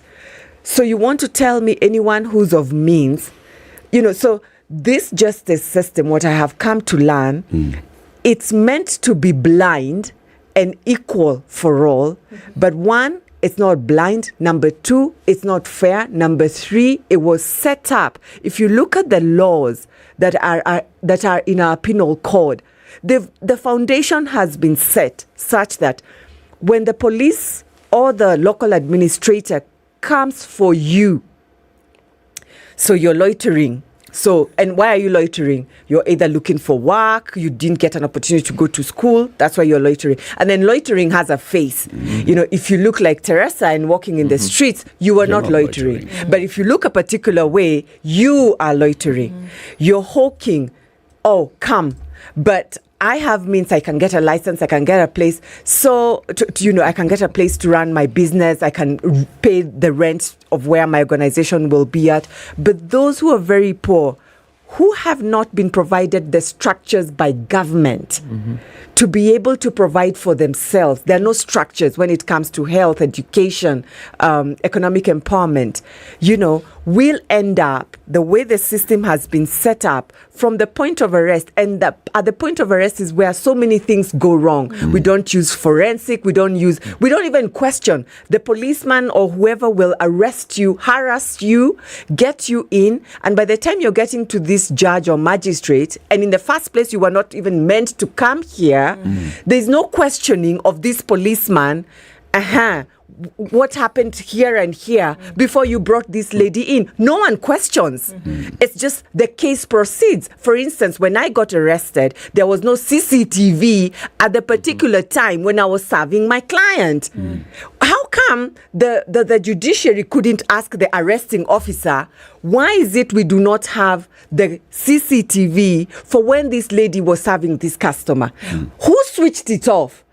So you want to tell me anyone who's of means, so this justice system, what I have come to learn, it's meant to be blind and equal for all. But one, it's not blind. Number two, it's not fair. Number three, it was set up. If you look at the laws that are in our penal code, the foundation has been set such that when the police or the local administrator comes for you, so you're loitering. So, and why are you loitering? You're either looking for work, you didn't get an opportunity to go to school, that's why you're loitering. And then loitering has a face. If you look like Teresa and walking in the streets, you are not loitering. But if you look a particular way, you are loitering. You're hawking, oh, come. But I have means I can get a license, I can get a place. So, I can get a place to run my business. I can pay the rent of where my organization will be at. But those who are very poor, who have not been provided the structures by government to be able to provide for themselves. There are no structures when it comes to health, education, economic empowerment. We'll end up the way the system has been set up from the point of arrest. And at the point of arrest is where so many things go wrong. We don't use forensic. We don't even question. The policeman or whoever will arrest you, harass you, get you in. And by the time you're getting to this judge or magistrate, and in the first place, you were not even meant to come here, there's no questioning of this policeman. What happened here and here before you brought this lady in? No one questions. It's just the case proceeds. For instance, when I got arrested, there was no CCTV at the particular time when I was serving my client. How come the judiciary couldn't ask the arresting officer, why is it we do not have the CCTV for when this lady was serving this customer? Who switched it off?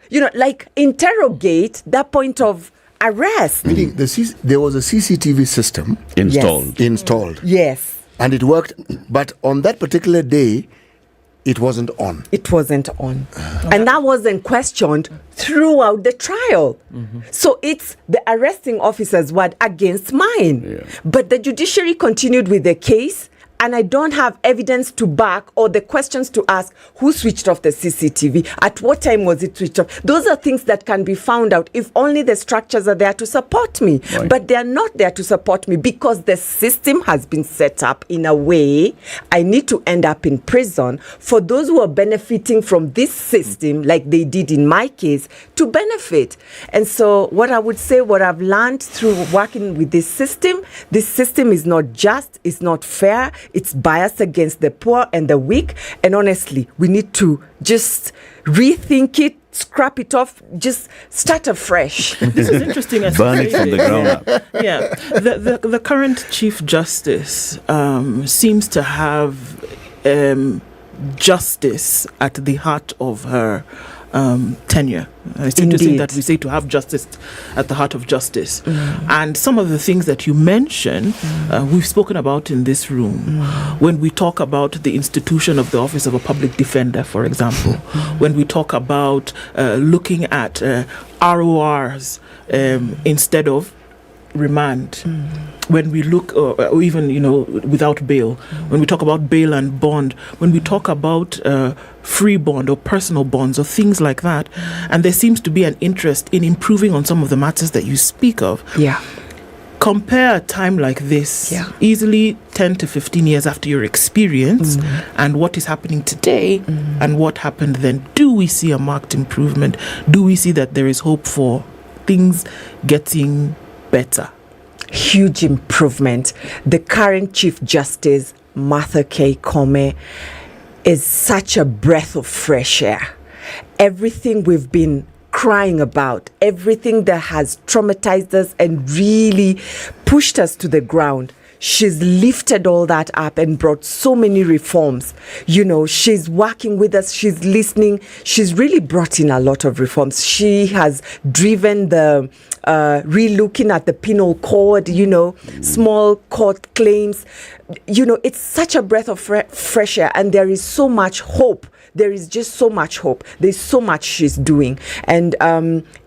Interrogate that point of arrest. Meaning there was a CCTV system installed. Yes. And it worked, but on that particular day, it wasn't on. It wasn't on. And that wasn't questioned throughout the trial. So it's the arresting officer's word against mine. But the judiciary continued with the case, and I don't have evidence to back or the questions to ask who switched off the CCTV, at what time was it switched off. Those are things that can be found out if only the structures are there to support me. Right. But they're not there to support me because the system has been set up in a way I need to end up in prison for those who are benefiting from this system, like they did in my case, to benefit. And so what I would say, what I've learned through working with this system is not just, it's not fair, it's biased against the poor and the weak. And honestly, we need to just rethink it, scrap it off, just start afresh. This is interesting. Burn it from the ground up. Yeah. The current Chief Justice seems to have justice at the heart of her tenure. It's interesting that we say to have justice at the heart of justice. And some of the things that you mention, we've spoken about in this room. When we talk about the institution of the Office of a Public Defender, for example, when we talk about looking at RORs instead of remand, when we look, or even, without bail, when we talk about bail and bond, when we talk about free bond or personal bonds or things like that, and there seems to be an interest in improving on some of the matters that you speak of. Compare a time like this, easily 10 to 15 years after your experience, and what is happening today, and what happened then. Do we see a marked improvement? Do we see that there is hope for things getting better? Huge improvement. The current Chief Justice, Martha K. Koome, is such a breath of fresh air. Everything we've been crying about, everything that has traumatized us and really pushed us to the ground, she's lifted all that up and brought so many reforms. You know, she's working with us, she's listening, she's really brought in a lot of reforms. She has driven the re-looking at the penal code, you know, small court claims. You know, it's such a breath of fresh air, and there is so much hope. There is just so much hope. There's so much she's doing. And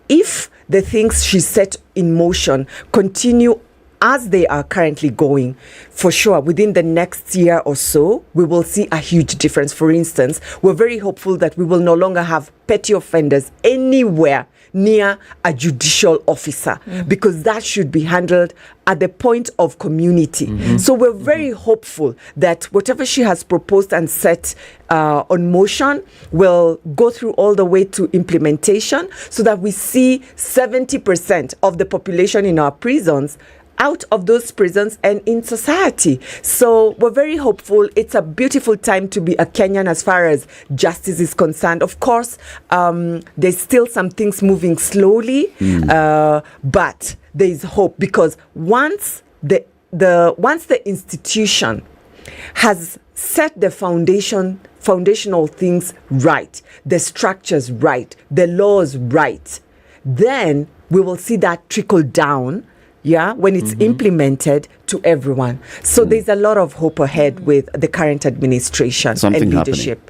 if the things she set in motion continue as they are currently going, for sure, within the next year or so, we will see a huge difference. For instance, we're very hopeful that we will no longer have petty offenders anywhere near a judicial officer, because that should be handled at the point of community. So we're very hopeful that whatever she has proposed and set on motion will go through all the way to implementation, so that we see 70% of the population in our prisons out of those prisons and in society. So we're very hopeful. It's a beautiful time to be a Kenyan as far as justice is concerned. Of course, there's still some things moving slowly, but there is hope, because once the institution has set the foundational things right, the structures right, the laws right, then we will see that trickle down, when it's implemented to everyone. So there's a lot of hope ahead with the current administration and leadership.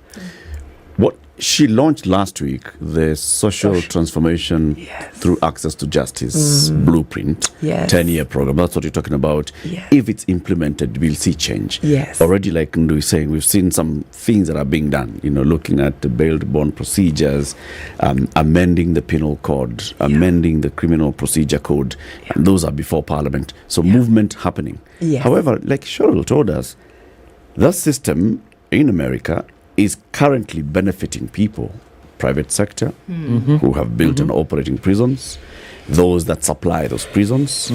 What she launched last week, the social transformation through access to justice blueprint, 10-year program. That's what you're talking about. If it's implemented, we'll see change. Already, like Ndu is saying, we've seen some things that are being done, you know, looking at the bail-bond procedures, amending the penal code, amending the criminal procedure code. And those are before Parliament. So movement happening. However, like Cheryl told us, that system in America is currently benefiting people, private sector, who have built and operating prisons, those that supply those prisons.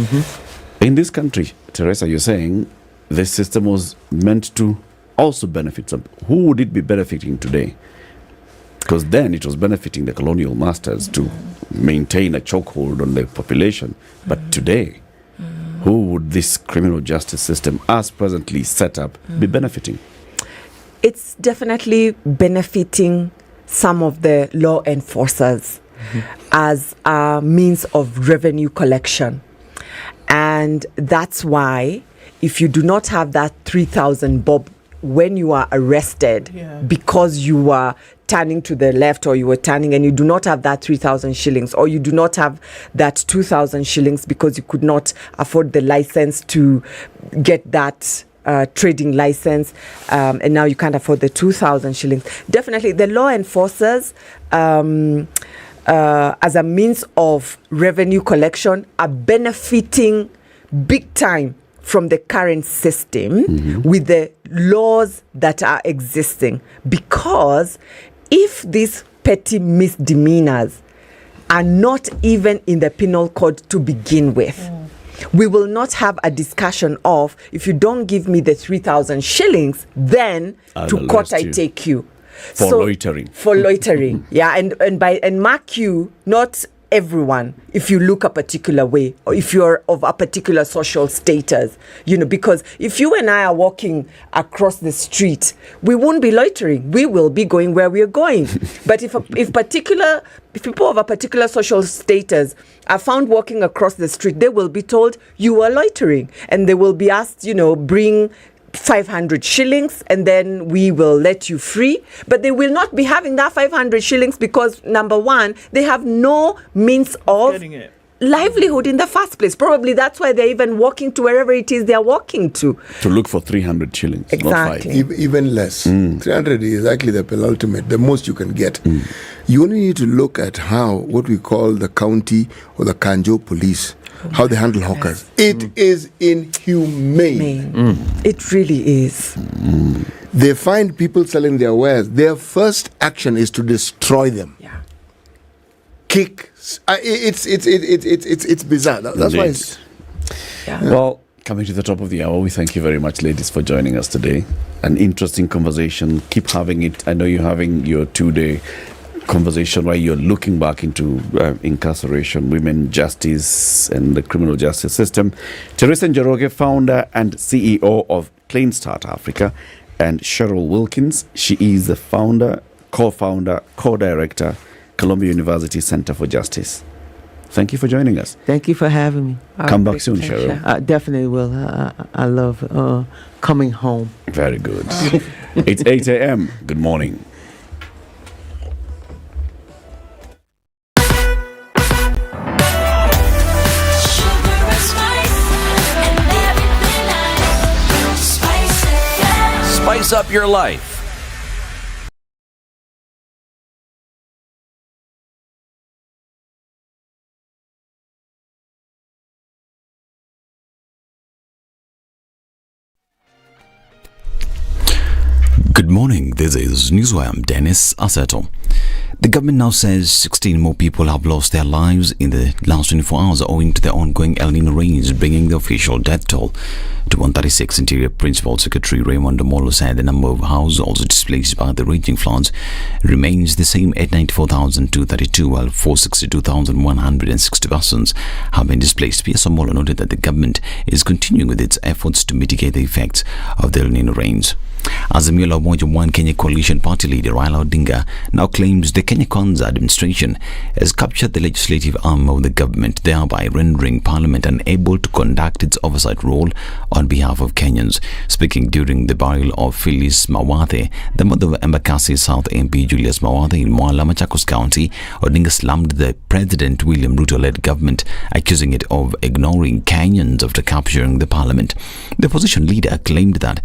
In this country, Teresa, you're saying this system was meant to also benefit some. Who would it be benefiting today? Because then it was benefiting the colonial masters to maintain a chokehold on the population. But today, who would this criminal justice system, as presently set up, be benefiting? It's definitely benefiting some of the law enforcers as a means of revenue collection. And that's why if you do not have that 3,000 bob when you are arrested because you were turning to the left or you were turning and you do not have that 3,000 shillings, or you do not have that 2,000 shillings because you could not afford the license to get that trading license, and now you can't afford the 2,000 shillings. Definitely, the law enforcers, as a means of revenue collection, are benefiting big time from the current system with the laws that are existing. Because if these petty misdemeanors are not even in the penal code to begin with, we will not have a discussion of, if you don't give me the 3,000 shillings, then to court I take you. For loitering. For loitering, and mark you, not everyone, if you look a particular way, or if you're of a particular social status, you know, because if you and I are walking across the street, we won't be loitering. We will be going where we are going. But if people of a particular social status are found walking across the street, they will be told you are loitering, and they will be asked, you know, bring 500 shillings and then we will let you free. But they will not be having that 500 shillings because, number one, they have no means of livelihood in the first place. Probably that's why they're even walking to wherever it is they're walking to look for 300 shillings. Exactly. Not 5. Even less. 300 is actually the penultimate, the most you can get. You only need to look at how what we call the county or the Kanjo police, how they handle hawkers. It is inhumane. It really is. They find people selling their wares. Their first action is to destroy them. Kick. It's bizarre. That's why it's... Well, coming to the top of the hour, we thank you very much, ladies, for joining us today. An interesting conversation. Keep having it. I know you're having your 2-day conversation where you're looking back into incarceration, women justice, and the criminal justice system. Teresa Njoroge, founder and CEO of Clean Start Africa, and Cheryl Wilkins. She is the founder, co-founder, co-director, Columbia University Center for Justice. Thank you for joining us. Thank you for having me. Come back soon, Cheryl. I definitely will. I love coming home. Very good. It's 8 a.m. Good morning. Spice up your life. Good morning, this is Newswire. I'm Dennis Aseto. The government now says 16 more people have lost their lives in the last 24 hours owing to the ongoing El Nino rains, bringing the official death toll to 136. Interior Principal Secretary Raymond Omolo said the number of households displaced by the raging floods remains the same at 94,232, while 462,160 persons have been displaced. P.S. Omolo noted that the government is continuing with its efforts to mitigate the effects of the El Nino rains. Azimio la Umoja One Kenya coalition party leader Raila Odinga now claims the Kenya Kwanza administration has captured the legislative arm of the government, thereby rendering parliament unable to conduct its oversight role on behalf of Kenyans. Speaking during the burial of Phyllis Mawathe, the mother of Embakasi South MP Julius Mawathe in Mwala, Machakos County, Odinga slammed the President William Ruto-led government, accusing it of ignoring Kenyans after capturing the parliament. The opposition leader claimed that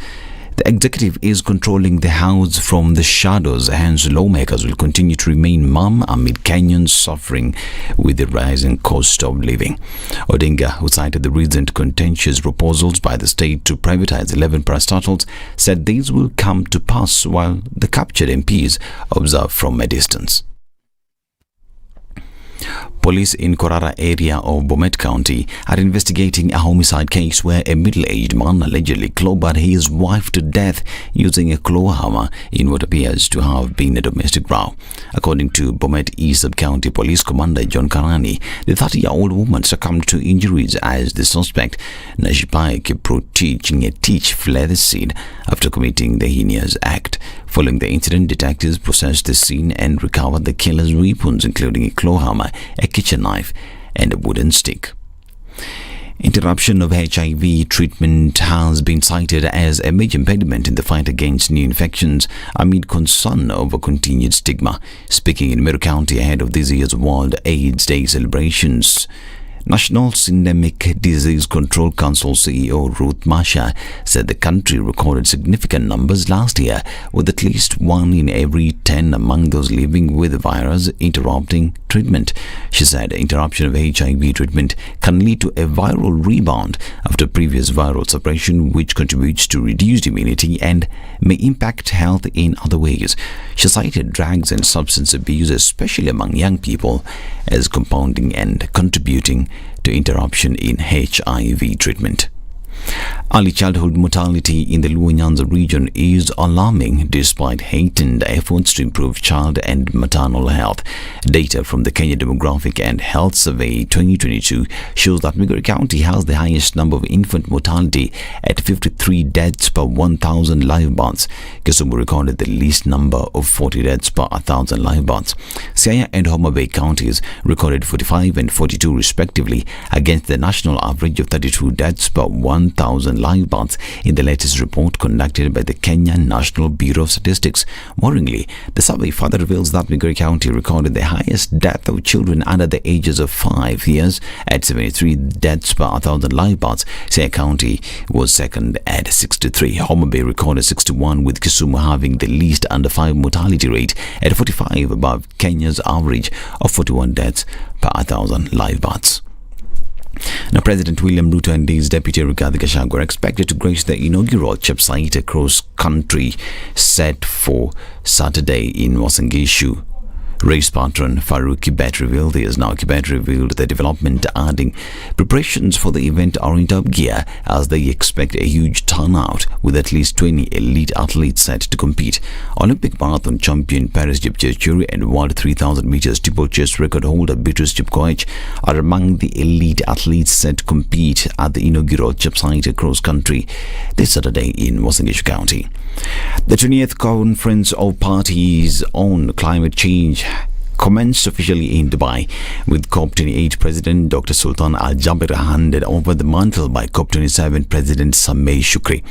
the executive is controlling the house from the shadows, hence lawmakers will continue to remain mum amid Kenyans suffering with the rising cost of living. Odinga, who cited the recent contentious proposals by the state to privatize 11 parastatals, said these will come to pass while the captured MPs observe from a distance. Police in Korara area of Bomet County are investigating a homicide case where a middle-aged man allegedly clobbered his wife to death using a claw hammer in what appears to have been a domestic row. According to Bomet East Sub-County Police Commander John Karani, the 30-year-old woman succumbed to injuries as the suspect, Nashipai Kiprotich fled the scene after committing the heinous act. Following the incident, detectives processed the scene and recovered the killer's weapons, including a claw hammer, a kitchen knife, and a wooden stick. Interruption of HIV treatment has been cited as a major impediment in the fight against new infections amid concern over continued stigma. Speaking in Meru County ahead of this year's World AIDS Day celebrations, National Syndemic Disease Control Council CEO Ruth Masha said the country recorded significant numbers last year, with at least 1 in every 10 among those living with the virus interrupting treatment. She said interruption of HIV treatment can lead to a viral rebound after previous viral suppression, which contributes to reduced immunity and may impact health in other ways. She cited drugs and substance abuse, especially among young people, as compounding and contributing to interruption in HIV treatment. Early childhood mortality in the Luo Nyanza region is alarming despite heightened efforts to improve child and maternal health. Data from the Kenya Demographic and Health Survey 2022 shows that Migori County has the highest number of infant mortality at 53 deaths per 1,000 live births. Kisumu recorded the least number of 40 deaths per 1,000 live births. Siaya and Homa Bay counties recorded 45 and 42 respectively, against the national average of 32 deaths per 1,000 live births in the latest report conducted by the Kenya National Bureau of Statistics. Worryingly, the survey further reveals that Migori County recorded the highest death of children under the ages of 5 years at 73 deaths per 1,000 live births. Siaya County was second at 63. Homa Bay recorded 61, with Kisumu having the least under 5 mortality rate at 45, above Kenya's average of 41 deaths per 1,000 live births. Now, President William Ruto and his deputy Rigathi Gachagua are expected to grace the inaugural CHEP site across country set for Saturday in Uasin Gishu. Race patron Farouk Kibet revealed the development, adding preparations for the event are in top gear as they expect a huge turnout with at least 20 elite athletes set to compete. Olympic marathon champion Paris Jepchirchir and world 3,000 meters steeplechase record holder Beatrice Chepkoech are among the elite athletes set to compete at the inaugural Chepsite cross country this Saturday in Wasingishu County. The 20th Conference of Parties on Climate Change commenced officially in Dubai, with COP28 President Dr. Sultan Al Jaber handed over the mantle by COP27 President Sameh Shukri.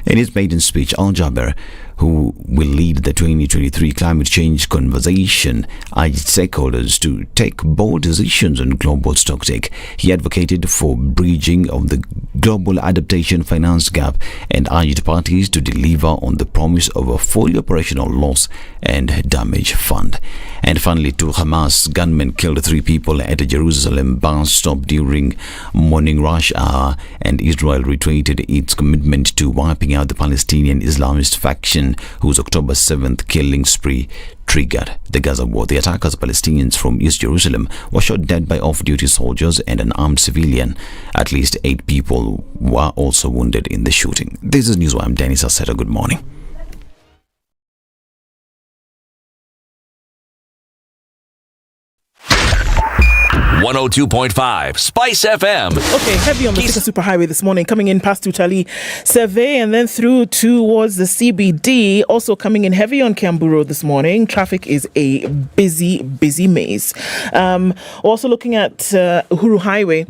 In his maiden speech, Al Jaber, who will lead the 2023 climate change conversation, urged stakeholders to take bold decisions on global stocktake. He advocated for bridging of the global adaptation finance gap and urged parties to deliver on the promise of a fully operational loss and damage fund. And finally, two Hamas gunmen killed 3 people at a Jerusalem bus stop during morning rush hour, and Israel reiterated its commitment to wiping out the Palestinian Islamist faction whose October 7th killing spree triggered the Gaza war. The attackers, Palestinians from East Jerusalem, were shot dead by off-duty soldiers and an armed civilian. At least 8 people were also wounded in the shooting. This is Newswire. I'm Dennis Aseta. Good morning. .5 Spice FM. Okay, heavy on the Thika Superhighway this morning, coming in past Tutali Survey and then through towards the CBD. Also coming in heavy on Kiambu Road this morning. Traffic is a busy maze. Also looking at Uhuru Highway.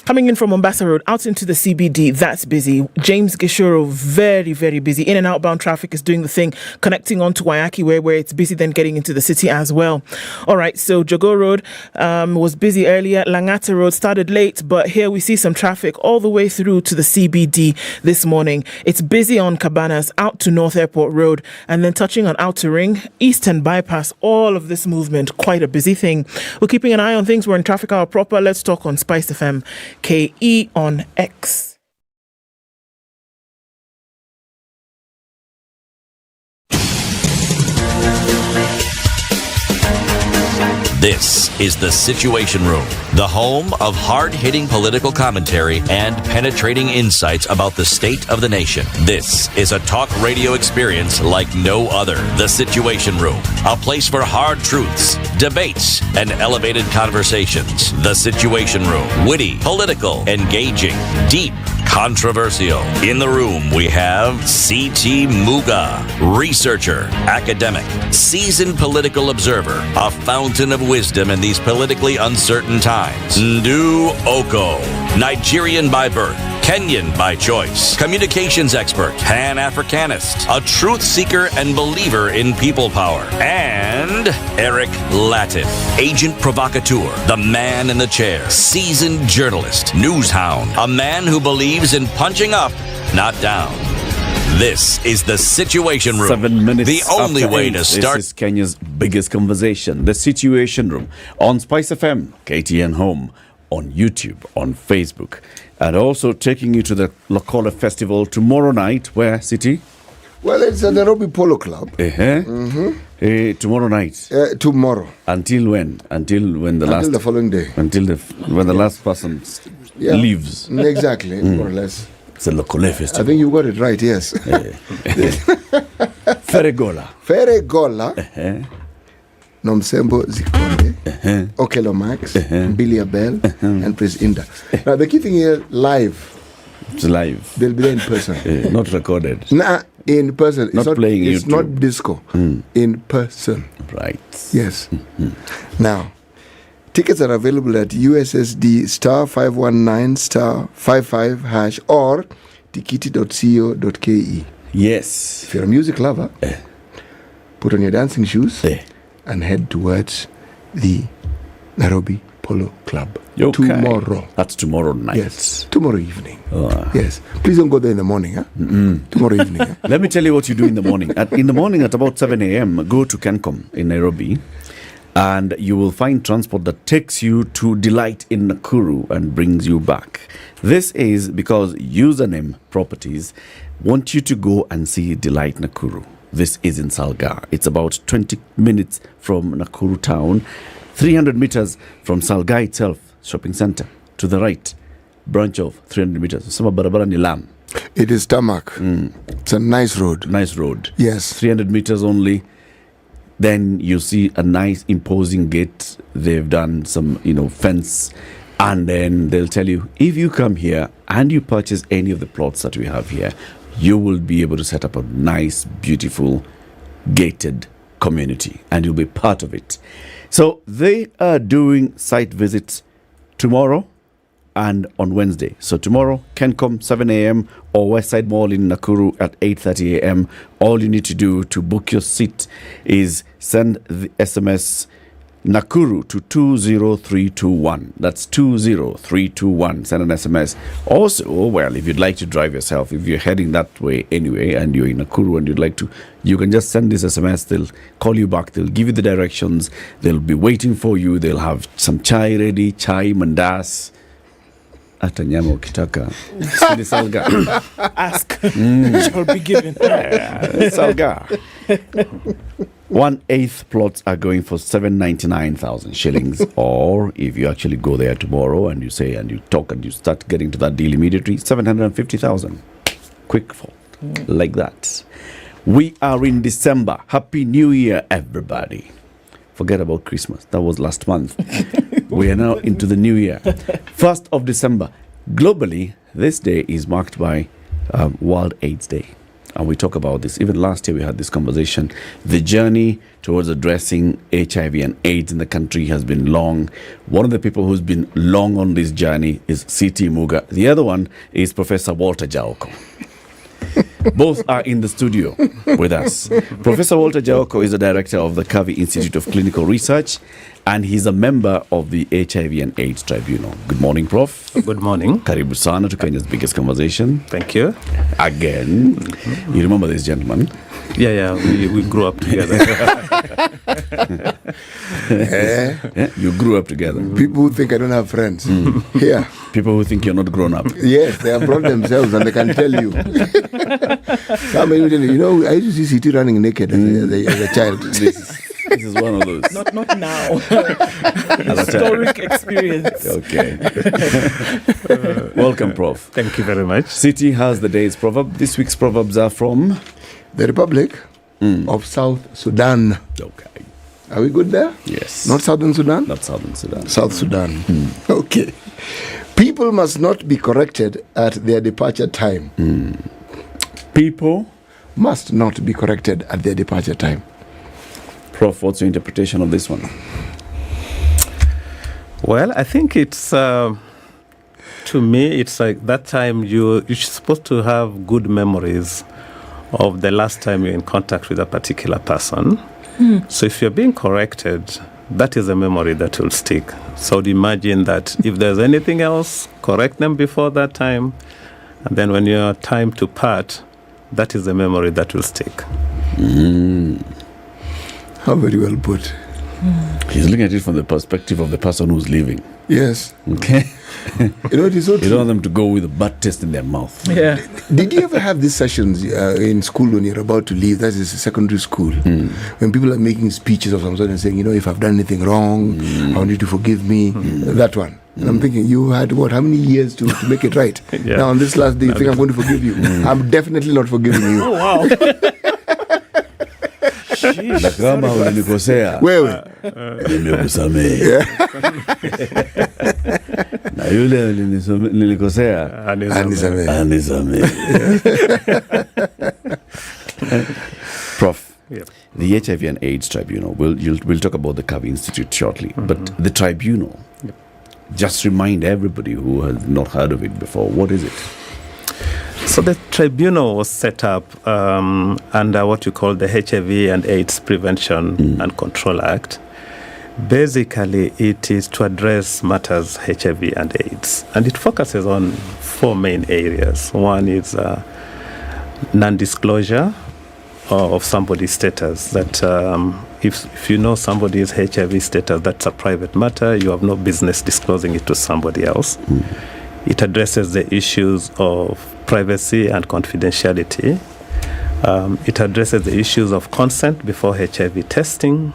Coming in from Mombasa Road out into the CBD, that's busy. James Gishuru, very, very busy. In and outbound traffic is doing the thing, connecting on to Waiyaki where it's busy, then getting into the city as well. All right, so Jogo Road was busy earlier. Langata Road started late, but here we see some traffic all the way through to the CBD this morning. It's busy on Cabanas, out to North Airport Road, and then touching on Outer Ring, Eastern Bypass, all of this movement, quite a busy thing. We're keeping an eye on things. We're in Traffic Hour proper. Let's talk on SpiceFM. KE on X. This is The Situation Room, the home of hard-hitting political commentary and penetrating insights about the state of the nation. This is a talk radio experience like no other. The Situation Room, a place for hard truths, debates, and elevated conversations. The Situation Room, witty, political, engaging, deep, controversial. In the room, we have C.T. Muga, researcher, academic, seasoned political observer, a fountain of wisdom in these politically uncertain times. Ndu Okoh, Nigerian by birth, Kenyan by choice, communications expert, Pan-Africanist, a truth seeker and believer in people power, and Eric Latiff, agent provocateur, the man in the chair, seasoned journalist, news hound, a man who believes in punching up, not down. This is The Situation Room. 7 minutes. The only way 8. to start. This is Kenya's biggest conversation, The Situation Room, on Spice FM, KTN Home, on YouTube, on Facebook, and also taking you to the Lokole Festival tomorrow night. Where, City? Well, it's at the Nairobi Polo Club. Tomorrow night. Tomorrow. Until when? Until the following day. Until when the last person leaves. Exactly, more or less. It's a Lokole Festival. I think you got it right, yes. Feregola. Nomsembo Zikonde, Okelo Max, Billy Abel, and Prince Inda. Now, the key thing here, live. It's live. They'll be there in person. Not recorded. Nah, in person. Not playing It's YouTube. not disco. In person. Right. Yes. Now, tickets are available at USSD *519*55# or tikiti.co.ke. Yes. If you're a music lover, put on your dancing shoes and head towards the Nairobi Polo Club tomorrow. That's tomorrow night. Yes, tomorrow evening. Yes. Please don't go there in the morning. Tomorrow evening. Let me tell you what you do in the morning. In the morning at about 7 a.m., go to Kencom in Nairobi, and you will find transport that takes you to Delight in Nakuru and brings you back. This is because Username Properties want you to go and see Delight Nakuru. this is in Salga. It's about 20 minutes from Nakuru town, 300 meters from Salga itself, shopping center. To the right, branch of 300 meters. Sama barabara ni lam. It is tarmac. It's a nice road. Nice road. Yes. 300 meters only. Then you see a nice imposing gate. They've done some, fence. And then they'll tell you, if you come here and you purchase any of the plots that we have here, you will be able to set up a nice, beautiful, gated community. And you'll be part of it. So they are doing site visits tomorrow and on Wednesday. So tomorrow, Kencom, 7 a.m. or Westside Mall in Nakuru at 8:30 a.m. All you need to do to book your seat is send the SMS Nakuru to 20321. That's 20321. Send an SMS. Also, well, if you'd like to drive yourself, if you're heading that way anyway and you're in Nakuru and you'd like to, you can just send this SMS. They'll call you back. They'll give you the directions. They'll be waiting for you. They'll have some chai ready, chai, mandas. Hata nyama ukitaka. Sini Salga. Ask. Shall be given. Salga. 1/8 plots are going for 799,000 shillings. Or if you actually go there tomorrow and you say and you talk and you start getting to that deal immediately, 750,000. Quick fall. Like that. We are in December. Happy New Year, everybody. Forget about Christmas. That was last month. We are now into the new year. 1st of December. Globally, this day is marked by World AIDS Day. And we talk about this. Even last year we had this conversation. The journey towards addressing HIV and AIDS in the country has been long. One of the people who's been long on this journey is C.T. Muga. The other one is Professor Walter Jaoko. Both are in the studio with us. Professor Walter Jaoko is the director of the Kavi Institute of Clinical Research, and he's a member of the HIV and AIDS Tribunal. Good morning, Prof. Good morning. Karibu sana to Kenya's biggest conversation. Thank you. Again. You remember this gentleman? Yeah, we grew up together. You grew up together. People who think I don't have friends. Here. People who think you're not grown up. Yes, they have brought themselves and they can tell you. Somebody will tell you, I used to see CT running naked as a child. This is one of those. Not now. Historic experience. Okay. Welcome, Prof. Thank you very much. City has the day's proverb. This week's proverbs are from the Republic of South Sudan. Okay. Are we good there? Yes. Not Southern Sudan? Not Southern Sudan. South Sudan. Okay. People must not be corrected at their departure time. People must not be corrected at their departure time. Prof, what's your interpretation of this one? Well, I think it's, to me, it's like that time you're supposed to have good memories of the last time you're in contact with a particular person. So if you're being corrected, that is a memory that will stick. So imagine that if there's anything else, correct them before that time. And then when you're time to part, that is the memory that will stick. How very well put. He's looking at it from the perspective of the person who's leaving. Yes. Okay. It is so true. You don't want them to go with a bad taste in their mouth. Yeah. Did you ever have these sessions in school when you're about to leave? That is secondary school. When people are making speeches of some sort and saying, if I've done anything wrong, I want you to forgive me. That one. And I'm thinking, you had how many years to make it right? Yeah. Now on this last day, you think I'm going to forgive you. I'm definitely not forgiving you. Oh, wow. Na kama ulinikosea wewe nimekusamehe. Na yule nilikosea anisamehe. Prof, the HIV and AIDS Tribunal, we'll talk about the Kavi Institute shortly, but the tribunal, just remind everybody who has not heard of it before, what is it? So the tribunal was set up under what you call the HIV and AIDS Prevention and Control Act. Basically, it is to address matters HIV and AIDS. And it focuses on 4 main areas. One is non-disclosure of somebody's status. That if you know somebody's HIV status, that's a private matter. You have no business disclosing it to somebody else. It addresses the issues of privacy and confidentiality. It addresses the issues of consent before HIV testing.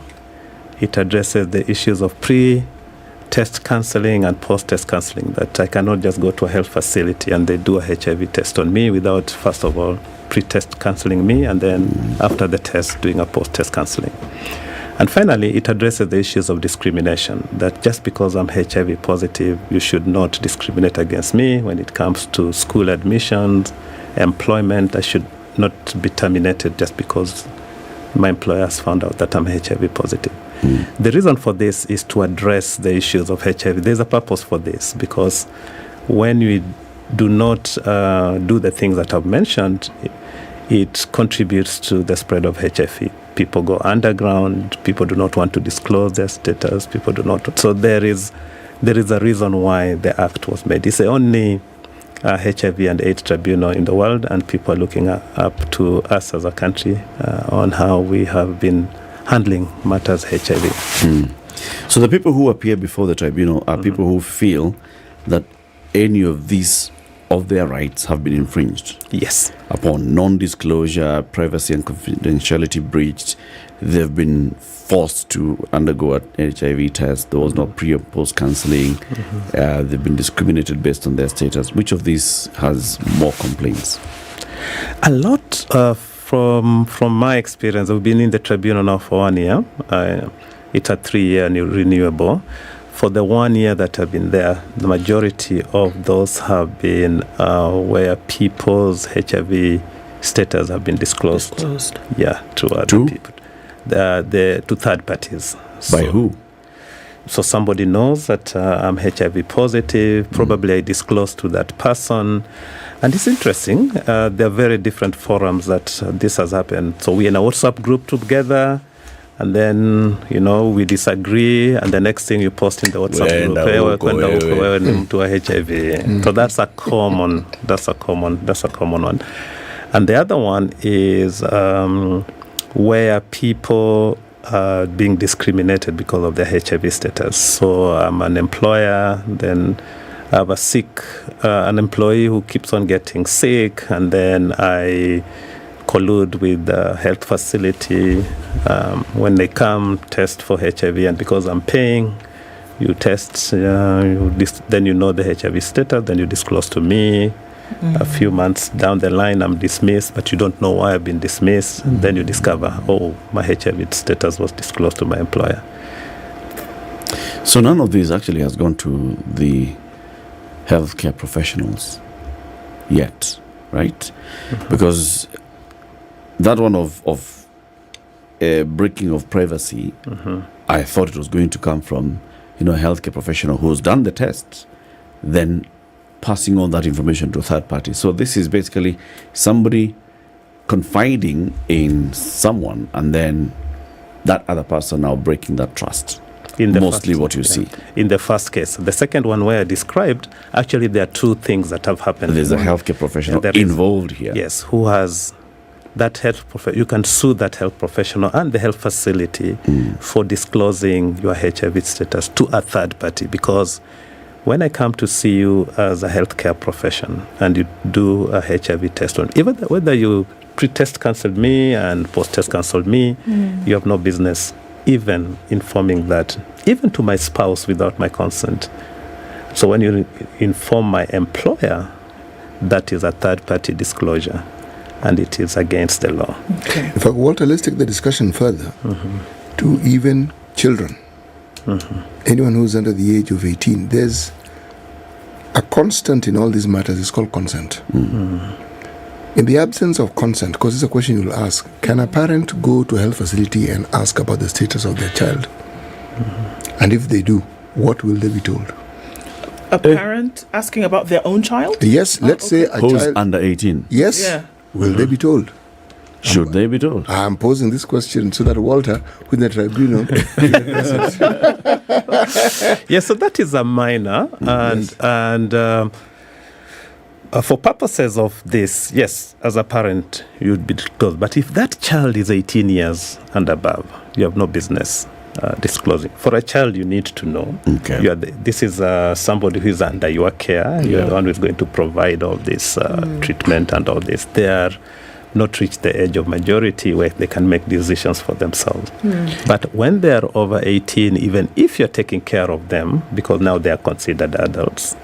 It addresses the issues of pre-test counseling and post-test counseling, that I cannot just go to a health facility and they do a HIV test on me without, first of all, pre-test counseling me, and then after the test, doing a post-test counseling. And finally, it addresses the issues of discrimination, that just because I'm HIV positive, you should not discriminate against me when it comes to school admissions, employment. I should not be terminated just because my employer has found out that I'm HIV positive. The reason for this is to address the issues of HIV. There's a purpose for this, because when we do not do the things that I've mentioned, it contributes to the spread of HIV. People go underground. People do not want to disclose their status. People do not. So there is a reason why the act was made. It's the only HIV and AIDS tribunal in the world, and people are looking up to us as a country on how we have been handling matters HIV. So the people who appear before the tribunal are people who feel that any of these of their rights have been infringed. Yes. Upon non-disclosure, privacy and confidentiality breached, they've been forced to undergo an HIV test. There was no pre or post counseling. They've been discriminated based on their status. Which of these has more complaints? A lot from my experience. I've been in the tribunal now for 1 year. It's a 3-year renewable. For the 1 year that I've been there, the majority of those have been where people's HIV status have been disclosed. Yeah, to other people. To third parties. By who? So somebody knows that I'm HIV positive. Probably I disclosed to that person. And it's interesting. There are very different forums that this has happened. So we're in a WhatsApp group together. And then, we disagree, and the next thing you post in the WhatsApp group, to HIV. So that's a common one. And the other one is where people are being discriminated because of their HIV status. So I'm an employer, then I have an employee who keeps on getting sick, and then I collude with the health facility when they come test for HIV, and because I'm paying, you test, then you know the HIV status, then you disclose to me. A few months down the line, I'm dismissed, but you don't know why I've been dismissed. Then you discover, my HIV status was disclosed to my employer. So none of this actually has gone to the healthcare professionals yet, right? Because that one of a breaking of privacy, I thought it was going to come from, a healthcare professional who's done the test, then passing on that information to a third party. So this is basically somebody confiding in someone, and then that other person now breaking that trust. Mostly what you see. In the first case. The second one where I described, actually there are two things that have happened. There's a healthcare professional involved here. Yes, who has that health professional. You can sue that health professional and the health facility for disclosing your HIV status to a third party, because when I come to see you as a healthcare profession and you do a HIV test on, even whether you pre-test cancelled me and post-test cancelled me, you have no business even informing that, even to my spouse without my consent. So when you inform my employer, that is a third-party disclosure, and it is against the law. Okay. In fact, Walter, let's take the discussion further to even children. Anyone who's under the age of 18, there's a constant in all these matters. It's called consent. In the absence of consent, because it's a question you'll ask, can a parent go to a health facility and ask about the status of their child? And if they do, what will they be told? A parent asking about their own child? Yes, let's say a who's child under 18. Yes. Yeah. Will they be told? Should they be told? I'm posing this question so that Walter, with the tribunal, yes, so that is a minor, and for purposes of this, yes, as a parent, you'd be disclosed. But if that child is 18 years and above, you have no business disclosing. For a child, you need to know. Okay. This is somebody who is under your care. You're the one who is going to provide all this treatment and all this. They are not reached the age of majority where they can make decisions for themselves. But when they are over 18, even if you're taking care of them, because now they are considered adults,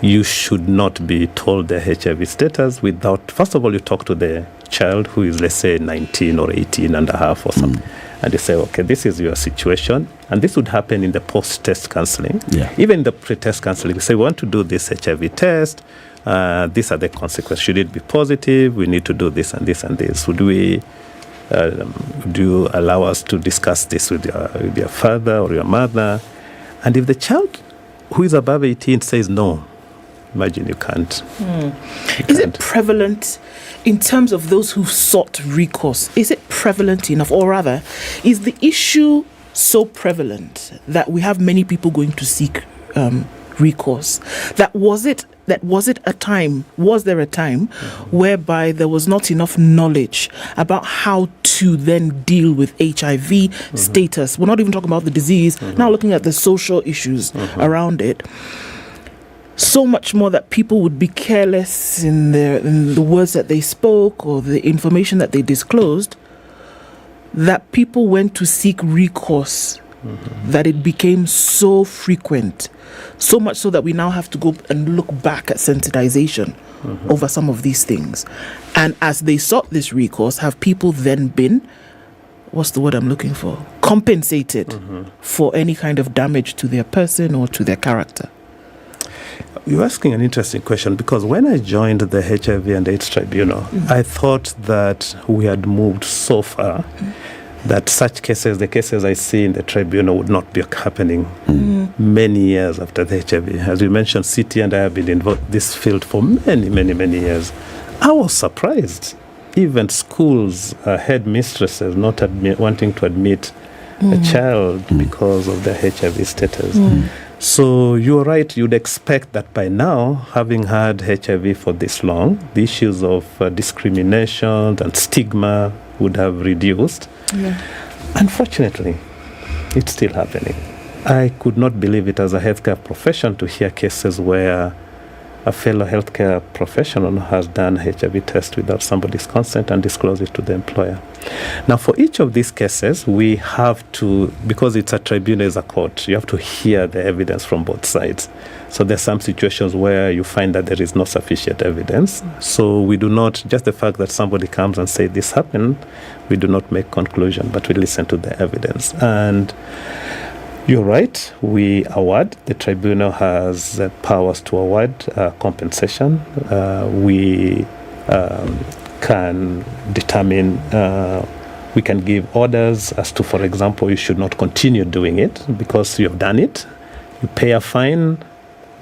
you should not be told their HIV status without, first of all, you talk to the child who is, let's say, 19 or 18 and a half or something. And you say, okay, this is your situation. And this would happen in the post-test counseling. Even the pre-test counseling, you say, we want to do this HIV test. These are the consequences. Should it be positive? We need to do this and this and this. Would you allow us to discuss this with your father or your mother? And if the child who is above 18 says no, imagine you can't. Is it prevalent in terms of those who've sought recourse? Is it prevalent enough? Or rather, is the issue so prevalent that we have many people going to seek recourse? Was there a time whereby there was not enough knowledge about how to then deal with HIV status? We're not even talking about the disease, now looking at the social issues around it. So much more that people would be careless in the words that they spoke or the information that they disclosed, that people went to seek recourse, that it became so frequent, so much so that we now have to go and look back at sensitization over some of these things. And as they sought this recourse, have people then been, what's the word I'm looking for, compensated for any kind of damage to their person or to their character? You're asking an interesting question, because when I joined the HIV and AIDS Tribunal, I thought that we had moved so far that such cases, the cases I see in the tribunal, would not be happening many years after the HIV. As you mentioned, City and I have been involved in this field for many, many, many years. I was surprised. Even schools, headmistresses not wanting to admit a child because of their HIV status. So you're right, you'd expect that by now, having had HIV for this long, the issues of discrimination and stigma would have reduced. Unfortunately, it's still happening. I could not believe it as a healthcare profession to hear cases where a fellow healthcare professional has done HIV test without somebody's consent and disclosed it to the employer. Now, for each of these cases, we have to, because it's a tribunal, it's a court, you have to hear the evidence from both sides. So there's some situations where you find that there is no sufficient evidence. So we do not, just the fact that somebody comes and say this happened, we do not make conclusion, but we listen to the evidence. And you're right, we award, the tribunal has powers to award compensation. We can determine, we can give orders as to, for example, you should not continue doing it because you have done it. You pay a fine,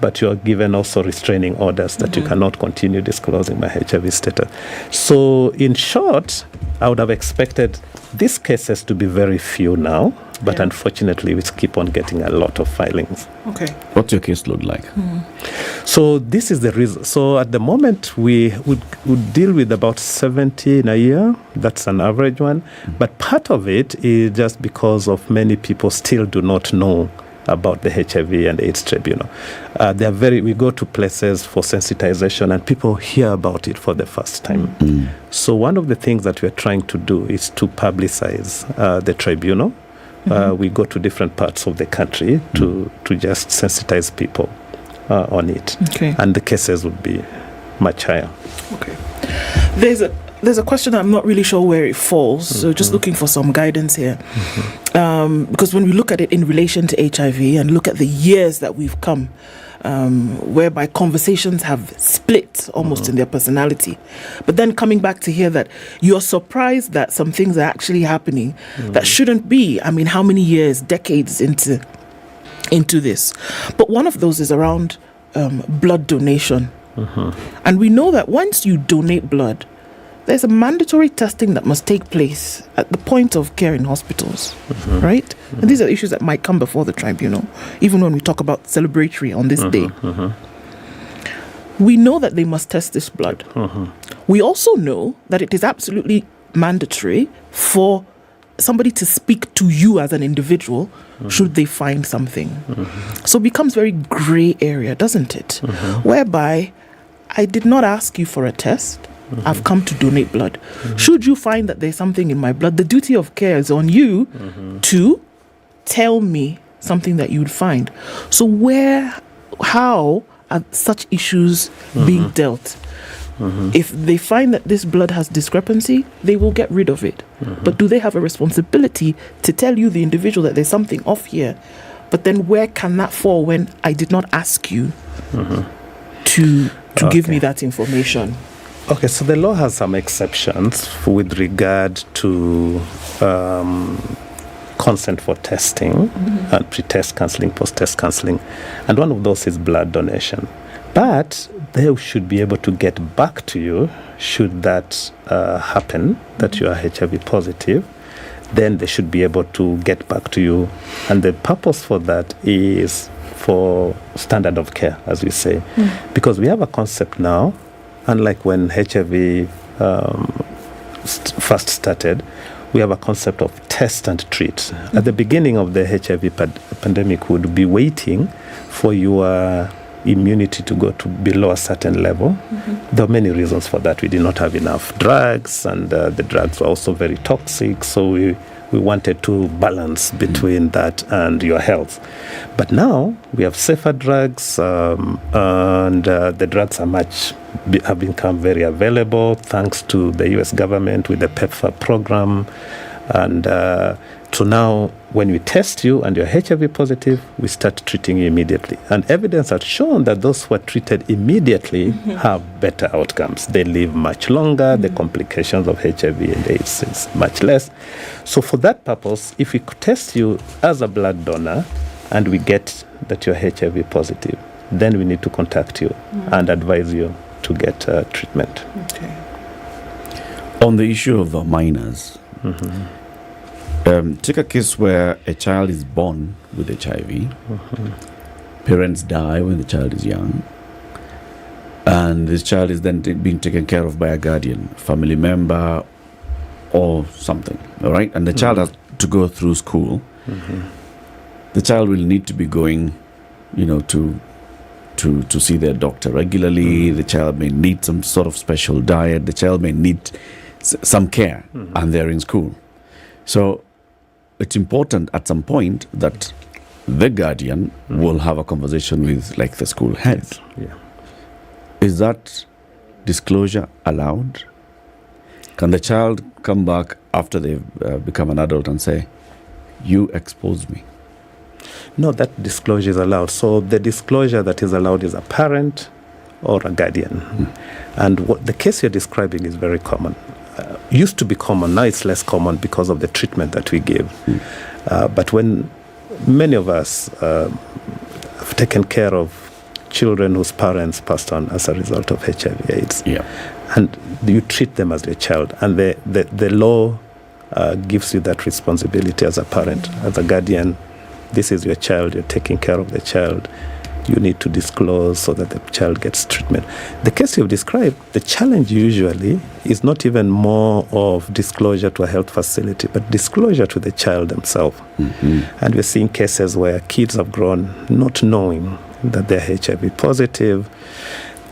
but you are given also restraining orders that you cannot continue disclosing my HIV status. So in short, I would have expected these cases to be very few now, but unfortunately, we keep on getting a lot of filings. Okay. What's your caseload like? So this is the reason. So at the moment, we would deal with about 70 in a year. That's an average one. But part of it is just because of many people still do not know about the HIV and AIDS tribunal. We go to places for sensitization and people hear about it for the first time. So one of the things that we're trying to do is to publicize the tribunal. We go to different parts of the country to just sensitize people on it. Okay. And the cases would be much higher. Okay. There's a question I'm not really sure where it falls, so just looking for some guidance here. Because when we look at it in relation to HIV and look at the years that we've come, whereby conversations have split almost in their personality. But then coming back to hear that you're surprised that some things are actually happening that shouldn't be. I mean, how many years, decades into this? But one of those is around blood donation. And we know that once you donate blood, there's a mandatory testing that must take place at the point of care in hospitals, right? And these are issues that might come before the tribunal, even when we talk about celebratory on this day. We know that they must test this blood. We also know that it is absolutely mandatory for somebody to speak to you as an individual should they find something. So it becomes very gray area, doesn't it? Whereby I did not ask you for a test. I've come to donate blood. Should you find that there's something in my blood, the duty of care is on you to tell me something that you'd find. So how are such issues being dealt? If they find that this blood has discrepancy, they will get rid of it. But do they have a responsibility to tell you, the individual, that there's something off here? But then where can that fall when I did not ask you to give me that information? Okay, so the law has some exceptions with regard to consent for testing and pre-test counseling, post-test counseling. And one of those is blood donation. But they should be able to get back to you should that happen, that you are HIV positive. Then they should be able to get back to you. And the purpose for that is for standard of care, as we say. Because we have a concept now, unlike when HIV first started, we have a concept of test and treat. At the beginning of the HIV pandemic, we would be waiting for your immunity to go to below a certain level. There are many reasons for that. We did not have enough drugs, and the drugs were also very toxic, so we wanted to balance between that and your health. But now we have safer drugs, and the drugs have become very available thanks to the US government with the PEPFAR program. And so now when we test you and you're HIV positive, we start treating you immediately. And evidence has shown that those who are treated immediately have better outcomes. They live much longer. The complications of HIV and AIDS is much less. So for that purpose, if we test you as a blood donor and we get that you're HIV positive, then we need to contact you and advise you to get treatment. Okay. On the issue of the minors, take a case where a child is born with HIV, parents die when the child is young, and this child is then being taken care of by a guardian, family member, or something, all right? And the child has to go through school. The child will need to be going, to see their doctor regularly. The child may need some sort of special diet. The child may need some care, and they're in school. So it's important at some point that the guardian will have a conversation with, like, the school head. Yeah. Is that disclosure allowed? Can the child come back after they've become an adult and say, you exposed me? No, that disclosure is allowed. So the disclosure that is allowed is a parent or a guardian. And what the case you're describing is very common. Used to be common, now it's less common because of the treatment that we give. But when many of us have taken care of children whose parents passed on as a result of HIV/AIDS, and you treat them as your child, and the law gives you that responsibility as a parent, as a guardian. This is your child, you're taking care of the child. You need to disclose so that the child gets treatment. The case you've described, the challenge usually is not even more of disclosure to a health facility, but disclosure to the child themselves. And we're seeing cases where kids have grown not knowing that they're HIV positive.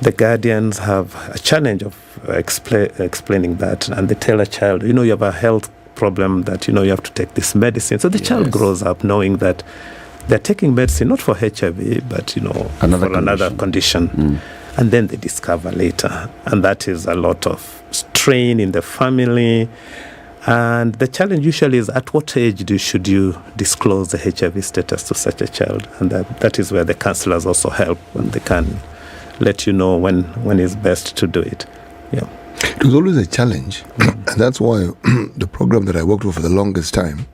The guardians have a challenge of explaining that, and they tell a child, you have a health problem that, you have to take this medicine. So the child grows up knowing that they're taking medicine not for HIV, but another condition. And then they discover later, and that is a lot of strain in the family. And the challenge usually is, at what age should you disclose the HIV status to such a child? And that is where the counselors also help, and they can let you know when it's best to do it. It was always a challenge, and that's why the program that I worked with for the longest time,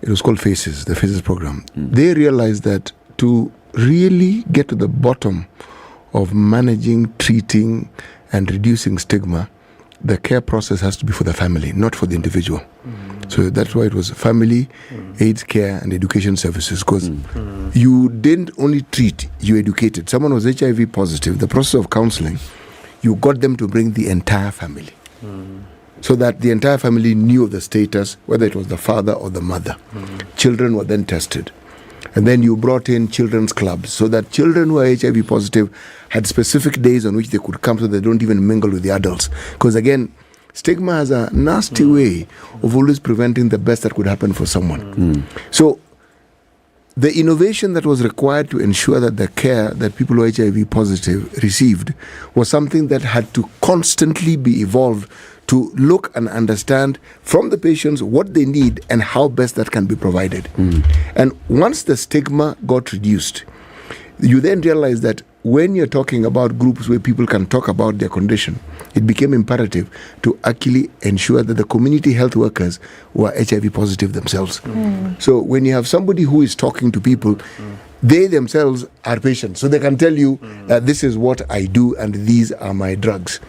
it was called FACES, the FACES program. They realized that to really get to the bottom of managing, treating, and reducing stigma, the care process has to be for the family, not for the individual. So that's why it was family, AIDS care, and education services, because you didn't only treat, you educated. Someone was HIV positive, the process of counseling, you got them to bring the entire family. So that the entire family knew of the status, whether it was the father or the mother. Children were then tested. And then you brought in children's clubs so that children who are HIV positive had specific days on which they could come so they don't even mingle with the adults. Because again, stigma has a nasty way of always preventing the best that could happen for someone. So the innovation that was required to ensure that the care that people who are HIV positive received was something that had to constantly be evolved to look and understand from the patients what they need and how best that can be provided. And once the stigma got reduced, you then realize that when you're talking about groups where people can talk about their condition, it became imperative to actually ensure that the community health workers were HIV positive themselves. So when you have somebody who is talking to people, they themselves are patients. So they can tell you, this is what I do and these are my drugs.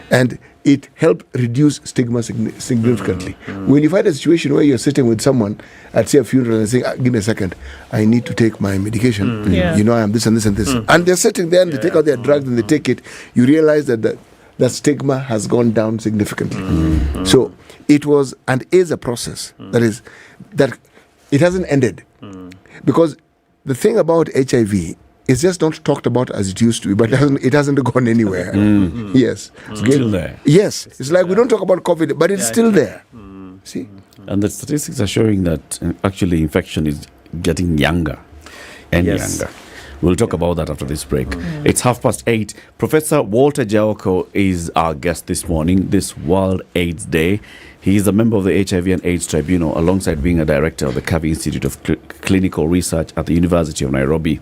And it helped reduce stigma significantly. When you find a situation where you're sitting with someone at, say, a funeral and saying, give me a second, I need to take my medication. You know, I am this and this and this. And they're sitting there and they take out their drugs and they take it. You realize that the stigma has gone down significantly. So it was and is a process that it hasn't ended. Because the thing about HIV, it's just not talked about as it used to be, but it hasn't gone anywhere. Yes. It's still there. Yes. It's like we don't talk about COVID, but it's still there. See? And the statistics are showing that actually infection is getting younger and younger. We'll talk about that after this break. It's 8:30. Professor Walter Okoh is our guest this morning, this World AIDS Day. He is a member of the HIV and AIDS Tribunal, alongside being a director of the Kavi Institute of Clinical Research at the University of Nairobi.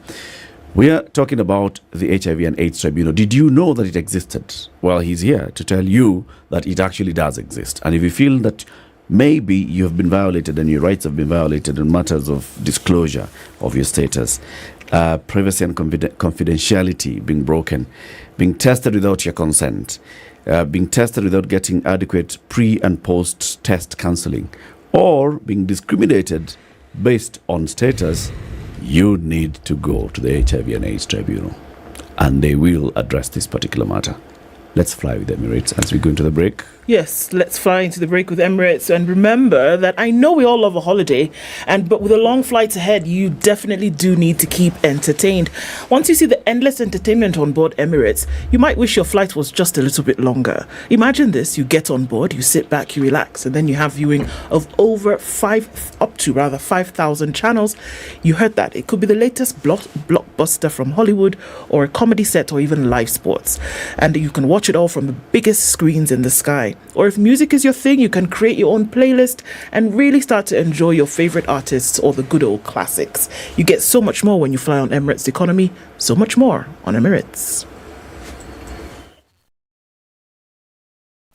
We are talking about the HIV and AIDS Tribunal. Did you know that it existed? Well, he's here to tell you that it actually does exist. And if you feel that maybe you have been violated and your rights have been violated in matters of disclosure of your status, privacy and confidentiality being broken, being tested without your consent, being tested without getting adequate pre- and post-test counseling, or being discriminated based on status, you need to go to the HIV and AIDS Tribunal, and they will address this particular matter. Let's fly with Emirates as we go into the break. Yes, let's fly into the break with Emirates. And remember that I know we all love a holiday, but with the long flights ahead, you definitely do need to keep entertained. Once you see the endless entertainment on board Emirates, you might wish your flight was just a little bit longer. Imagine this: you get on board, you sit back, you relax, and then you have viewing of up to 5,000 channels. You heard that. It could be the latest blockbuster from Hollywood, or a comedy set, or even live sports. And you can watch it all from the biggest screens in the sky. Or if music is your thing, you can create your own playlist and really start to enjoy your favorite artists or the good old classics. You get so much more when you fly on Emirates Economy, so much more on Emirates.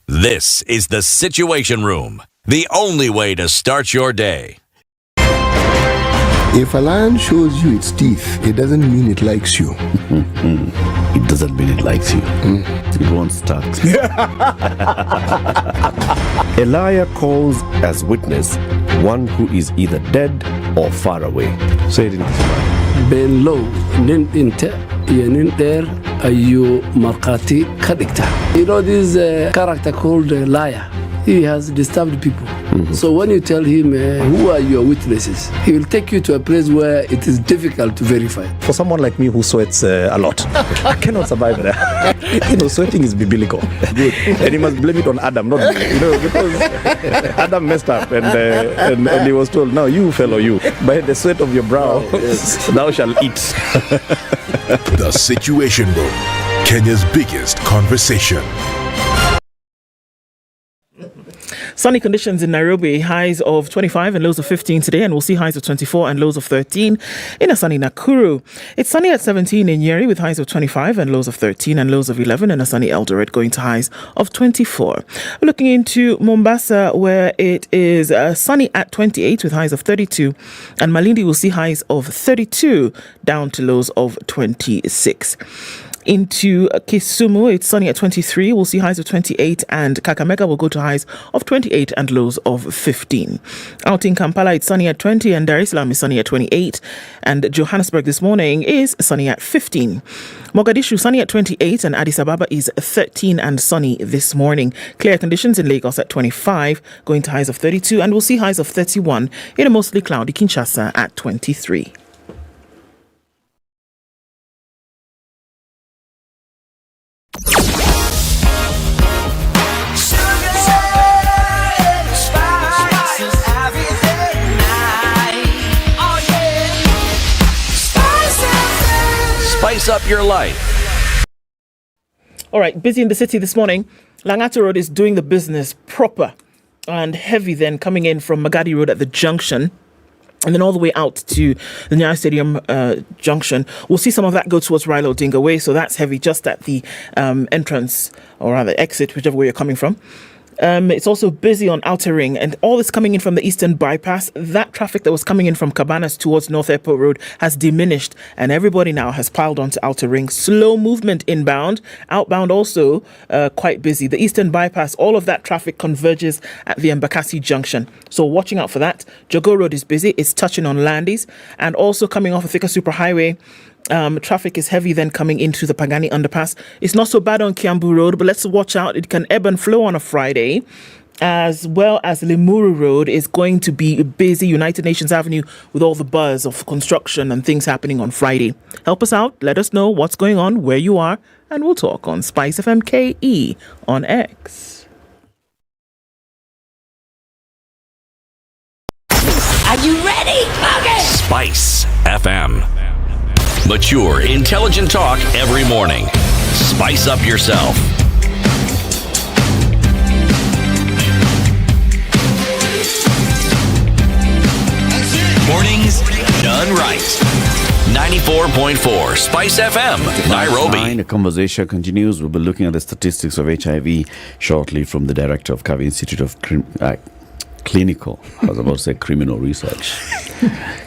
This is the Situation Room, the only way to start your day. If a lion shows you its teeth, it doesn't mean it likes you. It doesn't mean it likes you. It won't start. A liar calls as witness one who is either dead or far away. Say it in Kiswahili. Ben low, nin inte, yenin der, ayu markati kadikta. You know this character called liar. He has disturbed people. So when you tell him, who are your witnesses, he will take you to a place where it is difficult to verify. For someone like me who sweats a lot, I cannot survive there. Sweating is biblical. Good. And you must blame it on Adam, not me. Because Adam messed up and he was told, now you fellow you, by the sweat of your brow, thou shalt eat. The Situation Room, Kenya's biggest conversation. Sunny conditions in Nairobi, highs of 25 and lows of 15 today, and we'll see highs of 24 and lows of 13 in a sunny Nakuru. It's sunny at 17 in Nyeri with highs of 25 and lows of 13 and lows of 11, and a sunny Eldoret going to highs of 24. Looking into Mombasa, where it is sunny at 28 with highs of 32, and Malindi will see highs of 32 down to lows of 26. Into Kisumu, it's sunny at 23. We'll see highs of 28, and Kakamega will go to highs of 28 and lows of 15. Out in Kampala, it's sunny at 20, and Dar es Salaam is sunny at 28, and Johannesburg this morning is sunny at 15. Mogadishu sunny at 28, and Addis Ababa is 13 and sunny this morning. Clear conditions in Lagos at 25, going to highs of 32, and we'll see highs of 31 in a mostly cloudy Kinshasa at 23. spice up your life. All right, busy in the city this morning. Langata Road is doing the business proper and heavy then coming in from Magadi Road at the junction. And then all the way out to the Nyeri Stadium junction. We'll see some of that go towards Raila Odinga Way. So that's heavy just at the entrance, or rather exit, whichever way you're coming from. It's also busy on Outer Ring, and all this coming in from the Eastern Bypass. That traffic that was coming in from Cabanas towards North Airport Road has diminished, and everybody now has piled onto Outer Ring. Slow movement inbound. Outbound also quite busy. The Eastern Bypass, all of that traffic converges at the Embakasi Junction. So watching out for that. Jogo Road is busy. It's touching on Landis, and also coming off a Thika Superhighway. Traffic is heavy then coming into the Pangani underpass. It's not so bad on Kiambu Road, but let's watch out. It can ebb and flow on a Friday, as well as Limuru Road is going to be busy. United Nations Avenue with all the buzz of construction and things happening on Friday. Help us out. Let us know what's going on, where you are, and we'll talk on SpiceFM KE on X. Are you ready? Okay. Spice FM. Mature, intelligent talk every morning. Spice up yourself. Mornings done right. 94.4 Spice FM, Nairobi. The conversation continues. We'll be looking at the statistics of HIV shortly from the director of Kavi Institute of Clinical, I was about to say criminal research.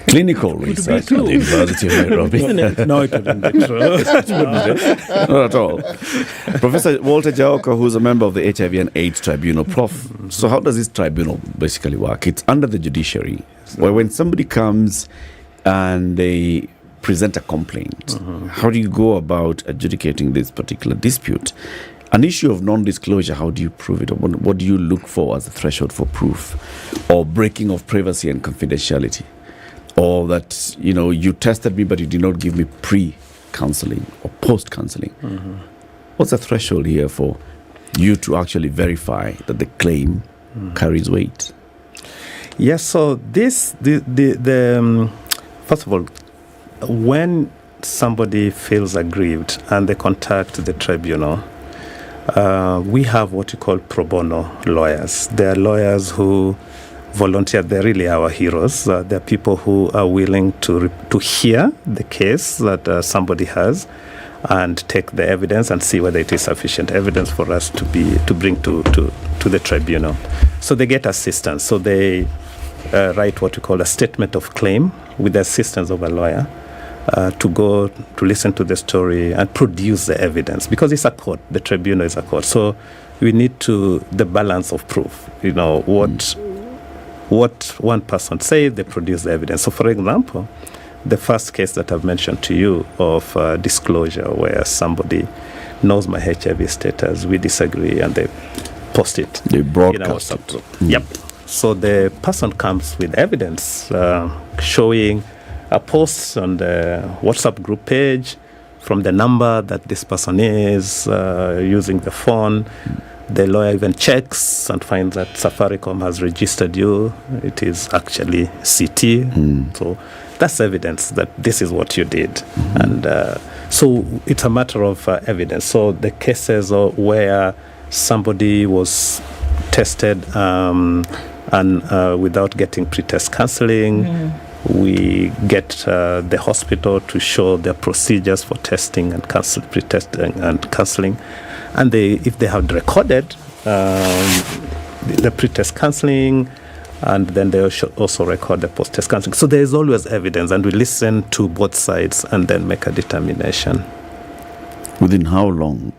Clinical research at the University of Nairobi. No, it wouldn't be true. Not at all. Professor Walter Jaoko, who's a member of the HIV and AIDS Tribunal. Prof, so how does this tribunal basically work? It's under the judiciary, where when somebody comes and they present a complaint, how do you go about adjudicating this particular dispute? An issue of non-disclosure, how do you prove it? Or what do you look for as a threshold for proof? Or breaking of privacy and confidentiality? Or that, you tested me, but you did not give me pre-counseling or post-counseling. What's the threshold here for you to actually verify that the claim carries weight? Yes, so first of all, when somebody feels aggrieved and they contact the tribunal, we have what you call pro bono lawyers. They are lawyers who volunteer. They're really our heroes. They're people who are willing to hear the case that somebody has and take the evidence and see whether it is sufficient evidence for us to bring to the tribunal. So they get assistance. So they write what we call a statement of claim with the assistance of a lawyer. To go to listen to the story and produce the evidence, because it's a court. The tribunal is a court, so we need the balance of proof. What one person says, they produce the evidence. So, for example, the first case that I've mentioned to you of disclosure, where somebody knows my HIV status, we disagree, and they post it. They broadcast it. Group. Yep. So the person comes with evidence showing a post on the WhatsApp group page from the number that this person is using the phone. The lawyer even checks and finds that Safaricom has registered you. It is actually CT. So that's evidence that this is what you did. And so it's a matter of evidence. So the cases where somebody was tested and without getting pre-test counseling, we get the hospital to show their procedures for testing and pre-testing and counseling. And if they have recorded the pre-test counseling, and then they also record the post-test counseling. So there is always evidence, and we listen to both sides and then make a determination. Within how long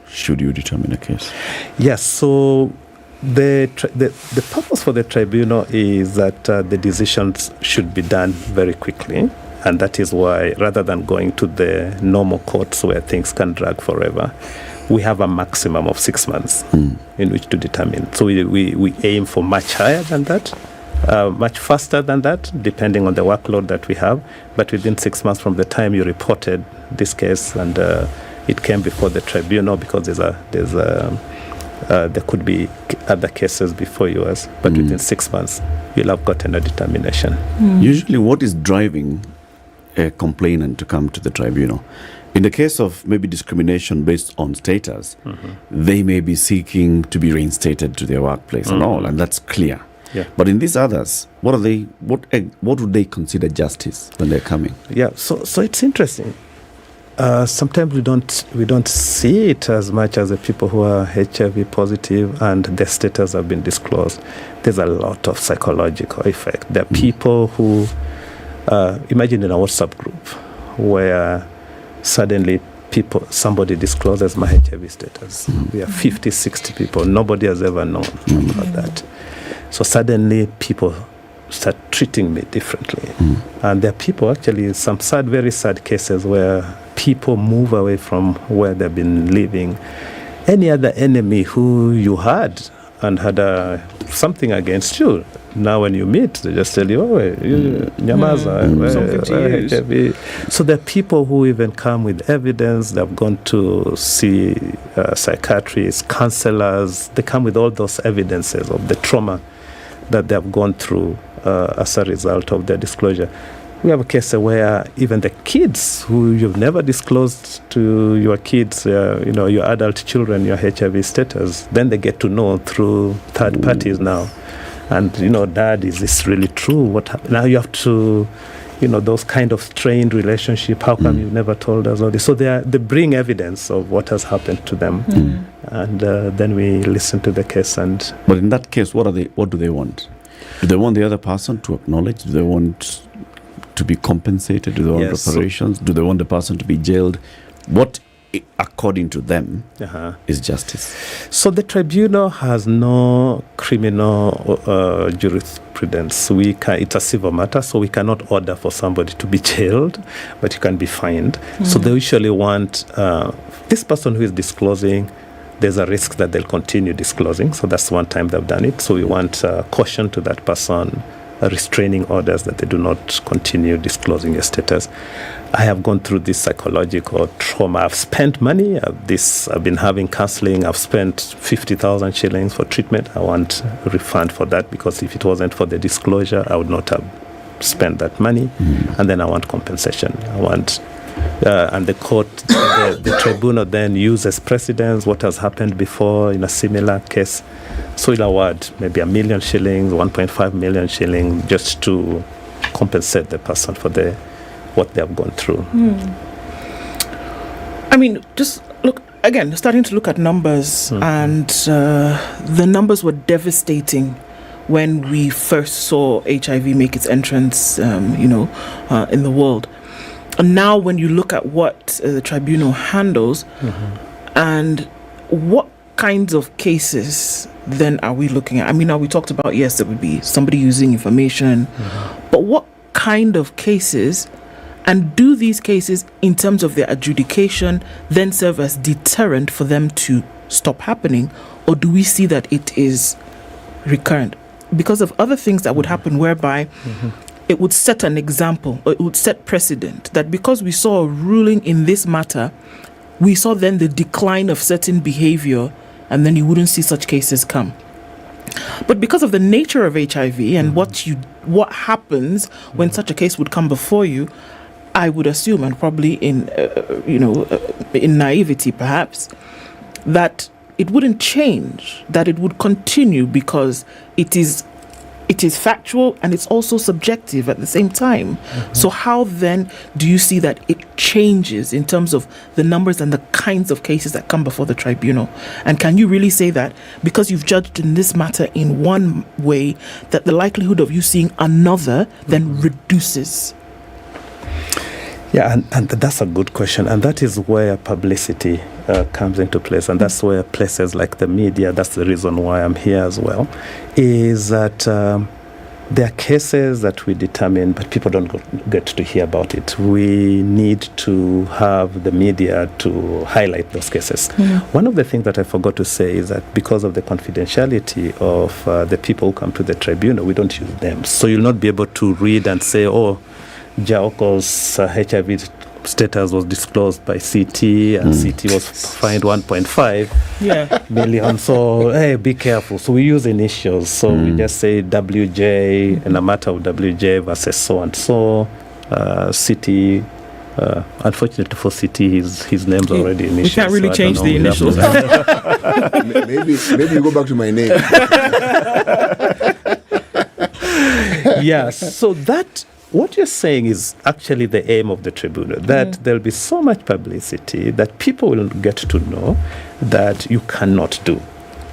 should you determine a case? Yes, so the purpose for the tribunal is that the decisions should be done very quickly, and that is why, rather than going to the normal courts where things can drag forever, we have a maximum of 6 months in which to determine. So we aim for much higher than that, much faster than that, depending on the workload that we have, but within 6 months from the time you reported this case and it came before the tribunal, because there could be other cases before yours, but within 6 months, you'll have gotten a determination. Usually, what is driving a complainant to come to the tribunal? In the case of maybe discrimination based on status, they may be seeking to be reinstated to their workplace and all, and that's clear. Yeah. But in these others, what would they consider justice when they're coming? Yeah, so it's interesting. Sometimes we don't see it as much as the people who are HIV positive and their status have been disclosed. There's a lot of psychological effect. There are people who imagine in a WhatsApp group where suddenly somebody discloses my HIV status. We have 50, 60 people. Nobody has ever known about that. So suddenly people start treating me differently. And there are people, actually, some very sad cases where people move away from where they've been living. Any other enemy who you had and had something against you, now when you meet, they just tell you, nyamaza, HIV. So there are people who even come with evidence. They've gone to see psychiatrists, counselors. They come with all those evidences of the trauma that they have gone through as a result of their disclosure. We have a case where even the kids who you've never disclosed to your kids, your adult children, your HIV status, then they get to know through third parties now. And, Dad, is this really true? What happened? Now you have to, those kind of strained relationship. How come you never told us all this? So they bring evidence of what has happened to them. And then we listen to the case. But in that case, what do they want? Do they want the other person to acknowledge? Do they want to be compensated? Do they want reparations? Do they want the person to be jailed? What, according to them, is justice? So the tribunal has no criminal jurisprudence. It's a civil matter, so we cannot order for somebody to be jailed, but you can be fined. So they usually want this person who is disclosing, there's a risk that they'll continue disclosing. So that's one time they've done it. So we want caution to that person, restraining orders that they do not continue disclosing your status. I have gone through this psychological trauma. I've spent money. I've been having counseling. I've spent 50,000 shillings for treatment. I want a refund for that, because if it wasn't for the disclosure, I would not have spent that money. And then I want compensation. I want and the court, the tribunal then uses precedents, what has happened before in a similar case. So it'll award maybe 1 million shillings, 1.5 million shillings, just to compensate the person for what they have gone through. I mean, just look, again, starting to look at numbers, and the numbers were devastating when we first saw HIV make its entrance, in the world. And now when you look at what the tribunal handles, and what kinds of cases then are we looking at? I mean, now we talked about, yes, there would be somebody using information, but what kind of cases, and do these cases in terms of their adjudication then serve as deterrent for them to stop happening, or do we see that it is recurrent because of other things that would happen whereby it would set an example, or it would set precedent that because we saw a ruling in this matter, we saw then the decline of certain behavior, and then you wouldn't see such cases come. But because of the nature of HIV and what happens when such a case would come before you, I would assume, and probably in naivety perhaps, that it wouldn't change, that it would continue, because it is factual and it's also subjective at the same time. So how then do you see that it changes in terms of the numbers and the kinds of cases that come before the tribunal? And can you really say that because you've judged in this matter in one way, that the likelihood of you seeing another then reduces? Yeah, and that's a good question. And that is where publicity comes into place. And that's where places like the media, that's the reason why I'm here as well, is that there are cases that we determine, but people don't get to hear about it. We need to have the media to highlight those cases. One of the things that I forgot to say is that because of the confidentiality of the people who come to the tribunal, we don't use them. So you'll not be able to read and say, Okoh's HIV status was disclosed by CT, and CT was fined 1.5 million. So, hey, be careful. So we use initials. So we just say WJ, in a matter of WJ versus so and so, CT Unfortunately for CT, his name's already initials. We can't really change the initials. maybe you go back to my name. Yeah, so that, what you're saying is actually the aim of the tribunal, that there'll be so much publicity that people will get to know that you cannot do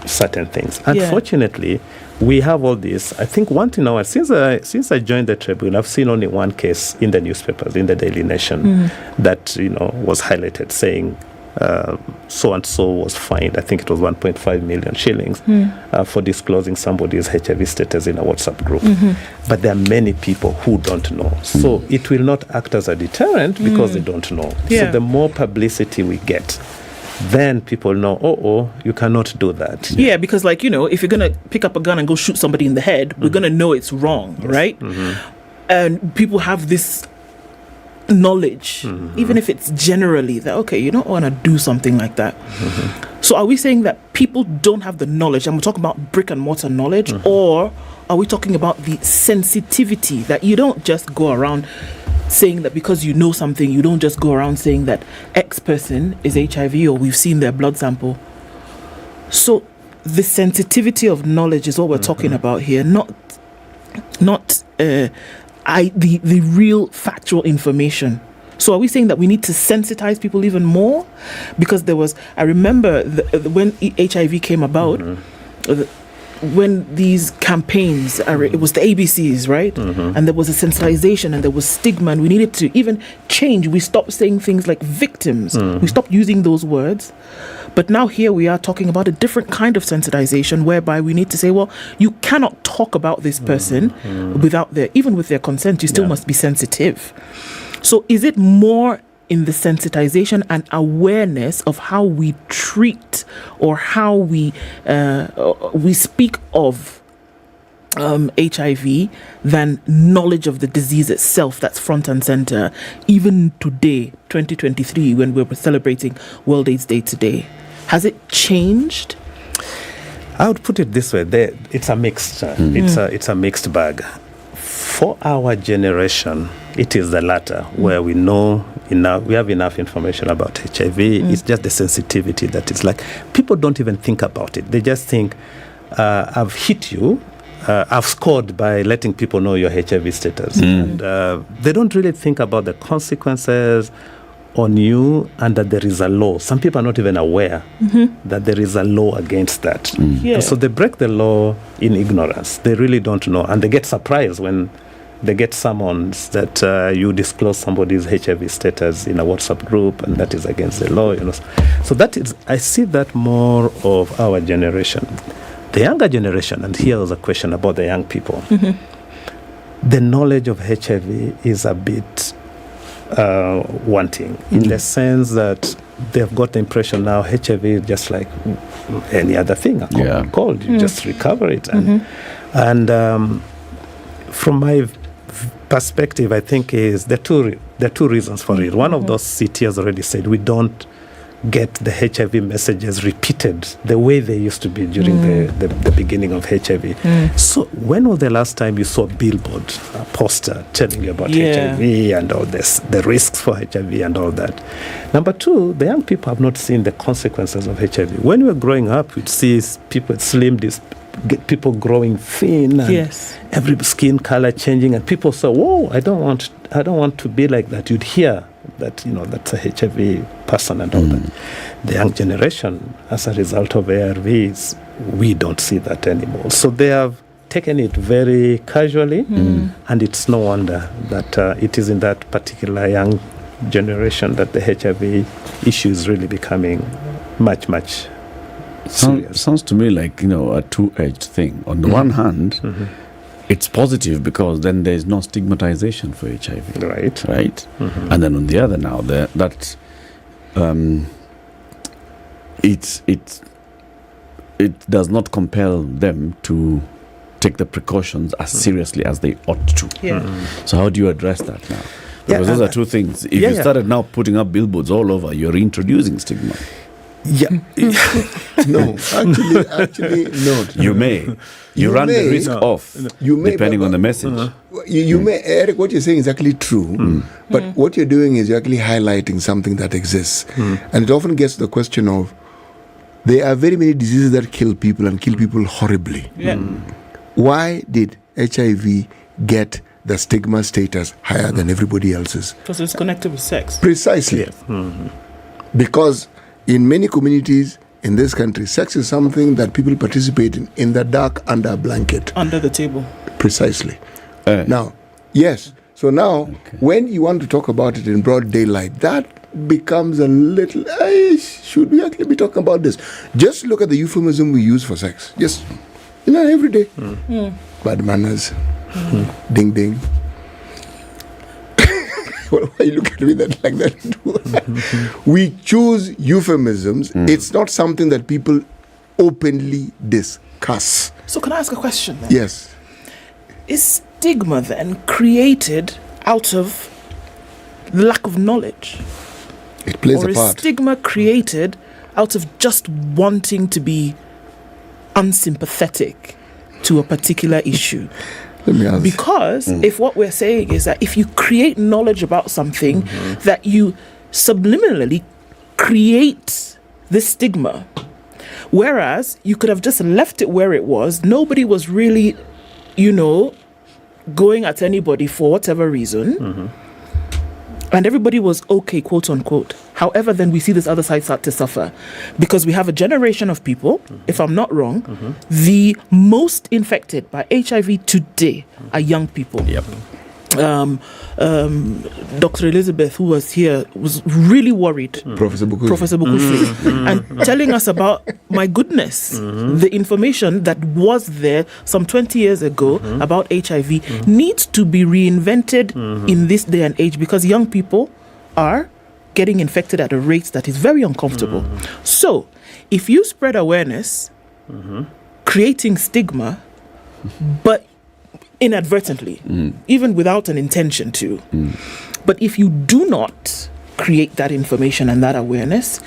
certain things. Yeah. Unfortunately, we have all this. I think one thing now, since I joined the tribunal, I've seen only one case in the newspapers, in the Daily Nation, that was highlighted saying so and so was fined. I think it was 1.5 million shillings for disclosing somebody's HIV status in a WhatsApp group. But there are many people who don't know. So it will not act as a deterrent because they don't know. Yeah. So the more publicity we get, then people know, you cannot do that. Yeah, because if you're going to pick up a gun and go shoot somebody in the head, we're going to know it's wrong, right? And people have this knowledge, even if it's generally that, you don't want to do something like that. So are we saying that people don't have the knowledge, and we're talking about brick and mortar knowledge, or are we talking about the sensitivity that you don't just go around saying that because you know something, you don't just go around saying that X person is HIV or we've seen their blood sample? So the sensitivity of knowledge is what we're talking about here, not the real factual information. So are we saying that we need to sensitize people even more? Because I remember when HIV came about, when these campaigns, it was the ABCs, right? And there was a sensitization and there was stigma, and we needed to even change. We stopped saying things like victims. We stopped using those words. But now here we are talking about a different kind of sensitization, whereby we need to say, well, you cannot talk about this person without even with their consent. You still must be sensitive. So is it more in the sensitization and awareness of how we treat or how we speak of HIV than knowledge of the disease itself that's front and center, even today, 2023, when we're celebrating World AIDS Day today? Has it changed? I would put it this way: it's a mixture. It's a mixed bag. For our generation, it is the latter, where we know enough, we have enough information about HIV. It's just the sensitivity that is like, people don't even think about it. They just think, I've hit you, I've scored by letting people know your HIV status. And they don't really think about the consequences on you and that there is a law. Some people are not even aware that there is a law against that. And so they break the law in ignorance. They really don't know. And they get surprised when they get summons that you disclose somebody's HIV status in a WhatsApp group, and that is against the law. So that is, I see that more of our generation. The younger generation, and here was a question about the young people. The knowledge of HIV is a bit wanting, in the sense that they've got the impression now HIV is just like any other thing, a common cold. You just recover it. And from my perspective, I think there are two reasons for it. One of those, CT has already said, we don't get the HIV messages repeated the way they used to be during the beginning of HIV. So when was the last time you saw a billboard, a poster telling you about HIV and all this, the risks for HIV and all that? Number two, the young people have not seen the consequences of HIV. When we were growing up, we'd see people people growing thin and every skin color changing, and people say, whoa, I don't want to be like that. You'd hear that, that's a HIV person and all that. The young generation, as a result of ARVs, we don't see that anymore. So they have taken it very casually, and it's no wonder that it is in that particular young generation that the HIV issue is really becoming much, much serious. Sounds to me like, a two-edged thing. On the one hand, it's positive because then there's no stigmatization for HIV. Right. And then on the other now, it does not compel them to take the precautions as seriously as they ought to. So how do you address that now? Because those are two things. If you started now putting up billboards all over, you're introducing stigma. Yeah. No, actually not. You may. You run the risk of, depending on the message. You may, Eric, what you're saying is actually true, but what you're doing is you're actually highlighting something that exists. And it often gets to the question of, there are very many diseases that kill people and kill people horribly. Yeah. Why did HIV get the stigma status higher than everybody else's? Because it's connected with sex. Precisely. Because in many communities in this country, sex is something that people participate in the dark, under a blanket. Under the table. Precisely. Now, yes. So now, when you want to talk about it in broad daylight, that becomes a little, should we actually be talking about this? Just look at the euphemism we use for sex. Just, every day. Bad manners. Ding, ding. Why you look at me like that? We choose euphemisms. It's not something that people openly discuss. So can I ask a question then? Yes. Is stigma then created out of the lack of knowledge? It plays or a part. Is stigma created out of just wanting to be unsympathetic to a particular issue? Let me ask. Because if what we're saying is that if you create knowledge about something, that you subliminally create this stigma, whereas you could have just left it where it was. Nobody was really, going at anybody for whatever reason. And everybody was okay, quote unquote. However, then we see this other side start to suffer because we have a generation of people, if I'm not wrong, the most infected by HIV today are young people. Yep. Dr. Elizabeth, who was here, was really worried. Professor Bukufi. And telling us about, my goodness, the information that was there some 20 years ago about HIV needs to be reinvented in this day and age because young people are getting infected at a rate that is very uncomfortable. So, if you spread awareness, creating stigma, but inadvertently, even without an intention to. But if you do not create that information and that awareness,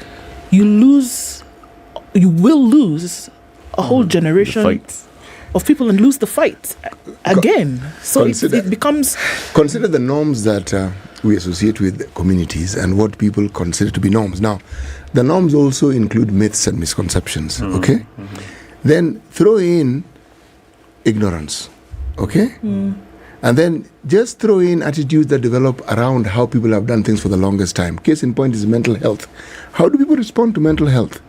you will lose a whole generation of people and lose the fight again. So it becomes... Consider the norms that we associate with communities and what people consider to be norms. Now, the norms also include myths and misconceptions, okay? Then throw in ignorance. Okay? And then just throw in attitudes that develop around how people have done things for the longest time. Case in point is mental health. How do people respond to mental health?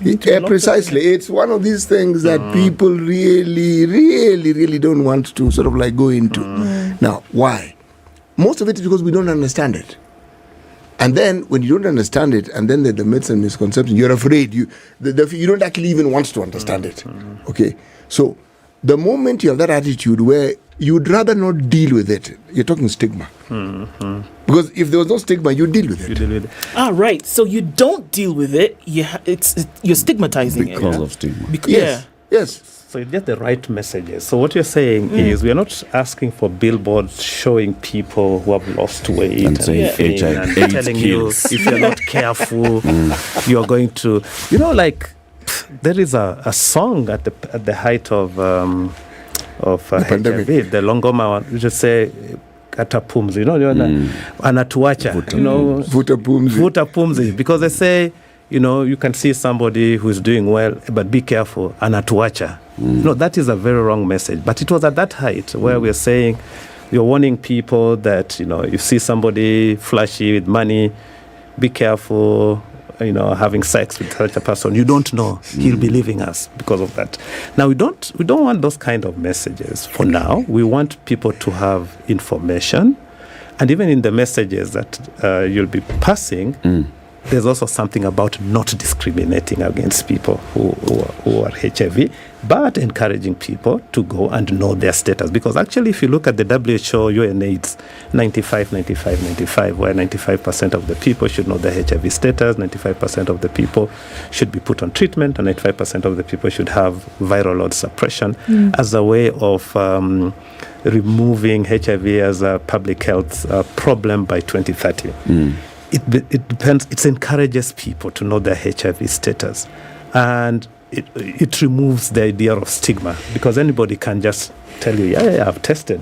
Precisely. It's one of these things that people really don't want to sort of like go into. Now, why? Most of it is because we don't understand it. And then when you don't understand it, and then the myths and misconceptions, you're afraid. You don't actually even want to understand it. Okay? So, the moment you have that attitude where you'd rather not deal with it, you're talking stigma. Because if there was no stigma, you deal with it. Right. So you don't deal with it. You're stigmatizing it. Because of stigma. Yes. So you get the right messages. So what you're saying is we are not asking for billboards showing people who have lost weight and saying and telling you if you're not careful, you're going to, there is a song at the height of pandemic. HIV, the Longoma one, you just say kata pumzi, anatuacha, vuta pumzi, because they say, you can see somebody who is doing well, but be careful, anatuacha. No, that is a very wrong message. But it was at that height where we're saying, you're warning people that, you see somebody flashy with money, be careful, having sex with such a person. You don't know he'll be leaving us because of that. Now we don't want those kind of messages for now. We want people to have information, and even in the messages that you'll be passing, there's also something about not discriminating against people who are HIV, but encouraging people to go and know their status. Because actually, if you look at the WHO UNAIDS 95, where 95% of the people should know their HIV status, 95% of the people should be put on treatment, and 95% of the people should have viral load suppression as a way of removing HIV as a public health problem by 2030. it depends. It encourages people to know their HIV status, and it removes the idea of stigma, because anybody can just tell you, yeah, I've tested,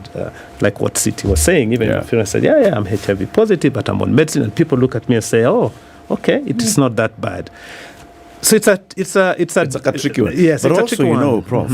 like what City was saying. Even if you said, yeah, I'm HIV positive, but I'm on medicine, and people look at me and say, oh, okay, it is not that bad. So it's a tricky one. Yes, but it's also, a tricky one. Prof,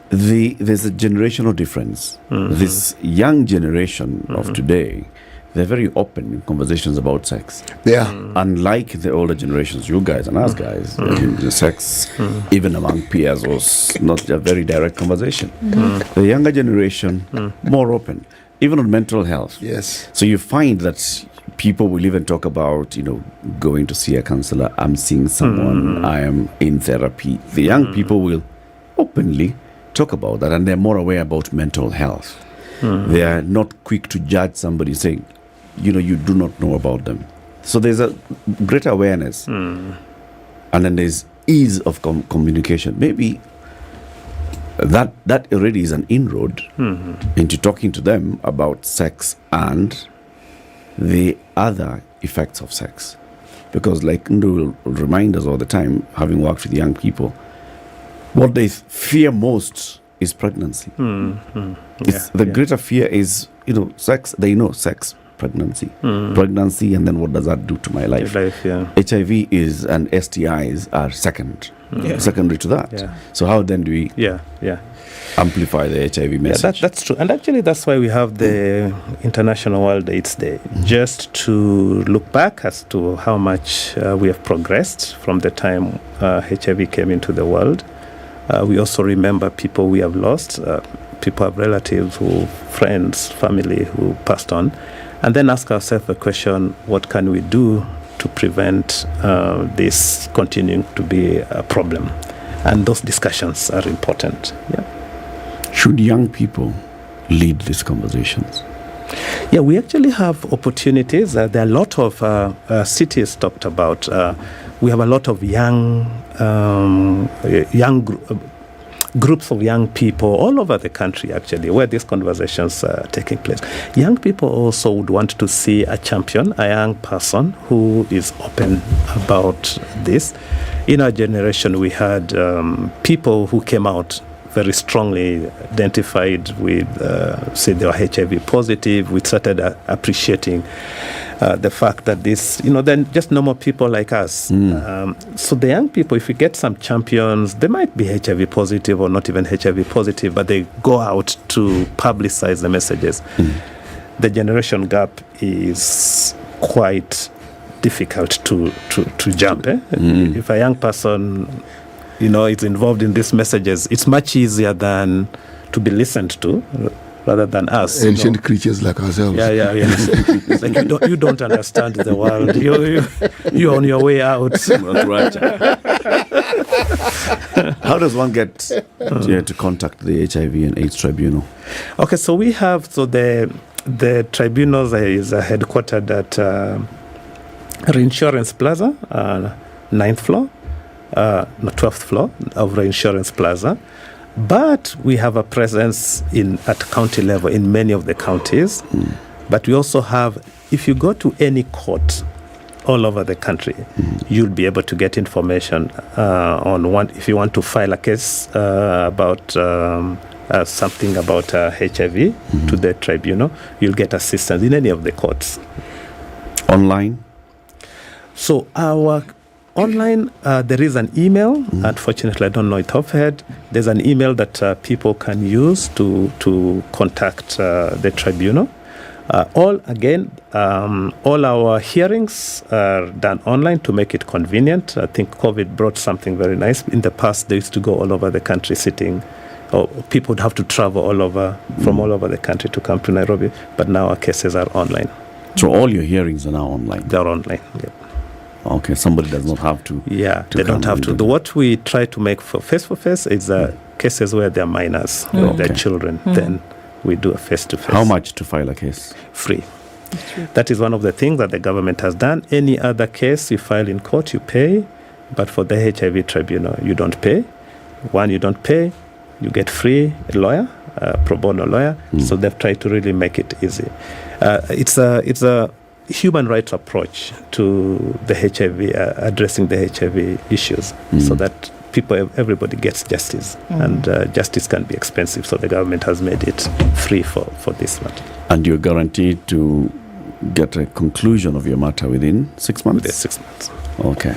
there's a generational difference. This young generation of today, they're very open in conversations about sex. Yeah. Unlike the older generations, you guys and us guys, the sex, even among peers, was not a very direct conversation. The younger generation, more open, even on mental health. Yes. So you find that people will even talk about, going to see a counselor, I'm seeing someone, I am in therapy. The young people will openly talk about that, and they're more aware about mental health. They are not quick to judge somebody saying, you do not know about them. So there's a greater awareness. And then there's ease of communication. Maybe that already is an inroad into talking to them about sex and the other effects of sex. Because like Ndu will remind us all the time, having worked with young people, what they fear most is pregnancy. The greater fear is, sex. They know sex, pregnancy, and then what does that do to my life? HIV is and STIs are secondary to that. Yeah. So how then do we amplify the HIV message? That's true. And actually that's why we have the International World AIDS Day, just to look back as to how much we have progressed from the time HIV came into the world. We also remember people we have lost, people have relatives, friends, family who passed on, and then ask ourselves the question, what can we do to prevent this continuing to be a problem? And those discussions are important. Should young people lead these conversations? Yeah, we actually have opportunities. There are a lot of cities talked about. We have a lot of groups of young people all over the country, actually, where these conversations are taking place. Young people also would want to see a champion, a young person who is open about this. In our generation, we had people who came out very strongly identified with, say they were HIV positive. We started appreciating the fact that this, then just normal people like us. So the young people, if we get some champions, they might be HIV positive or not even HIV positive, but they go out to publicize the messages. The generation gap is quite difficult to jump. If a young person is involved in these messages, it's much easier than to be listened to rather than us. Ancient creatures like ourselves. Yeah. It's like you don't understand the world. You're on your way out. How does one get to contact the HIV and AIDS Tribunal? Okay, so we have the tribunals is headquartered at Reinsurance Plaza, 9th floor. 12th floor of Reinsurance Plaza, but we have a presence at county level in many of the counties. But we also have, if you go to any court all over the country, you'll be able to get information on if you want to file a case about something about HIV to the tribunal, you'll get assistance in any of the courts. Online? So our online, there is an email. Unfortunately, I don't know it offhand. There's an email that people can use to contact the tribunal. All our hearings are done online to make it convenient. I think COVID brought something very nice. In the past, they used to go all over the country sitting, or people would have to travel from all over the country to come to Nairobi. But now our cases are online. So all your hearings are now online? They're online, yeah. Okay, somebody does not have to. Yeah, they don't have to. What we try to make for face-to-face is cases where they're minors, where they're children. Then we do a face-to-face. How much to file a case? Free. That is one of the things that the government has done. Any other case you file in court, you pay. But for the HIV tribunal, you don't pay. One, you don't pay. You get free lawyer, pro bono lawyer. So they've tried to really make it easy. It's a human rights approach to the HIV, addressing the HIV issues, so that everybody gets justice, and justice can be expensive. So the government has made it free for this matter. And you're guaranteed to get a conclusion of your matter within 6 months? Within 6 months. Okay.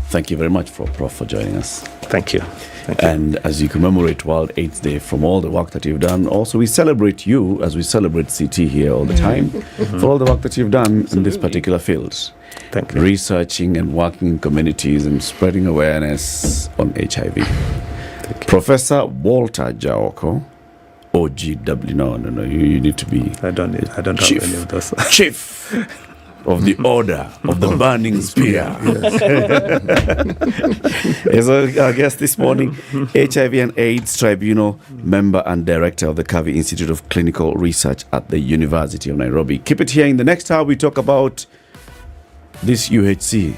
Thank you very much, Prof, for joining us. Thank you. And as you commemorate World AIDS Day, from all the work that you've done, also we celebrate you as we celebrate CT here all the time for all the work that you've done in this particular field. Thank you. Researching and working in communities and spreading awareness on HIV. Professor Walter Jaoko, OGW. No, you need to be. I don't have any of those. Chief of the Order of the Burning Spear. As our guest this morning, HIV and AIDS Tribunal member and director of the Kavi Institute of Clinical Research at the University of Nairobi. Keep it here. In the next hour, we talk about this UHC.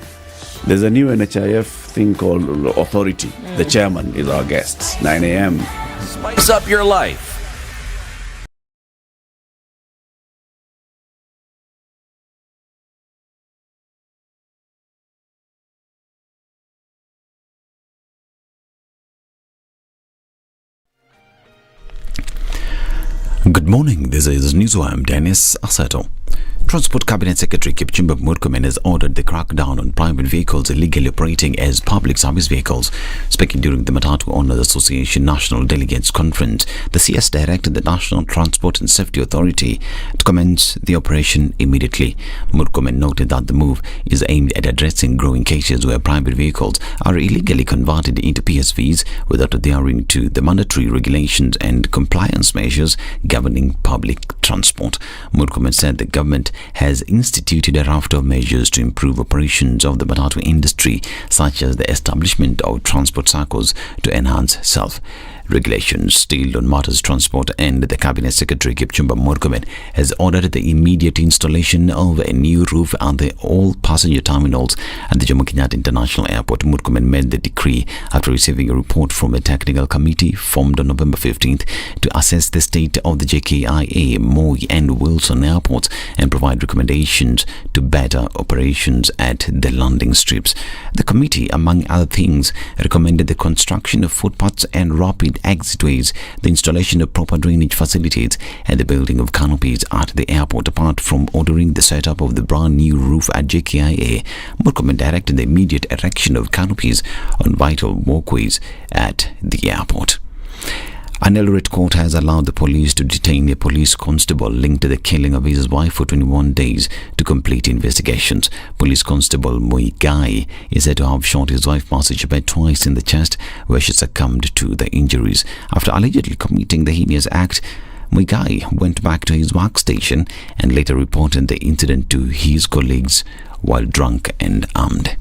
There's a new NHIF thing called Authority. The chairman is our guest. 9 a.m. Spice up your life. Good morning, this is Newswire. I'm Dennis Asato. Transport Cabinet Secretary Kipchumba Murkomen has ordered the crackdown on private vehicles illegally operating as public service vehicles. Speaking during the Matatu Owners Association National Delegates Conference, the CS directed the National Transport and Safety Authority to commence the operation immediately. Murkomen noted that the move is aimed at addressing growing cases where private vehicles are illegally converted into PSVs without adhering to the mandatory regulations and compliance measures governing public transport. Murkomen said the government has instituted a raft of measures to improve operations of the Matatu industry, such as the establishment of transport circles to enhance self-regulation. Still on matters transport, and the Cabinet Secretary Kipchumba Murkomen has ordered the immediate installation of a new roof at the all passenger terminals at the Jomo Kenyatta International Airport. Murkomen made the decree after receiving a report from a technical committee formed on November 15th to assess the state of the JKIA, Moi and Wilson airports and provide recommendations to better operations at the landing strips. The committee, among other things, recommended the construction of footpaths and rapid exitways, the installation of proper drainage facilities, and the building of canopies at the airport. Apart from ordering the setup of the brand new roof at JKIA, Murkomen directed the immediate erection of canopies on vital walkways at the airport. An Eldoret court has allowed the police to detain a police constable linked to the killing of his wife for 21 days to complete investigations. Police Constable Muga is said to have shot his wife Mercy Chebet twice in the chest, where she succumbed to the injuries. After allegedly committing the heinous act, Muga went back to his workstation and later reported the incident to his colleagues while drunk and armed.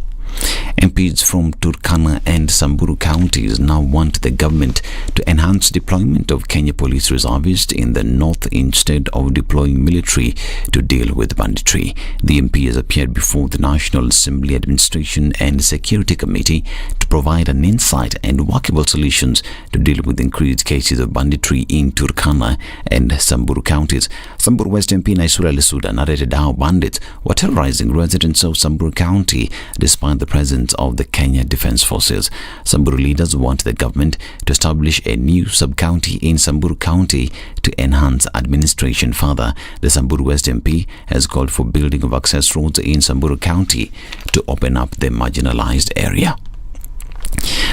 MPs from Turkana and Samburu counties now want the government to enhance deployment of Kenya police reservists in the north instead of deploying military to deal with banditry. The MPs appeared before the National Assembly Administration and Security Committee to provide an insight and workable solutions to deal with increased cases of banditry in Turkana and Samburu counties. Samburu West MP Naisura Lesuda narrated how bandits were terrorizing residents of Samburu County despite the presence of the Kenya Defence Forces. Samburu leaders want the government to establish a new sub-county in Samburu County to enhance administration. Further, the Samburu West MP has called for building of access roads in Samburu County to open up the marginalised area.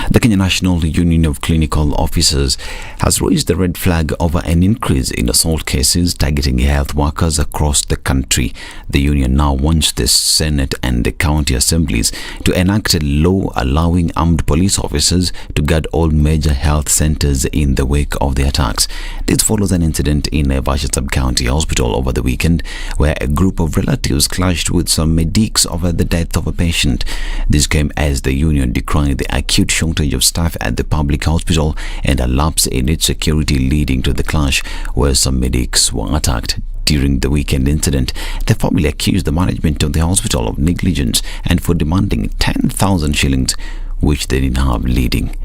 The Kenya National Union of Clinical Officers has raised the red flag over an increase in assault cases targeting health workers across the country. The union now wants the Senate and the county assemblies to enact a law allowing armed police officers to guard all major health centers in the wake of the attacks. This follows an incident in Naivasha Sub-County Hospital over the weekend where a group of relatives clashed with some medics over the death of a patient. This came as the union decried the acute shortage of staff at the public hospital and a lapse in its security leading to the clash where some medics were attacked. During the weekend incident, the family accused the management of the hospital of negligence and for demanding 10,000 shillings, which they didn't have, leading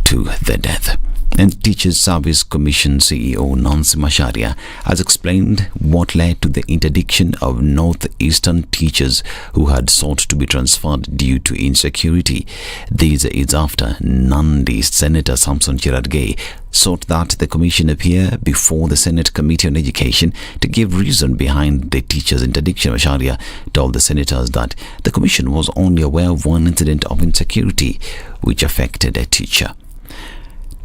to the death. And Teachers Service Commission CEO Nancy Macharia has explained what led to the interdiction of northeastern teachers who had sought to be transferred due to insecurity. This is after Nandi Senator Samson Cherargei sought that the commission appear before the Senate Committee on Education to give reason behind the teachers' interdiction. Macharia told the senators that the commission was only aware of one incident of insecurity which affected a teacher.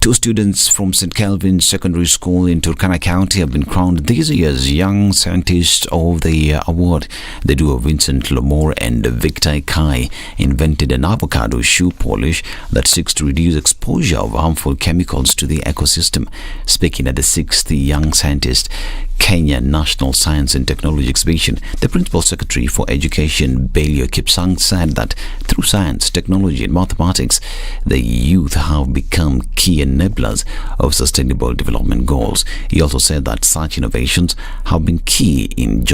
2 students from St. Calvin's Secondary School in Turkana County have been crowned this year's Young Scientist of the Year award. The duo Vincent Lomore and Victor Kai invented an avocado shoe polish that seeks to reduce exposure of harmful chemicals to the ecosystem. Speaking at the 6th Young Scientist Kenya National Science and Technology Exhibition, the Principal Secretary for Education, Belio Kipsang, said that through science, technology and mathematics, the youth have become key enablers of sustainable development goals. He also said that such innovations have been key in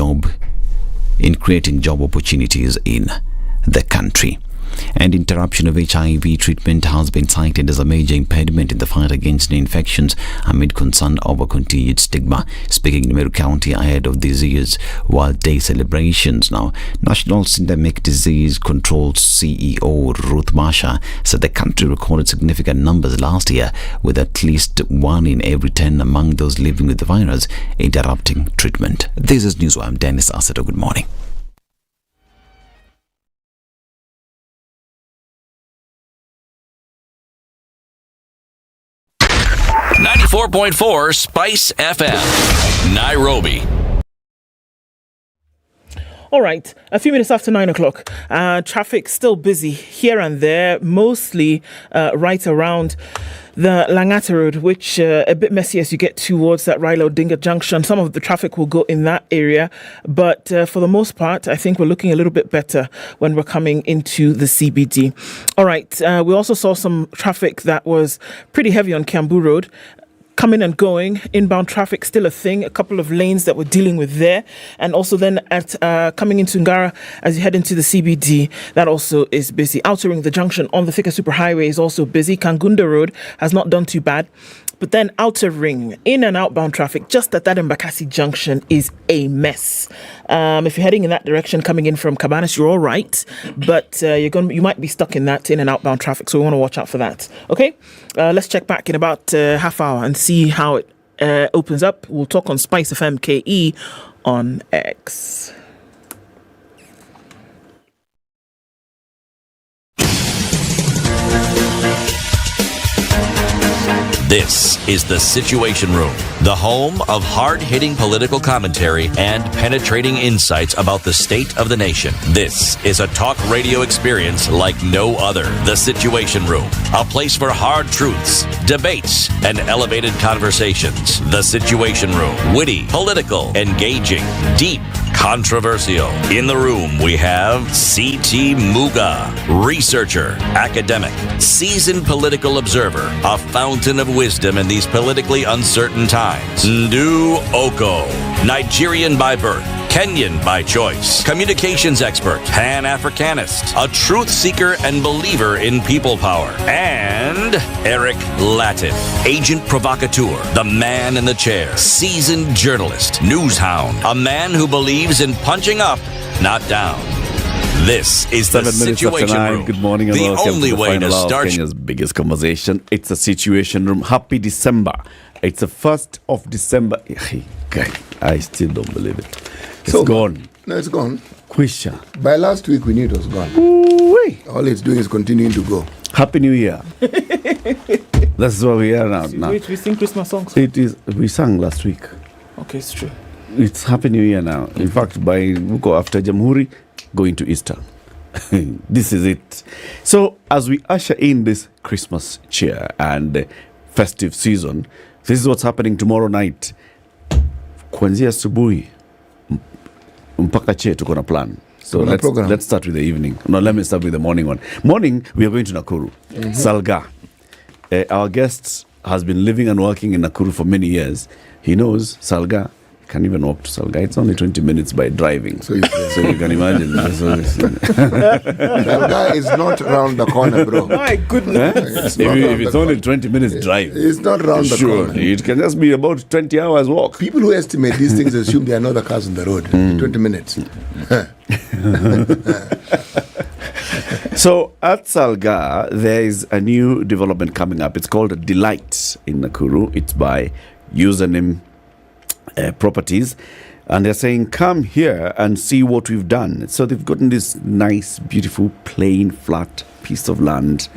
creating job opportunities in the country. And interruption of HIV treatment has been cited as a major impediment in the fight against the infections amid concern over continued stigma. Speaking in Meru County ahead of this year's World Day celebrations now, National Syndemic Disease Control CEO Ruth Masha said the country recorded significant numbers last year, with at least 1 in every 10 among those living with the virus interrupting treatment. This is News. I'm Dennis Asato. Good morning. .4 Spice FM, Nairobi. All right, a few minutes after 9 o'clock. Traffic still busy here and there, mostly right around the Langata Road, which a bit messy as you get towards that Raila Odinga junction. Some of the traffic will go in that area, but for the most part, I think we're looking a little bit better when we're coming into the CBD. All right, we also saw some traffic that was pretty heavy on Kiambu Road. Coming and going, inbound traffic still a thing, a couple of lanes that we're dealing with there. And also then at coming into Ngara as you head into the CBD, that also is busy. Outer Ring, the junction on the Thika Superhighway is also busy. Kangunda Road has not done too bad. But then Outer Ring, in and outbound traffic, just at that Mbakasi junction is a mess. If you're heading in that direction, coming in from Cabanas, you're all right. But you might be stuck in that in and outbound traffic, so we want to watch out for that. Okay, let's check back in about half hour and see how it opens up. We'll talk on SpiceFM KE on X. This is The Situation Room, the home of hard-hitting political commentary and penetrating insights about the state of the nation. This is a talk radio experience like no other. The Situation Room, a place for hard truths, debates, and elevated conversations. The Situation Room, witty, political, engaging, deep, controversial. In the room, we have C.T. Muga, researcher, academic, seasoned political observer, a fountain of wisdom in these politically uncertain times. Ndu Okoh, Nigerian by birth, Kenyan by choice, communications expert, Pan-Africanist, a truth seeker and believer in people power, and Eric Latiff, agent provocateur, the man in the chair, seasoned journalist, news hound, a man who believes in punching up, not down. This is the Situation Room. Good morning and the welcome only to the way final to hour of start Kenya's biggest conversation. It's the Situation Room. Happy December. It's the 1st of December. I still don't believe it. It's gone. No, it's gone. Quisha. By last week, we knew it was gone. Ooh-wee. All it's doing is continuing to go. Happy New Year. That's where we are now. Wait, we sing Christmas songs? It is. We sang last week. Okay, it's true. It's Happy New Year now. In fact, by Muga after Jamhuri, going to Easter. This is it. So, as we usher in this Christmas cheer and festive season, this is what's happening tomorrow night. Kuanzia asubuhi mpaka che tuko na plan. So let's start with the evening. No, let me start with the morning one. Morning, we are going to Nakuru. Salga. Our guest has been living and working in Nakuru for many years. He knows Salga, can even walk to Salga. It's only 20 minutes by driving. So you can imagine. Salga is not around the corner, bro. My goodness. If it's only 20 minutes drive. It's not around the corner. It can just be about 20 hours walk. People who estimate these things assume there are no other cars on the road. 20 minutes. So at Salga, there is a new development coming up. It's called Delight in Nakuru. It's by Username Properties. And they're saying, come here and see what we've done. So they've gotten this nice, beautiful, plain, flat piece of land.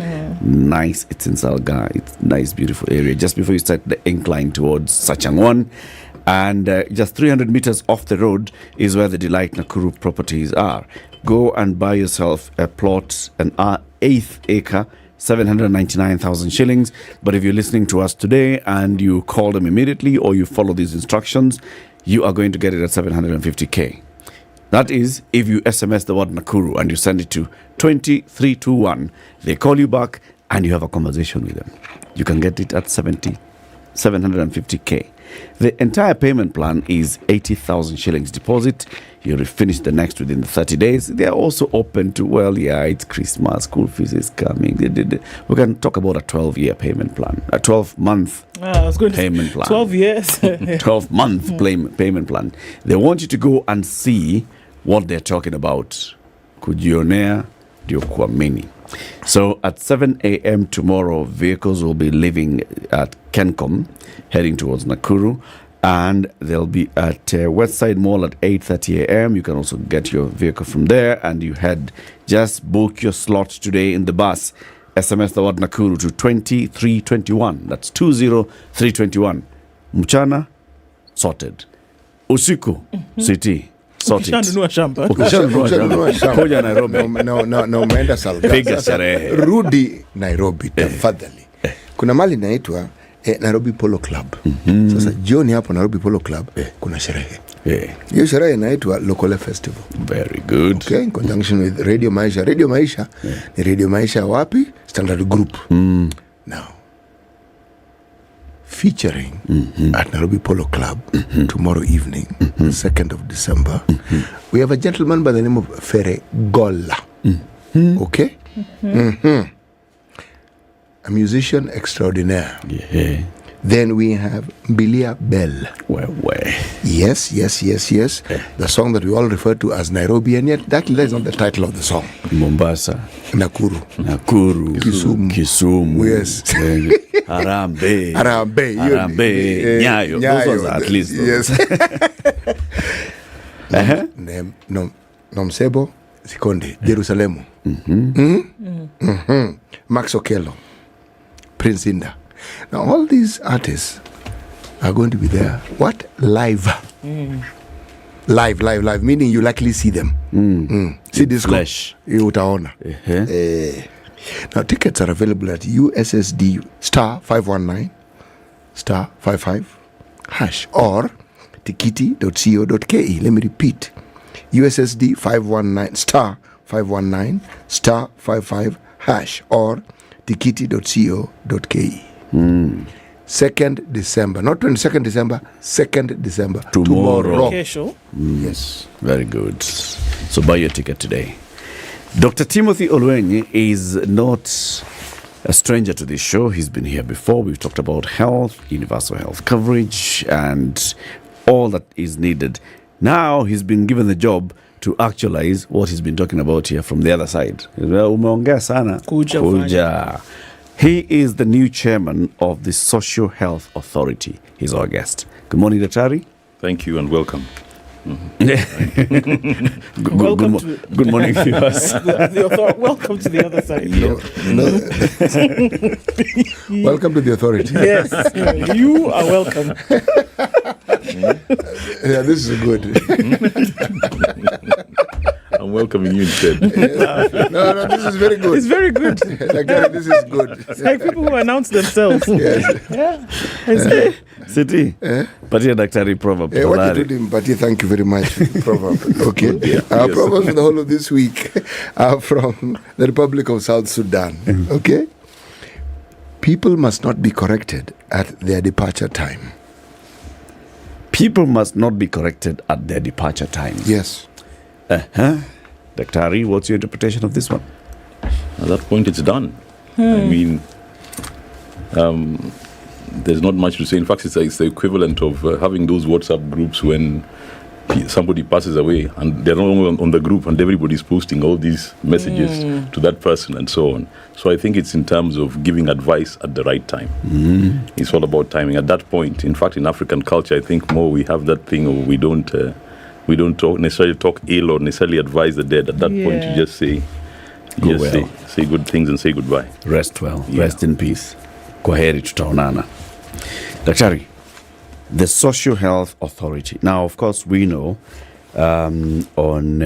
Nice. It's in Salga. It's a nice, beautiful area. Just before you start the incline towards Sachangwan. And just 300 meters off the road is where the Delight Nakuru properties are. Go and buy yourself a plot, an eighth acre, 799,000 shillings. But if you're listening to us today and you call them immediately or you follow these instructions, you are going to get it at 750K. That is, if you SMS the word Nakuru and you send it to 20321, they call you back and you have a conversation with them. You can get it at 750K. The entire payment plan is 80,000 shillings deposit. You'll finish the next within the 30 days. They are also open to, it's Christmas, school fees is coming. We can talk about a 12-year payment plan, a 12-month payment plan. 12 years. 12-month payment plan. They want you to go and see what they're talking about. Kujionea ndio kuamini. So at 7 a.m. tomorrow, vehicles will be leaving at Kencom, heading towards Nakuru, and they'll be at Westside Mall at 8:30 a.m. You can also get your vehicle from there, and you just book your slot today in the bus. SMS the word Nakuru to 20321. That's 20321. Mchana, sorted. Usiku, city. Ukishanunua shamba. Kuja Nairobi. Na umeenda Salga. Piga sherehe. Rudi Nairobi tafadhali. Kuna mali inaitwa Nairobi Polo Club. Sasa jioni hapo Nairobi Polo Club kuna sherehe. Hiyo sherehe inaitwa Local Festival. Very good. Okay, in conjunction with Radio Maisha. Radio Maisha ni Radio Maisha wapi? Standard Group. Now, featuring at Nairobi Polo Club tomorrow evening, 2nd of December, we have a gentleman by the name of Fere Gola. Okay? A musician extraordinaire. Then we have Bilia Bell. Yes. The song that we all refer to as Nairobi, and yet that is not the title of the song. Mombasa. Nakuru. Kisumu. Yes. Harambe. Nyayo. Those are at least. Yes. Nomsebo Sikonde. Jerusalemu. Max Okello. Prince Inda. Now, all these artists are going to be there. What? Live. Live. Meaning you likely see them. See this flesh. You utaona. Now, tickets are available at USSD *519 *55# or tikiti.co.ke. Let me repeat. USSD *519 *55# or tikiti.co.ke. 2nd December, not 22nd December, 2nd December. Tomorrow. Yes. Very good. So buy your ticket today. Dr. Timothy Olwenyi is not a stranger to this show. He's been here before. We've talked about health, universal health coverage, and all that is needed. Now he's been given the job to actualize what he's been talking about here from the other side. Umeongea sana. Kuja. He is the new chairman of the Social Health Authority. He's our guest. Good morning, Daktari. Thank you and welcome. Good morning, viewers. Welcome to the other side. Welcome to the authority. Yes, you are welcome. Yeah, this is good. I'm welcoming you instead. No, this is very good. It's very good. Like, this is good. It's like people who announce themselves. Yes. Yeah. City. Patia Daktari proverb. What you did him, Patia, thank you very much. Proverb. Okay. Our proverbs for the whole of this week are from the Republic of South Sudan. Okay. People must not be corrected at their departure time. People must not be corrected at their departure times. Yes. Daktari, what's your interpretation of this one? At that point, it's done. I mean, there's not much to say. In fact, it's the equivalent of having those WhatsApp groups when somebody passes away and they're no longer on the group and everybody's posting all these messages to that person and so on. So I think it's in terms of giving advice at the right time. It's all about timing. At that point, in fact, in African culture, I think more we have that thing of we don't necessarily talk ill or necessarily advise the dead. At that point, you just say, say good things and say goodbye. Rest well. Rest in peace. Kwaheri tutaonana. Daktari, the Social Health Authority. Now, of course, we know on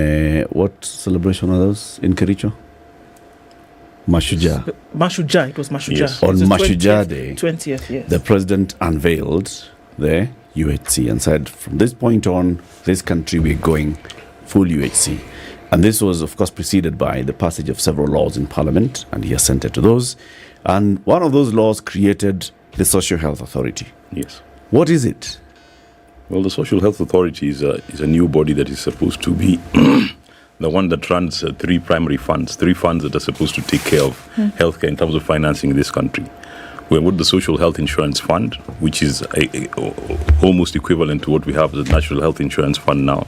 what celebration are those in Kericho? Mashujaa. Mashujaa, it was Mashujaa. Yes. On Mashujaa Day, 20th, yes. The president unveiled the UHC and said, from this point on, this country, we're going full UHC. And this was, of course, preceded by the passage of several laws in Parliament, and he assented to those. And one of those laws created the Social Health Authority. Yes. What is it? Well, the Social Health Authority is a new body that is supposed to be the one that runs three primary funds, three funds that are supposed to take care of healthcare in terms of financing this country. We have got the Social Health Insurance Fund, which is almost equivalent to what we have as the National Health Insurance Fund now.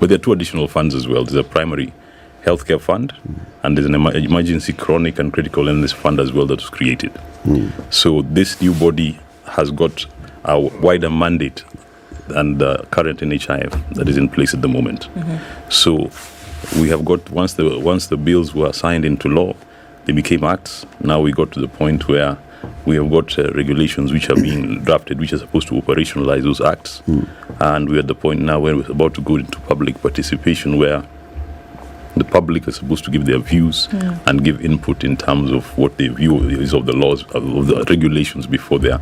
But there are two additional funds as well. There's a primary healthcare fund, and there's an emergency chronic and critical illness fund as well that was created. So this new body has got a wider mandate than the current NHIF that is in place at the moment. So we have got, once the bills were signed into law, they became acts. Now we got to the point where we have got regulations which are being drafted, which are supposed to operationalize those acts. And we're at the point now where we're about to go into public participation, where the public is supposed to give their views and give input in terms of what their view is of the laws, of the regulations before they are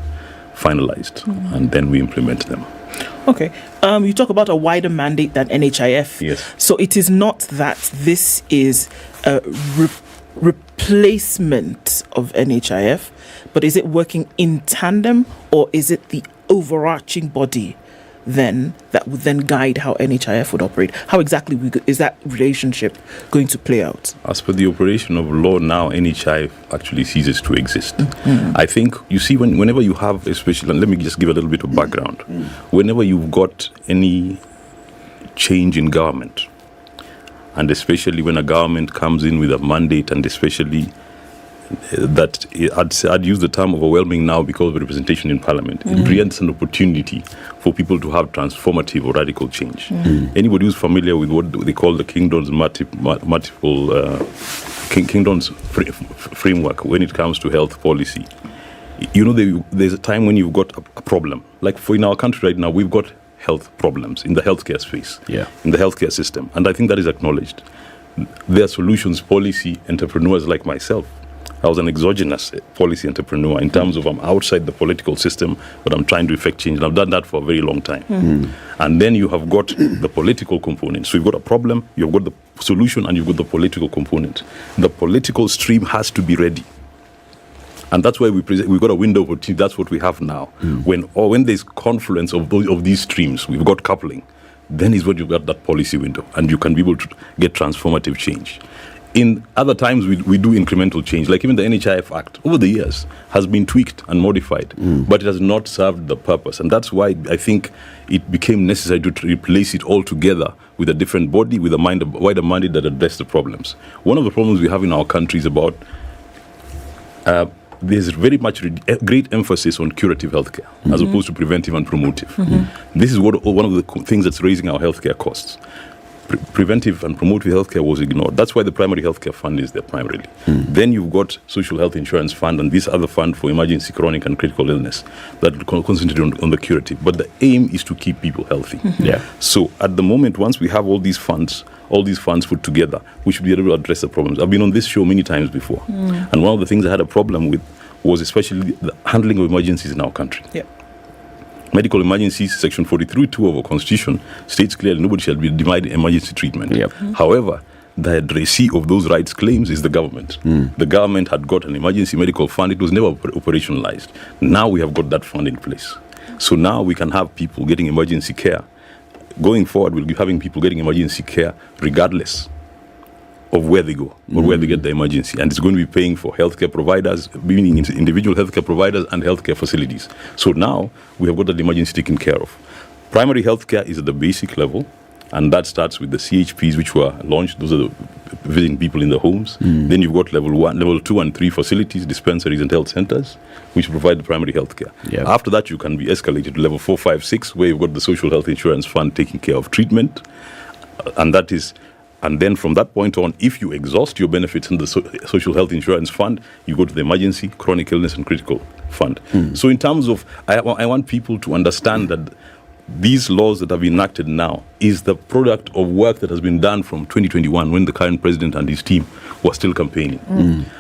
finalized, and then we implement them. Okay. You talk about a wider mandate than NHIF. Yes. So it is not that this is a replacement of NHIF, but is it working in tandem, or is it the overarching body then that would then guide how NHIF would operate? How exactly is that relationship going to play out? As per the operation of law now, NHIF actually ceases to exist. I think, you see, whenever you have, especially, and let me just give a little bit of background. Whenever you've got any change in government, and especially when a government comes in with a mandate, and especially that I'd use the term overwhelming now because of representation in Parliament. It presents an opportunity for people to have transformative or radical change. Anybody who's familiar with what they call the kingdom's kingdom's framework when it comes to health policy, you know, there's a time when you've got a problem. Like in our country right now, we've got health problems in the healthcare space, in the healthcare system, and I think that is acknowledged. There are solutions policy entrepreneurs like myself. I was an exogenous policy entrepreneur in terms of I'm outside the political system, but I'm trying to effect change. And I've done that for a very long time. And then you have got the political component. So you've got a problem, you've got the solution, and you've got the political component. The political stream has to be ready. And that's why we've got a window of opportunity. That's what we have now. When there's confluence of these streams, we've got coupling, then is when you've got that policy window, and you can be able to get transformative change. In other times, we do incremental change, like even the NHIF Act, over the years, has been tweaked and modified, but it has not served the purpose. And that's why I think it became necessary to replace it altogether with a different body, with a wider mandate that address the problems. One of the problems we have in our country is about there's very much great emphasis on curative healthcare as opposed to preventive and promotive. This is one of the things that's raising our healthcare costs. Preventive and promotive healthcare was ignored. That's why the primary healthcare fund is there primarily. Then you've got social health insurance fund and this other fund for emergency, chronic and critical illness that concentrate on the curative. But the aim is to keep people healthy. So at the moment, once we have all these funds put together, we should be able to address the problems. I've been on this show many times before. And one of the things I had a problem with was especially the handling of emergencies in our country. Medical emergencies, Section 43(2) of our Constitution states clearly nobody shall be denied emergency treatment. However, the addressee of those rights claims is the government. The government had got an emergency medical fund. It was never operationalized. Now we have got that fund in place. So now we can have people getting emergency care. Going forward, we'll be having people getting emergency care regardless of where they go or where they get the emergency. And it's going to be paying for healthcare providers, meaning individual healthcare providers and healthcare facilities. So now we have got that emergency taken care of. Primary healthcare is at the basic level, and that starts with the CHPs, which were launched. Those are the visiting people in the homes. Then you've got level 1, level 2 and 3 facilities, dispensaries and health centers, which provide the primary health care. After that, you can be escalated to level 4, 5, 6, where you've got the social health insurance fund taking care of treatment. And then from that point on, if you exhaust your benefits in the social health insurance fund, you go to the emergency, chronic illness and critical fund. So in terms of, I want people to understand that these laws that have been enacted now is the product of work that has been done from 2021 when the current president and his team were still campaigning.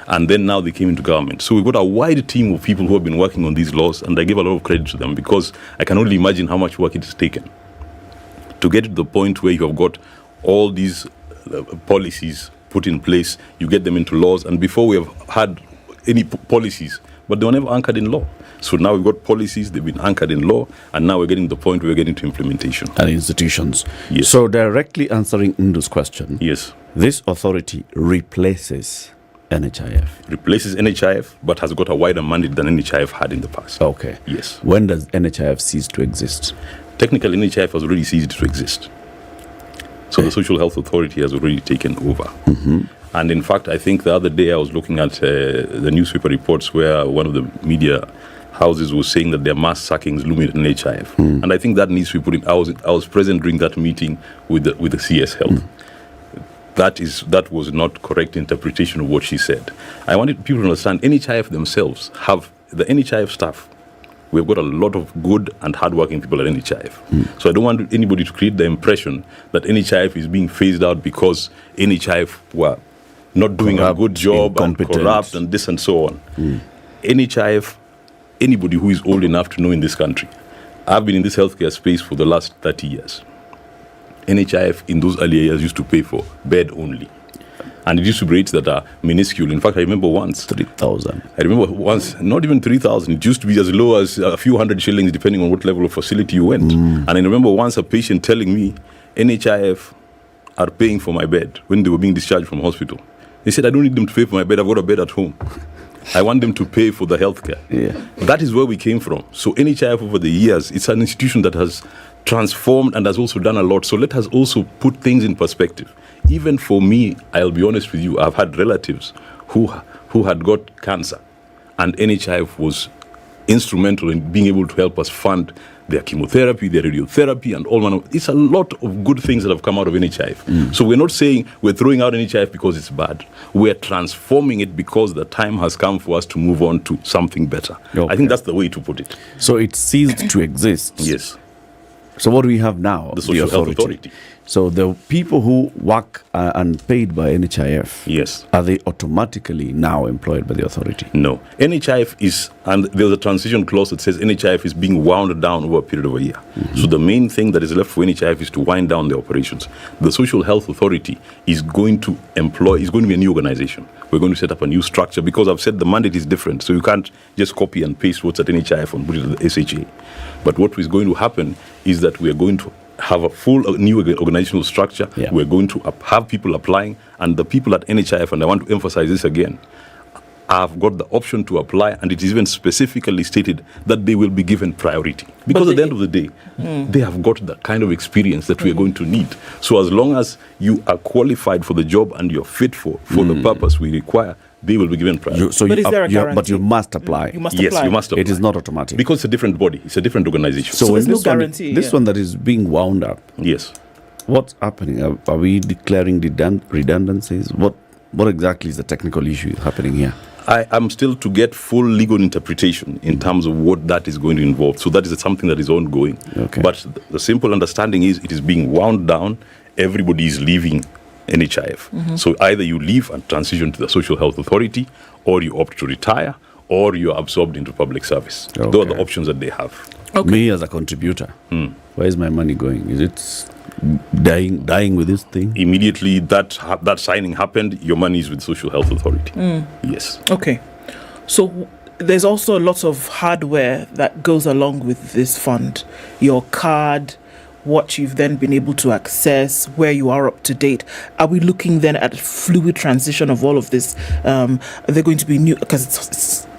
And then now they came into government. So we've got a wide team of people who have been working on these laws, and I give a lot of credit to them because I can only imagine how much work it has taken to get to the point where you have got all these policies put in place, you get them into laws, and before we have had any policies, but they were never anchored in law. So now we've got policies, they've been anchored in law, and now we're getting to the point where we're getting to implementation. And institutions. Yes. So directly answering Ndu's question, yes, this authority replaces NHIF. Replaces NHIF, but has got a wider mandate than NHIF had in the past. Okay. Yes. When does NHIF cease to exist? Technically, NHIF has already ceased to exist. So the Social Health Authority has already taken over. And in fact, I think the other day I was looking at the newspaper reports where one of the media houses was saying that there are mass sackings looming at NHIF. And I think that needs to be put in. I was present during that meeting with the CS Health. That was not correct interpretation of what she said. I wanted people to understand NHIF themselves have, the NHIF staff, we've got a lot of good and hardworking people at NHIF. So I don't want anybody to create the impression that NHIF is being phased out because NHIF were not doing a good job and corrupt and this and so on. NHIF, anybody who is old enough to know in this country, I've been in this healthcare space for the last 30 years. NHIF in those early years used to pay for bed only. And it used to be rates that are minuscule. In fact, I remember once 3,000. I remember once, not even 3,000. It used to be as low as a few hundred shillings, depending on what level of facility you went. And I remember once a patient telling me, NHIF are paying for my bed when they were being discharged from hospital. They said, I don't need them to pay for my bed. I've got a bed at home. I want them to pay for the healthcare. That is where we came from. So NHIF over the years, it's an institution that has transformed and has also done a lot. So let us also put things in perspective. Even for me, I'll be honest with you, I've had relatives who had got cancer, and NHIF was instrumental in being able to help us fund their chemotherapy, their radiotherapy, and all manner. It's a lot of good things that have come out of NHIF. So we're not saying we're throwing out NHIF because it's bad. We're transforming it because the time has come for us to move on to something better. I think that's the way to put it. So it ceased to exist. Yes. So what do we have now? The Social Health Authority. So the people who work and paid by NHIF, yes, are they automatically now employed by the authority? No. NHIF is, and there's a transition clause that says NHIF is being wound down over a period of a year. So the main thing that is left for NHIF is to wind down the operations. The Social Health Authority is going to be a new organization. We're going to set up a new structure because I've said the mandate is different. So you can't just copy and paste what's at NHIF and put it at the SHA. But what is going to happen is that we are going to have a full new organizational structure. We're going to have people applying, and the people at NHIF, and I want to emphasize this again, have got the option to apply, and it is even specifically stated that they will be given priority. Because at the end of the day, they have got the kind of experience that we are going to need. So as long as you are qualified for the job and you're fit for the purpose we require, they will be given priority. But you must apply. You must apply. It is not automatic. Because it's a different body. It's a different organization. So there's no guarantee. This one that is being wound up. Yes. What's happening? Are we declaring redundancies? What exactly is the technical issue happening here? I am still to get full legal interpretation in terms of what that is going to involve. So that is something that is ongoing. But the simple understanding is it is being wound down. Everybody is leaving NHIF. So either you leave and transition to the Social Health Authority, or you opt to retire, or you are absorbed into public service. Those are the options that they have. Me as a contributor, where is my money going? Is it dying with this thing? Immediately that signing happened, your money is with Social Health Authority. Yes. Okay. So there's also a lot of hardware that goes along with this fund. Your card, what you've then been able to access, where you are up to date. Are we looking then at a fluid transition of all of this? Are there going to be new?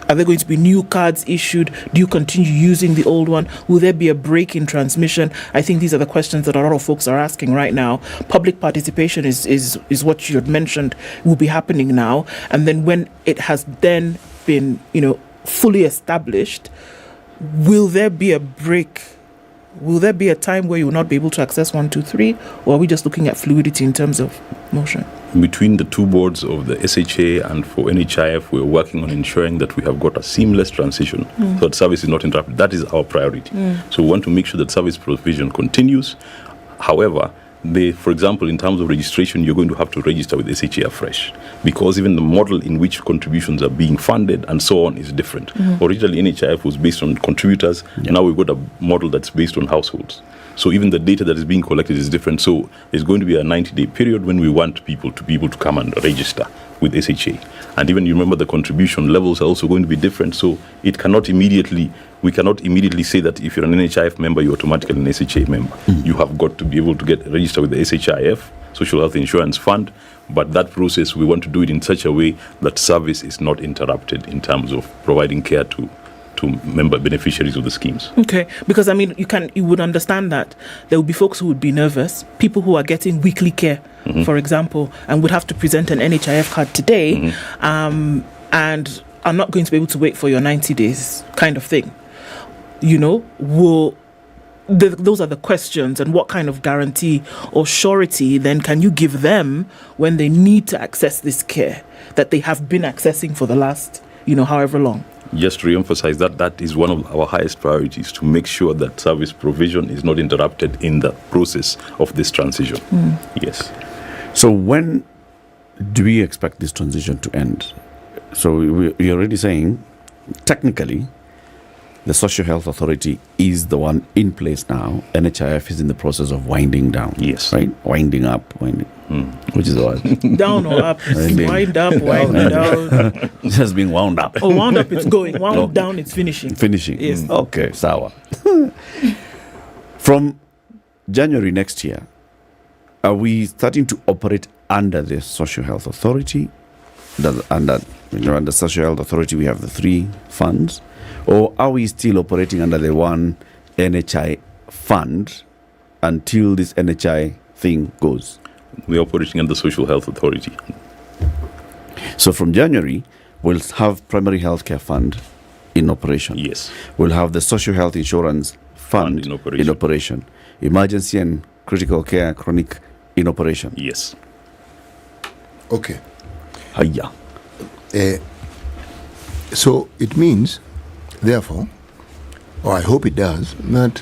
Are there going to be new cards issued? Do you continue using the old one? Will there be a break in transmission? I think these are the questions that a lot of folks are asking right now. Public participation is what you had mentioned will be happening now, and then when it has then been fully established, will there be a break? Will there be a time where you will not be able to access 1, 2, 3, or are we just looking at fluidity in terms of motion? Between the two boards of the SHA and for NHIF, we're working on ensuring that we have got a seamless transition so that service is not interrupted. That is our priority. So we want to make sure that service provision continues. However, for example, in terms of registration, you're going to have to register with SHA afresh, because even the model in which contributions are being funded and so on is different. Originally, NHIF was based on contributors, and now we've got a model that's based on households. So even the data that is being collected is different. So there's going to be a 90-day period when we want people to be able to come and register with SHA. And even you remember the contribution levels are also going to be different. So we cannot immediately say that if you're an NHIF member, you're automatically an SHA member. You have got to be able to get registered with the SHIF, Social Health Insurance Fund. But that process, we want to do it in such a way that service is not interrupted in terms of providing care to member beneficiaries of the schemes. Okay, because you would understand that there will be folks who would be nervous, people who are getting weekly care, for example, and would have to present an NHIF card today, and are not going to be able to wait for your 90 days kind of thing. Those are the questions, and what kind of guarantee or surety then can you give them when they need to access this care that they have been accessing for the last, however long? Just to re-emphasize that is one of our highest priorities, to make sure that service provision is not interrupted in the process of this transition. Yes. So when do we expect this transition to end? So we're already saying, technically, the Social Health Authority is the one in place now. NHIF is in the process of winding down. Yes. Right? Winding up. Which is what? Down or up? Wind up, wind down. It has been wound up. Oh, wound up, it's going. Wound down, it's finishing. Yes. Okay, sour. From January next year, are we starting to operate under the Social Health Authority? Under Social Health Authority, we have the 3 funds. Or are we still operating under the one NHI fund until this NHI thing goes? We're operating under the Social Health Authority. So from January, we'll have Primary Healthcare Fund in operation. Yes. We'll have the Social Health Insurance Fund in operation. Emergency and Critical Care Chronic in operation. Yes. Okay. Hiya. So it means, therefore, or I hope it does, that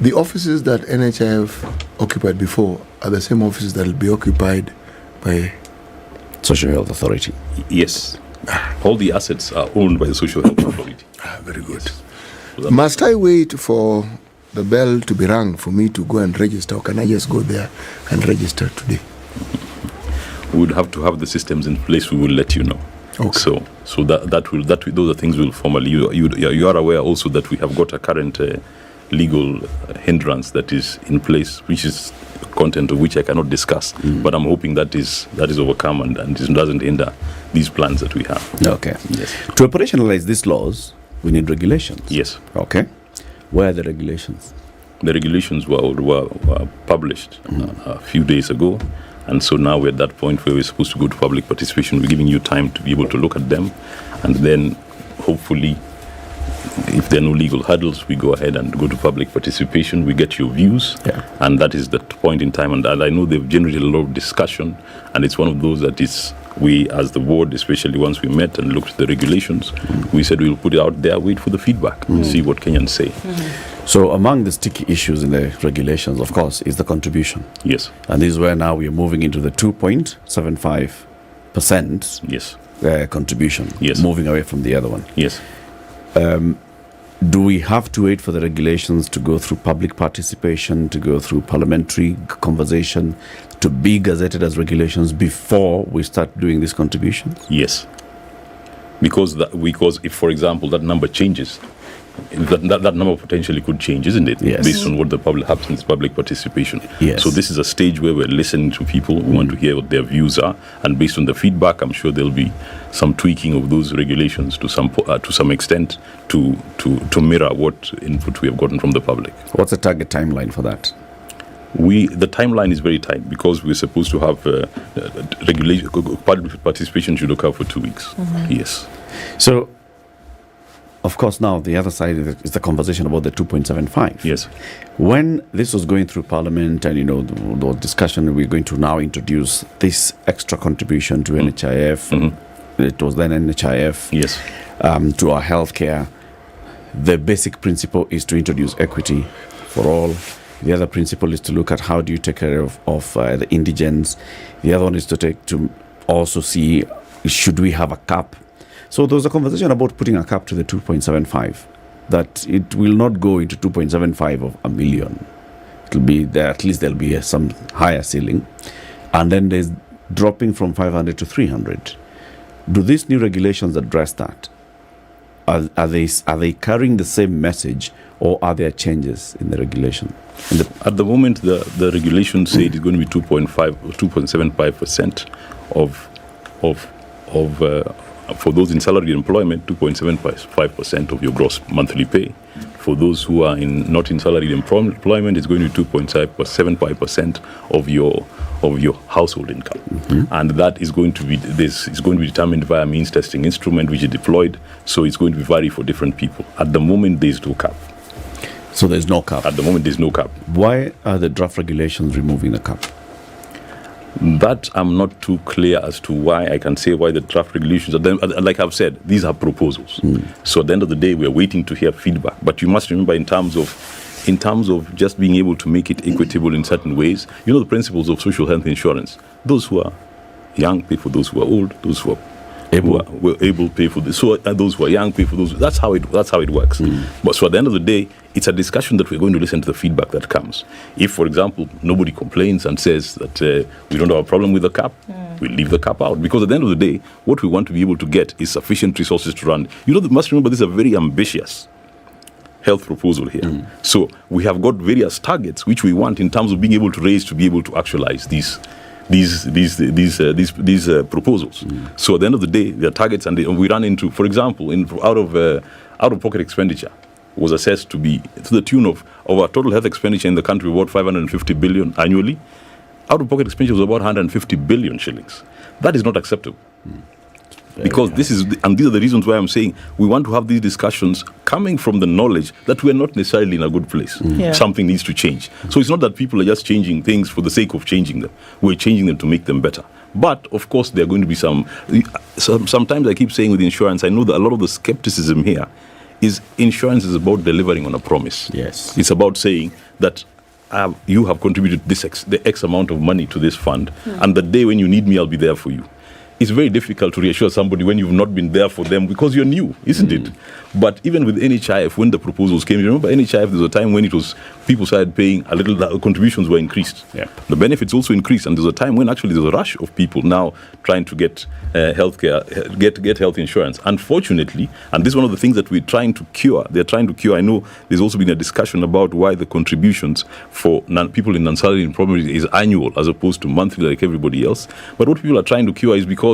the offices that NHIF occupied before are the same offices that will be occupied by Social Health Authority. Yes. All the assets are owned by the Social Health Authority. Very good. Yes. Must I wait for the bell to be rung for me to go and register, or can I just go there and register today? We would have to have the systems in place. We will let you know. Okay. So those are things will formally. You are aware also that we have got a current legal hindrance that is in place, which is content of which I cannot discuss. But I'm hoping that is overcome and it doesn't hinder these plans that we have. Okay. Yes. To operationalize these laws, we need regulations. Yes. Okay. Where are the regulations? The regulations were published a few days ago. And so now we're at that point where we're supposed to go to public participation. We're giving you time to be able to look at them. And then hopefully, if there are no legal hurdles, we go ahead and go to public participation. We get your views. Yeah. And that is the point in time. And I know they've generated a lot of discussion. And it's one of those that is, we as the board, especially once we met and looked at the regulations, we said we'll put it out there, wait for the feedback, and see what Kenyans say. So among the sticky issues in the regulations, of course, is the contribution. Yes. And this is where now we are moving into the 2.75% yes. Contribution. Yes. Moving away from the other one. Yes. Do we have to wait for the regulations to go through public participation, to go through parliamentary conversation, to be gazetted as regulations before we start doing these contributions? Yes. Because if, for example, that number changes, that number potentially could change, isn't it? Yes. Based on what the public happens, public participation. Yes. So this is a stage where we're listening to people. We want to hear what their views are, and based on the feedback, I'm sure there'll be some tweaking of those regulations to some extent to mirror what input we have gotten from the public. What's the target timeline for that? The timeline is very tight because we're supposed to have regulation. Public participation should occur for 2 weeks. Yes. So, of course, now the other side is the conversation about the 2.75. Yes. When this was going through Parliament, and the discussion, we're going to now introduce this extra contribution to NHIF. It was then NHIF. Yes. To our healthcare. The basic principle is to introduce equity for all. The other principle is to look at how do you take care of the indigents. The other one is to also see, should we have a cap? So there was a conversation about putting a cap to the 2.75, that it will not go into 2.75 of a million. It'll be there, at least there'll be some higher ceiling. And then there's dropping from 500 to 300. Do these new regulations address that? Are they carrying the same message, or are there changes in the regulation? At the moment, the regulation said it's going to be 2.75% for those in salaried employment, 2.75% of your gross monthly pay. For those who are not in salaried employment, it's going to be 2.75% of your household income, and that is going to be determined via a means testing instrument which is deployed. So it's going to vary for different people. At the moment, there's no cap. So there's no cap. At the moment, there's no cap. Why are the draft regulations removing the cap? That I'm not too clear as to why. I can say why the draft regulations are then, like I've said, these are proposals. So at the end of the day, we're waiting to hear feedback. But you must remember, in terms of just being able to make it equitable in certain ways, the principles of social health insurance. Those who are young pay for those who are old. Those who are able pay for this. So those who are young pay for those. That's how it works. But so at the end of the day, it's a discussion that we're going to listen to the feedback that comes. If, for example, nobody complains and says that we don't have a problem with the cap, we'll leave the cap out. Because at the end of the day, what we want to be able to get is sufficient resources to run. You must remember, this is a very ambitious health proposal here. So we have got various targets which we want in terms of being able to raise to be able to actualize these proposals. So at the end of the day, there are targets, and we run into, for example, out of pocket expenditure was assessed to be to the tune of our total health expenditure in the country, about 550 billion annually. Out of pocket expenditure was about 150 billion shillings. That is not acceptable. Because these are the reasons why I'm saying we want to have these discussions coming from the knowledge that we're not necessarily in a good place. Something needs to change. So it's not that people are just changing things for the sake of changing them. We're changing them to make them better. But of course, there are going to be sometimes I keep saying with insurance, I know that a lot of the skepticism here is insurance is about delivering on a promise. Yes. It's about saying that you have contributed the X amount of money to this fund, and the day when you need me, I'll be there for you. It's very difficult to reassure somebody when you've not been there for them because you're new, isn't it? But even with NHIF, when the proposals came, you remember NHIF, there was a time when people started paying a little, contributions were increased. The benefits also increased, and there's a time when actually there's a rush of people now trying to get healthcare, get health insurance. Unfortunately, and this is one of the things that they're trying to cure. I know there's also been a discussion about why the contributions for people in non-salary employment is annual as opposed to monthly like everybody else. But what people are trying to cure is because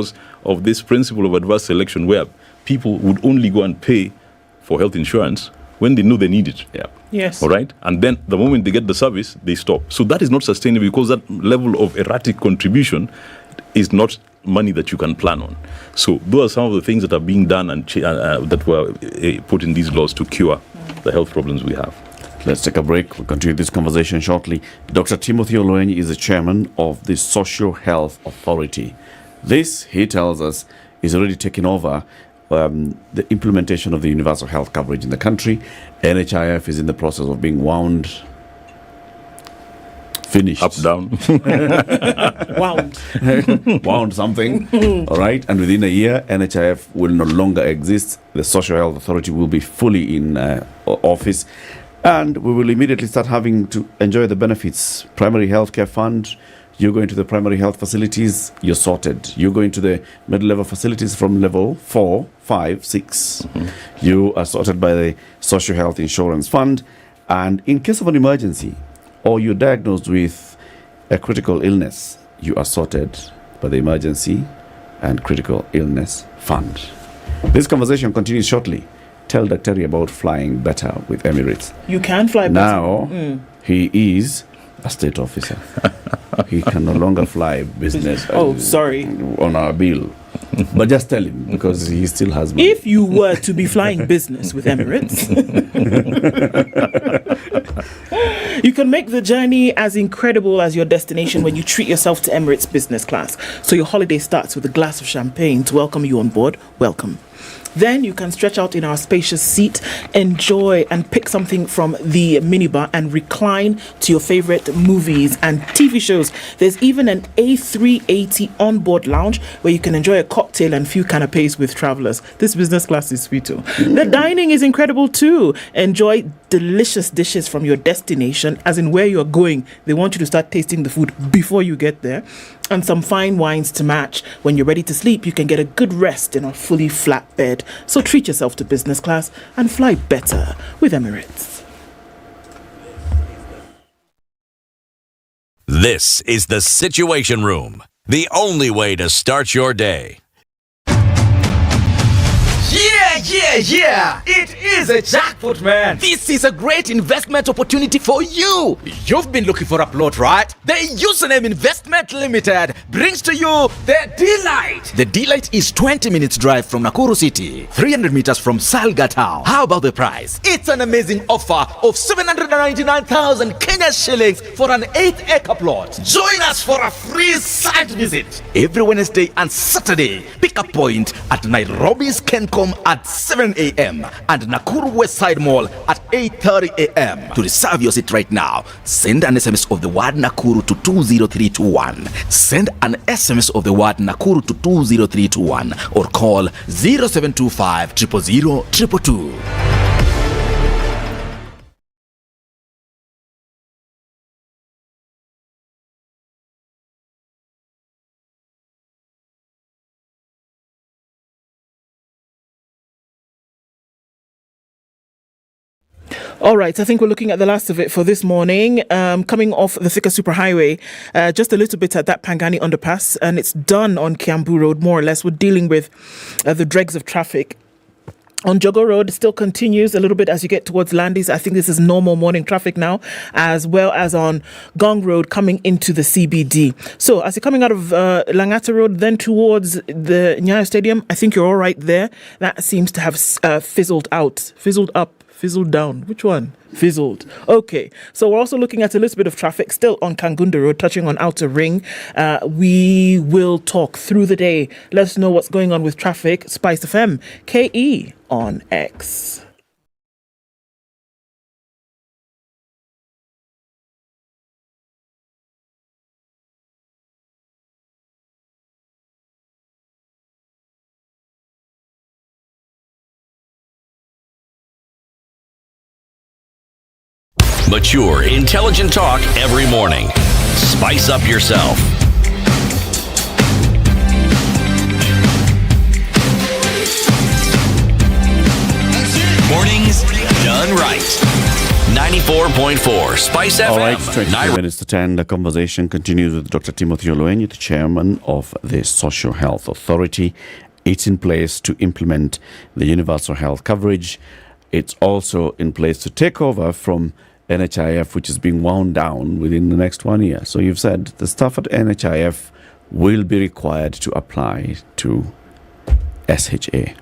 of this principle of adverse selection, where people would only go and pay for health insurance when they know they need it. Yes. All right? And then the moment they get the service, they stop. So that is not sustainable, because that level of erratic contribution is not money that you can plan on. So those are some of the things that are being done and that were put in these laws to cure the health problems we have. Let's take a break. We'll continue this conversation shortly. Dr. Timothy Oloenyi is the chairman of the Social Health Authority. This, he tells us, is already taking over the implementation of the universal health coverage in the country. NHIF is in the process of being finished. Up, down. wound something. All right. And within a year, NHIF will no longer exist. The Social Health Authority will be fully in office. And we will immediately start having to enjoy the benefits. Primary Healthcare Fund, You go into the primary health facilities, you're sorted. You go into the middle-level facilities from level 4, 5, 6. You are sorted by the Social Health Insurance Fund. And in case of an emergency, or you're diagnosed with a critical illness, you are sorted by the Emergency and Critical Illness Fund. This conversation continues shortly. Tell Daktari about flying better with Emirates. You can fly better. Now, he is a state officer. He can no longer fly business sorry. on our bill. But just tell him, because he still has money. If you were to be flying business with Emirates, you can make the journey as incredible as your destination when you treat yourself to Emirates business class. So your holiday starts with a glass of champagne to welcome you on board. Welcome. Then you can stretch out in our spacious seat, enjoy and pick something from the minibar and recline to your favorite movies and TV shows. There's even an A380 onboard lounge where you can enjoy a cocktail and few canapes with travelers. This business class is sweet too. The dining is incredible too. Enjoy delicious dishes from your destination, as in where you're going. They want you to start tasting the food before you get there. And some fine wines to match. When you're ready to sleep, you can get a good rest in a fully flat bed. So treat yourself to business class and fly better with Emirates. This is the Situation Room, the only way to start your day. Yeah! It is a jackpot, man! This is a great investment opportunity for you! You've been looking for a plot, right? The Username Investment Limited brings to you the D-Light! The D-Light is 20 minutes drive from Nakuru City, 300 meters from Salga Town. How about the price? It's an amazing offer of 799,000 Kenya shillings for an 8-acre plot. Join us for a free site visit every Wednesday and Saturday. Pick a point at Nairobi's Kencom at 7 a.m. and Nakuru West Side Mall at 8:30 a.m. To reserve your seat right now, send an SMS of the word Nakuru to 20321. Send an SMS of the word Nakuru to 20321 or call 0725 000 222. All right, I think we're looking at the last of it for this morning. Coming off the Thika Superhighway, just a little bit at that Pangani underpass, and it's done on Kiambu Road, more or less. We're dealing with the dregs of traffic. On Jogo Road, it still continues a little bit as you get towards Landis. I think this is normal morning traffic now, as well as on Gong Road coming into the CBD. So as you're coming out of Langata Road, then towards the Nyayo Stadium, I think you're all right there. That seems to have fizzled out, fizzled up. Fizzled down. Which one? Fizzled. Okay. So we're also looking at a little bit of traffic still on Kangunda Road, touching on Outer Ring. We will talk through the day. Let us know what's going on with traffic. SpiceFM, KE on X. Mature, intelligent talk every morning. Spice up yourself. Mornings done right. 94.4 Spice FM. All right, 23 minutes to 10. The conversation continues with Dr. Timothy Oluenyi, the chairman of the Social Health Authority. It's in place to implement the universal health coverage. It's also in place to take over from NHIF, which is being wound down within the next 1 year. So you've said the staff at NHIF will be required to apply to SHA.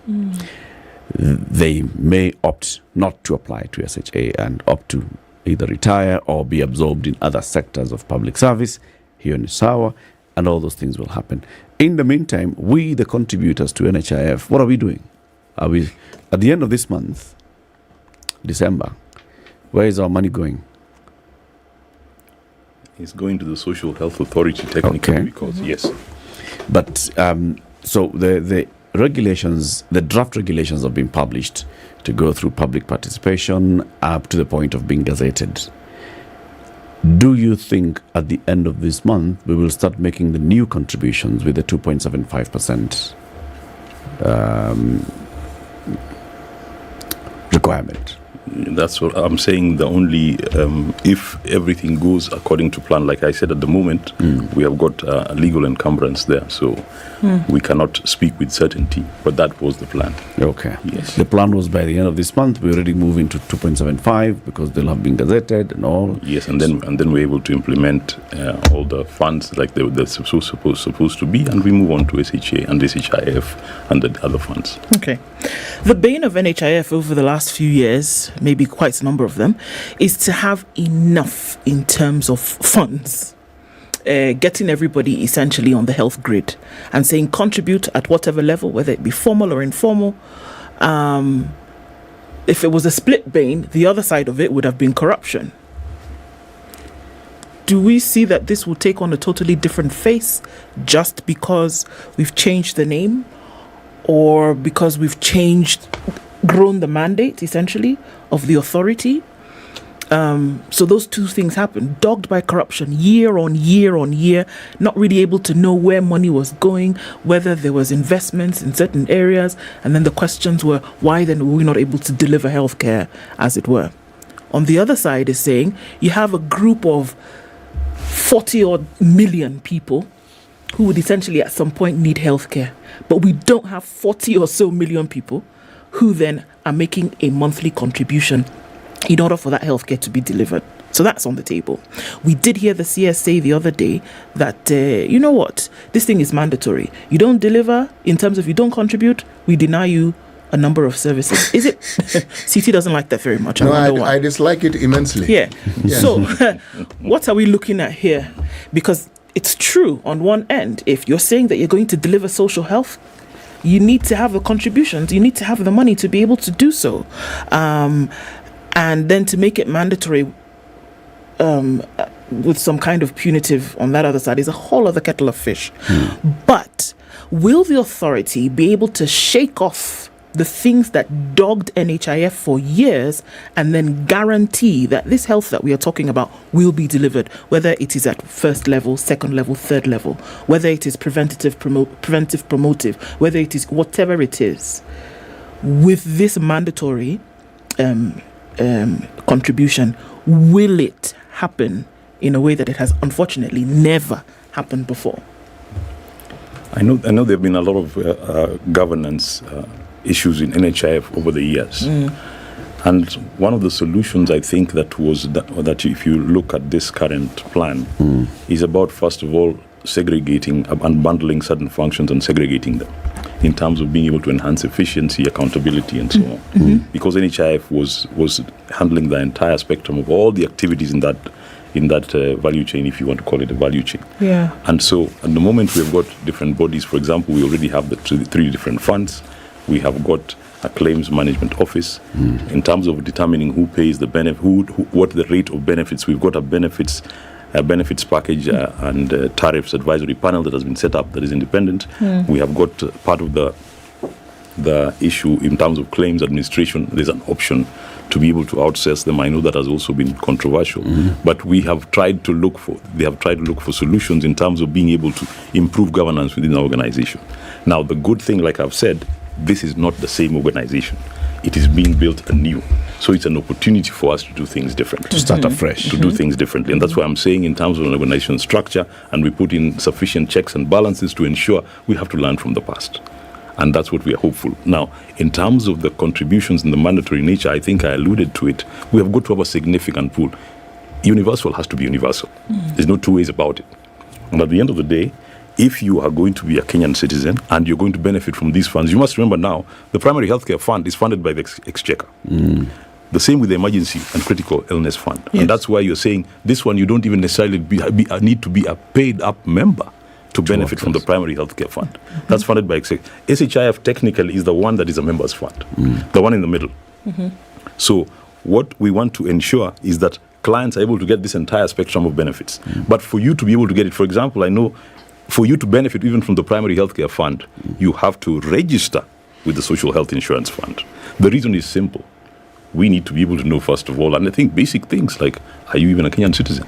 They may opt not to apply to SHA and opt to either retire or be absorbed in other sectors of public service here in Sawa, and all those things will happen. In the meantime, we, the contributors to NHIF, what are we doing? Are we, at the end of this month, December, where is our money going? It's going to the Social Health Authority technically because, yes. But, so the regulations, the draft regulations have been published to go through public participation up to the point of being gazetted. Do you think at the end of this month we will start making the new contributions with the 2.75% requirement? That's what I'm saying. The only if everything goes according to plan, like I said, at the moment we have got a legal encumbrance there, so we cannot speak with certainty. But that was the plan. Okay. Yes. The plan was by the end of this month we already move into 2.75 because they'll have been gazetted and all. Yes, and then we're able to implement all the funds like they're supposed to be, and we move on to SHA and SHIF and the other funds. Okay. The bane of NHIF over the last few years, maybe quite a number of them, is to have enough in terms of funds. Getting everybody essentially on the health grid and saying contribute at whatever level, whether it be formal or informal. If it was a split bane, the other side of it would have been corruption. Do we see that this will take on a totally different face just because we've changed the name, or because we've grown the mandate essentially of the authority? So those two things happen. Dogged by corruption year on year on year, not really able to know where money was going, whether there was investments in certain areas, and then the questions were, why then were we not able to deliver healthcare, as it were? On the other side is saying you have a group of 40 odd million people who would essentially at some point need healthcare, but we don't have 40 or so million people who then are making a monthly contribution in order for that healthcare to be delivered. So that's on the table. We did hear the CS say the other day that, you know what, this thing is mandatory. You don't deliver, in terms of you don't contribute, we deny you a number of services. Is it? CT doesn't like that very much. No, I dislike it immensely. Yeah. So what are we looking at here? Because it's true on one end. If you're saying that you're going to deliver social health, you need to have the contributions. You need to have the money to be able to do so. And then to make it mandatory with some kind of punitive on that other side is a whole other kettle of fish. But will the authority be able to shake off the things that dogged NHIF for years and then guarantee that this health that we are talking about will be delivered, whether it is at first level, second level, third level, whether it is preventive, promotive, whether it is whatever it is, with this mandatory contribution, will it happen in a way that it has unfortunately never happened before? I know there have been a lot of governance issues in NHIF over the years. And one of the solutions I think that if you look at this current plan is about, first of all, segregating, unbundling certain functions and segregating them in terms of being able to enhance efficiency, accountability, and so on. Because NHIF was handling the entire spectrum of all the activities in that value chain, if you want to call it a value chain. Yeah. And so at the moment we have got different bodies. For example, we already have the three different funds. We have got a claims management office in terms of determining who pays the benefit, what the rate of benefits. We've got a benefits package and tariffs advisory panel that has been set up that is independent. We have got part of the issue in terms of claims administration. There's an option to be able to outsource them. I know that has also been controversial, but they have tried to look for solutions in terms of being able to improve governance within the organization. Now, the good thing, like I've said, this is not the same organization. It is being built anew. So it's an opportunity for us to do things differently. To start afresh. To do things differently. And that's why I'm saying in terms of an organization structure, and we put in sufficient checks and balances to ensure we have to learn from the past. And that's what we are hopeful. Now, in terms of the contributions in the mandatory nature, I think I alluded to it. We have got to have a significant pool. Universal has to be universal. There's no two ways about it. And at the end of the day, if you are going to be a Kenyan citizen and you're going to benefit from these funds, you must remember now, the primary healthcare fund is funded by the exchequer. The same with the emergency and critical illness fund. Yes. And that's why you're saying this one, you don't even necessarily need to be a paid up member to benefit from the primary healthcare fund. That's funded by exchequer. SHIF technically is the one that is a member's fund, the one in the middle. So what we want to ensure is that clients are able to get this entire spectrum of benefits. But for you to be able to get it, for example, I know for you to benefit even from the primary healthcare fund, you have to register with the social health insurance fund. The reason is simple. we need to be able to know, first of all, and I think basic things like, are you even a Kenyan citizen?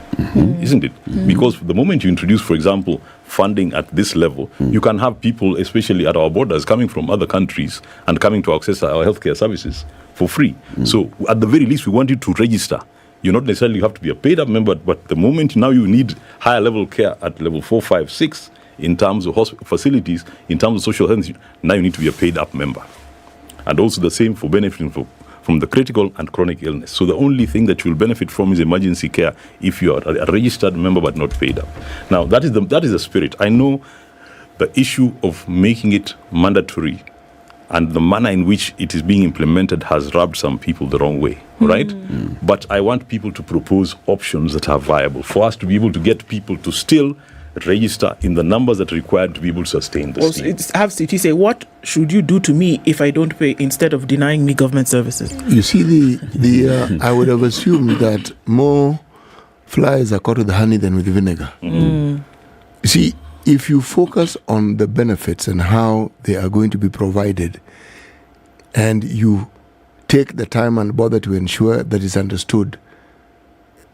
Isn't it? Because the moment you introduce, for example, funding at this level, you can have people, especially at our borders, coming from other countries and coming to access our healthcare services for free. So at the very least, we want you to register. You not necessarily have to be a paid-up member, but the moment now you need higher level care at level 4, 5, 6, in terms of facilities, in terms of social health, now you need to be a paid-up member. And also the same for benefiting from the critical and chronic illness. So the only thing that you will benefit from is emergency care if you are a registered member but not paid up. Now, that is the spirit. I know the issue of making it mandatory and the manner in which it is being implemented has rubbed some people the wrong way, right? But I want people to propose options that are viable for us to be able to get people to still register in the numbers that are required to be able to sustain the scheme. Have CT say, what should you do to me if I don't pay instead of denying me government services? You see, I would have assumed that more flies are caught with honey than with vinegar. You see, if you focus on the benefits and how they are going to be provided, and you take the time and bother to ensure that it's understood,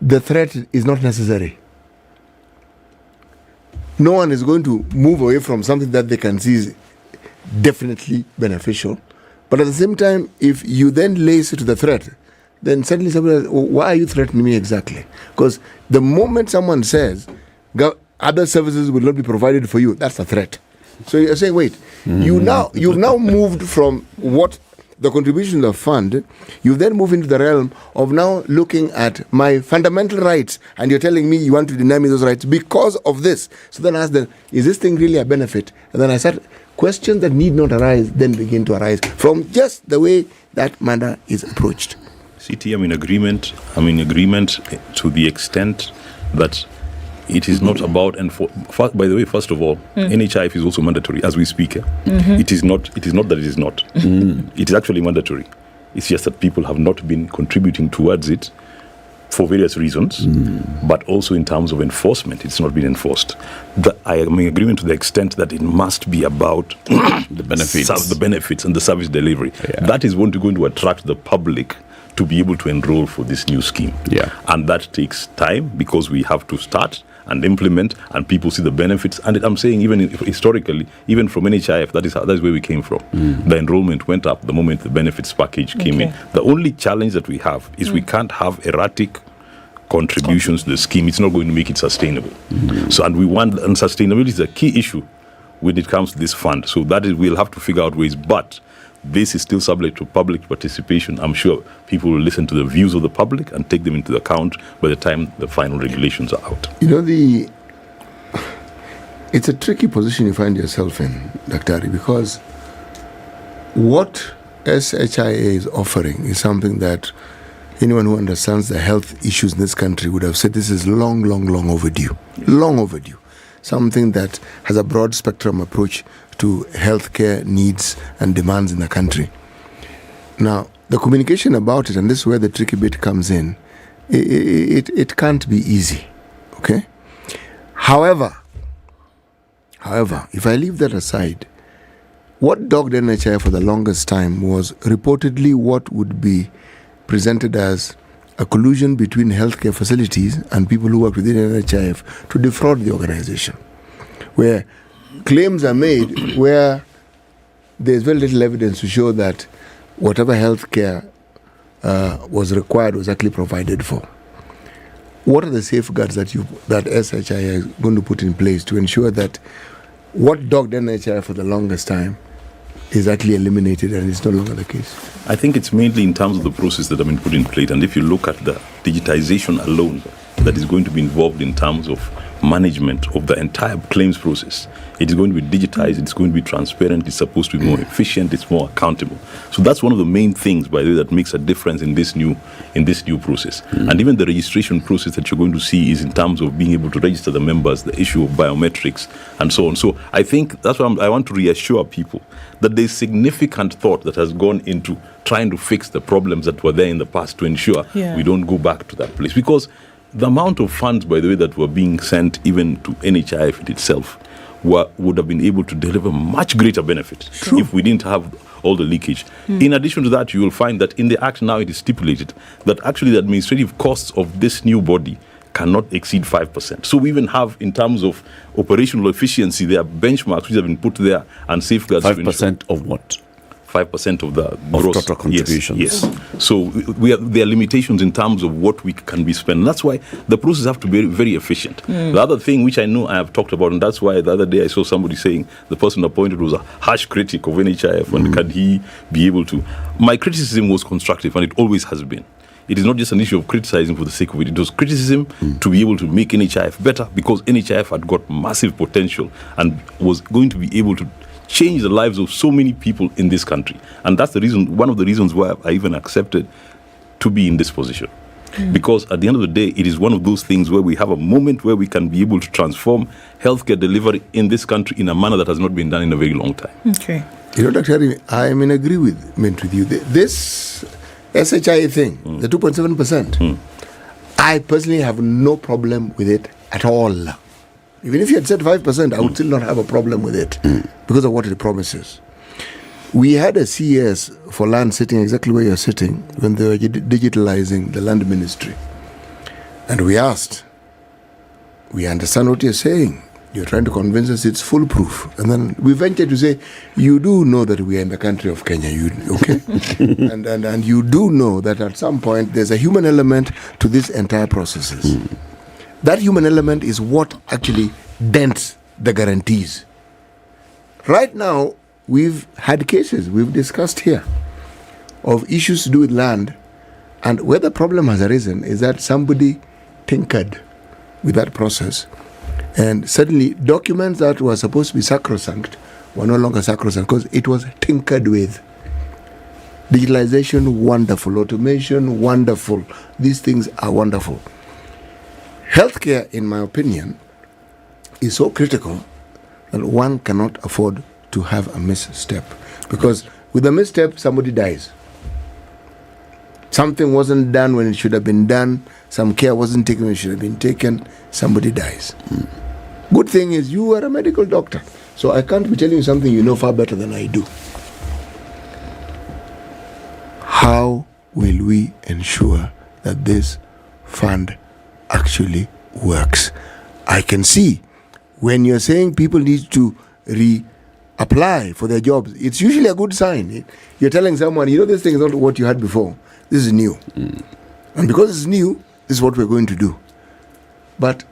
the threat is not necessary. No one is going to move away from something that they can see is definitely beneficial. But at the same time, if you then lace it to the threat, then suddenly somebody says, why are you threatening me exactly? Because the moment someone says, other services will not be provided for you, that's a threat. So you're saying, wait, you've now moved from what the contribution of fund, you then move into the realm of now looking at my fundamental rights, and you're telling me you want to deny me those rights because of this. So then I ask them, is this thing really a benefit? And then I start questions that need not arise, then begin to arise from just the way that matter is approached. CT, I'm in agreement to the extent that it is not about, and by the way, first of all, NHIF is also mandatory as we speak. It is not that it is not. It is actually mandatory. It's just that people have not been contributing towards it for various reasons, but also in terms of enforcement, it's not been enforced. I am in agreement to the extent that it must be about the benefits and the service delivery. That is going to attract the public to be able to enroll for this new scheme. And that takes time because we have to start and implement, and people see the benefits. And I'm saying, even historically, even from NHIF, that is where we came from. The enrollment went up the moment the benefits package came in. The only challenge that we have is we can't have erratic contributions to the scheme. It's not going to make it sustainable. So, and sustainability is a key issue when it comes to this fund. So that is, we'll have to figure out ways, but this is still subject to public participation. I'm sure people will listen to the views of the public and take them into account by the time the final regulations are out. You know, it's a tricky position you find yourself in, Dr. Ari, because what SHIA is offering is something that anyone who understands the health issues in this country would have said this is long overdue. Long overdue. Something that has a broad spectrum approach to healthcare needs and demands in the country. Now, the communication about it, and this is where the tricky bit comes in, it can't be easy, okay? However, if I leave that aside, what dogged NHI for the longest time was reportedly what would be presented as a collusion between healthcare facilities and people who work within NHIF to defraud the organization, where claims are made where there's very little evidence to show that whatever healthcare was required was actually provided for. What are the safeguards that SHI is going to put in place to ensure that what dogged NHI for the longest time is actually eliminated and it's no longer the case? I think it's mainly in terms of the process that have been put in place. And if you look at the digitization alone that is going to be involved in terms of management of the entire claims process, it is going to be digitized, it's going to be transparent, it's supposed to be more efficient, it's more accountable. So that's one of the main things, by the way, that makes a difference in this new process. And even the registration process that you're going to see is in terms of being able to register the members, the issue of biometrics, and so on. So I think that's why I want to reassure people that there's significant thought that has gone into trying to fix the problems that were there in the past to ensure we don't go back to that place. Because the amount of funds, by the way, that were being sent even to NHIF itself would have been able to deliver much greater benefit if we didn't have all the leakage. In addition to that, you will find that in the Act now it is stipulated that actually the administrative costs of this new body cannot exceed 5%. So we even have, in terms of operational efficiency, there are benchmarks which have been put there and safeguards. 5% of what? 5% of the gross total contributions. Yes. So there are limitations in terms of what we can be spent. That's why the process have to be very, very efficient. The other thing which I know I have talked about, and that's why the other day I saw somebody saying the person appointed was a harsh critic of NHIF, and can he be able to? My criticism was constructive, and it always has been. It is not just an issue of criticizing for the sake of it. It was criticism to be able to make NHIF better, because NHIF had got massive potential and was going to be able to change the lives of so many people in this country. And that's the reason, one of the reasons why I even accepted to be in this position. Because at the end of the day, it is one of those things where we have a moment where we can be able to transform healthcare delivery in this country in a manner that has not been done in a very long time. Okay. You know, Dr. Harry, I am in agreement with you. This SHI thing, the 2.7%, I personally have no problem with it at all. Even if you had said 5%, I would still not have a problem with it because of what it promises. We had a CES for land sitting exactly where you're sitting when they were digitalizing the land ministry. And we asked, we understand what you're saying. You're trying to convince us it's foolproof. And then we ventured to say, you do know that we are in the country of Kenya, okay? and you do know that at some point there's a human element to this entire processes. That human element is what actually dents the guarantees. Right now, we've had cases we've discussed here of issues to do with land, and where the problem has arisen is that somebody tinkered with that process, and suddenly documents that were supposed to be sacrosanct were no longer sacrosanct because it was tinkered with. Digitalization, wonderful. Automation, wonderful. These things are wonderful. Healthcare, in my opinion, is so critical that one cannot afford to have a misstep. Because with a misstep, somebody dies. Something wasn't done when it should have been done. Some care wasn't taken when it should have been taken. Somebody dies. Good thing is you are a medical doctor. So I can't be telling you something you know far better than I do. How will we ensure that this fund actually works? I can see when you're saying people need to reapply for their jobs, it's usually a good sign. You're telling someone, you know, this thing is not what you had before. This is new. And because it's new, this is what we're going to do. But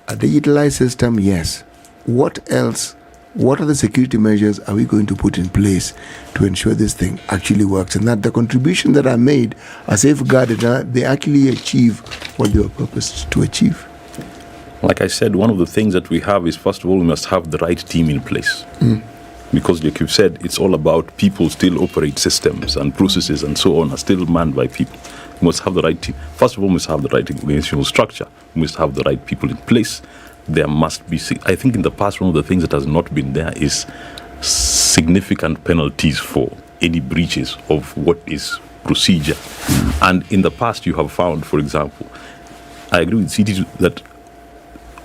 a digitalized system, yes. What else? What are the security measures are we going to put in place to ensure this thing actually works, and that the contributions that are made are safeguarded and they actually achieve what they were purposed to achieve? Like I said, one of the things that we have is, first of all, we must have the right team in place. Because like you've said, it's all about people still operate systems and processes and so on are still manned by people. We must have the right team. First of all, we must have the right organizational structure. We must have the right people in place. There must be, I think in the past, one of the things that has not been there is significant penalties for any breaches of what is procedure. And in the past, you have found, for example, I agree with CT that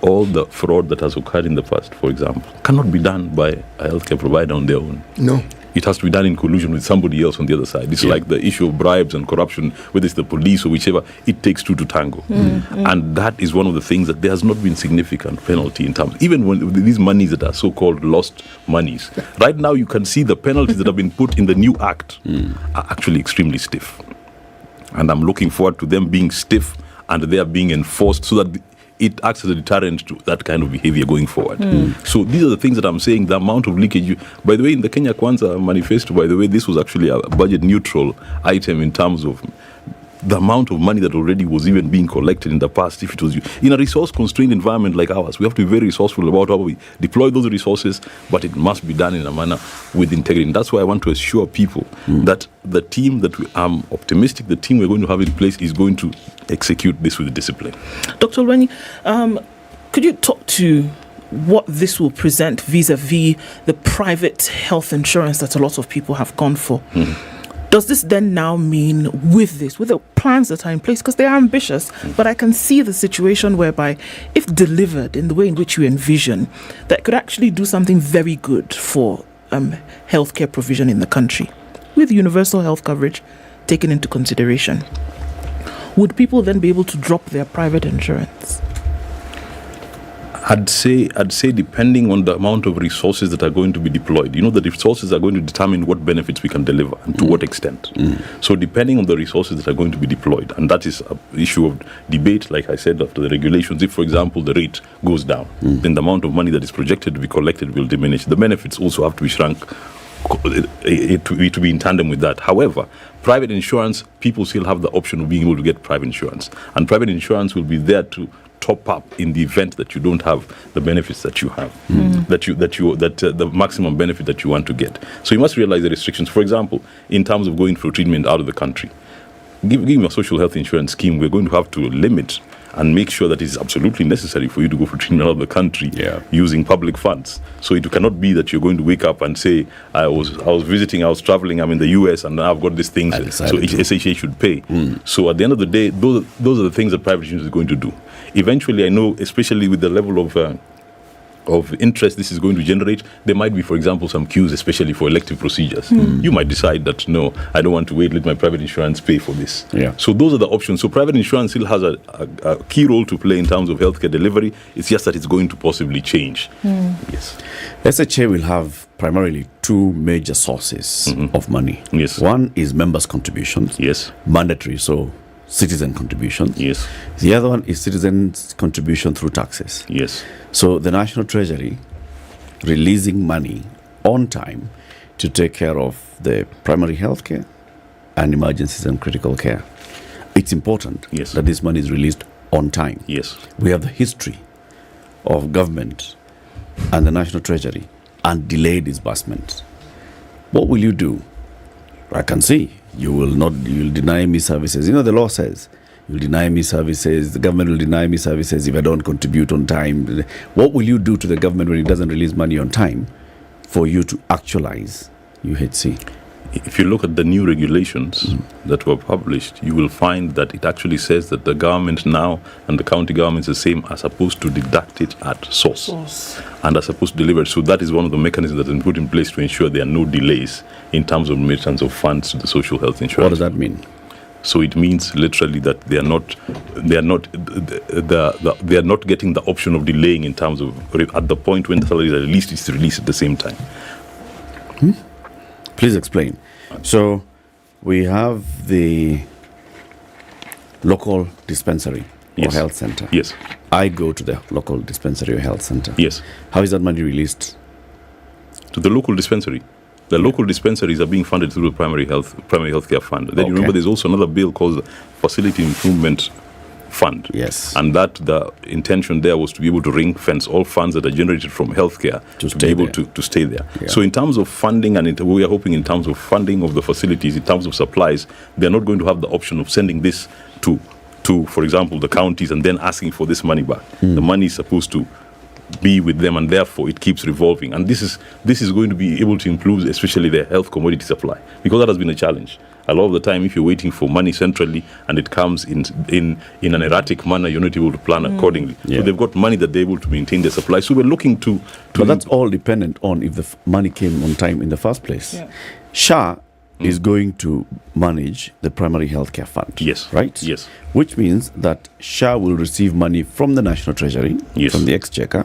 all the fraud that has occurred in the past, for example, cannot be done by a healthcare provider on their own. No. It has to be done in collusion with somebody else on the other side. It's like the issue of bribes and corruption, whether it's the police or whichever, it takes two to tango. And that is one of the things that there has not been significant penalty in terms, even when these monies that are so-called lost monies. Right now you can see the penalties that have been put in the new act are actually extremely stiff. And I'm looking forward to them being stiff and they are being enforced so that it acts as a deterrent to that kind of behavior going forward. So these are the things that I'm saying, the amount of leakage. By the way, in the Kenya Kwanza manifesto, by the way, this was actually a budget neutral item in terms of the amount of money that already was even being collected in the past. If it was in a resource constrained environment like ours, we have to be very resourceful about how we deploy those resources, but it must be done in a manner with integrity. And that's why I want to assure people that the team that I'm optimistic the team we're going to have in place is going to execute this with discipline. Dr. Olwenyi, could you talk to what this will present vis-a-vis the private health insurance that a lot of people have gone for? Does this then now mean with the plans that are in place, because they are ambitious, but I can see the situation whereby if delivered in the way in which you envision, that could actually do something very good for healthcare provision in the country, with universal health coverage taken into consideration? Would people then be able to drop their private insurance? I'd say depending on the amount of resources that are going to be deployed. The resources are going to determine what benefits we can deliver and to what extent. So depending on the resources that are going to be deployed, and that is an issue of debate, like I said, after the regulations. If, for example, the rate goes down, then the amount of money that is projected to be collected will diminish. The benefits also have to be shrunk to be in tandem with that. However, private insurance, people still have the option of being able to get private insurance, and private insurance will be there to top up in the event that you don't have the benefits that you have, the maximum benefit that you want to get. So you must realize the restrictions. For example, in terms of going for treatment out of the country, giving a social health insurance scheme, we're going to have to limit and make sure that it's absolutely necessary for you to go for treatment out of the country using public funds. So it cannot be that you're going to wake up and say, I was traveling, I'm in the US, and now I've got these things, so SHA should pay. So at the end of the day, those are the things that private insurance is going to do. Eventually, I know, especially with the level of interest this is going to generate, there might be, for example, some queues, especially for elective procedures. You might decide that, no, I don't want to wait, let my private insurance pay for this. So those are the options. So private insurance still has a key role to play in terms of healthcare delivery. It's just that it's going to possibly change. Yes. SHA will have primarily two major sources of money. Yes. One is members' contributions. Yes. Mandatory, so citizen contributions. Yes. The other one is citizens' contribution through taxes. Yes. So the National Treasury releasing money on time to take care of the primary health care and emergencies and critical care. It's important that this money is released on time. Yes. We have the history of government and the National Treasury and delayed disbursement. What will you do? I can see you'll deny me services. The law says you'll deny me services, the government will deny me services if I don't contribute on time. What will you do to the government when it doesn't release money on time for you to actualize UHC? If you look at the new regulations that were published, you will find that it actually says that the government now and the county governments the same are supposed to deduct it at source and are supposed to deliver it. So that is one of the mechanisms that has been put in place to ensure there are no delays in terms of remittance of funds to the social health insurance. What does that mean? So it means literally that they are not getting the option of delaying in terms of at the point when the salaries are released, it's released at the same time. Please explain. So we have the local dispensary or health center. Yes. I go to the local dispensary or health center. Yes. How is that money released? To the local dispensary. The local dispensaries are being funded through the primary health care fund. Then you remember there's also another bill called the Facility Improvement Fund. Yes. And that the intention there was to be able to ring fence all funds that are generated from healthcare to be able to stay there. Yeah. So in terms of funding, and we are hoping in terms of funding of the facilities, in terms of supplies, they're not going to have the option of sending this to for example, the counties and then asking for this money back. The money is supposed to be with them, and therefore it keeps revolving. And this is going to be able to improve especially their health commodity supply, because that has been a challenge. A lot of the time, if you're waiting for money centrally and it comes in an erratic manner, you're not able to plan accordingly. Yeah. So they've got money that they're able to maintain their supply. So we're looking to But that's all dependent on if the money came on time in the first place. Yeah. SHA is going to manage the primary healthcare fund. Yes. Right? Yes. Which means that SHA will receive money from the National Treasury, from the Exchequer,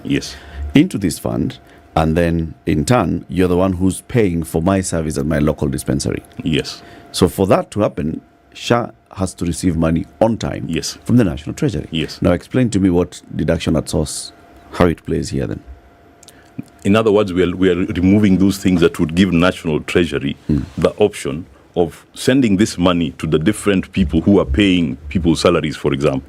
into this fund, and then in turn, you're the one who's paying for my service at my local dispensary. Yes. So for that to happen, SHA has to receive money on time from the National Treasury. Yes. Now explain to me what deduction at source, how it plays here then. In other words, we are removing those things that would give National Treasury the option of sending this money to the different people who are paying people's salaries, for example.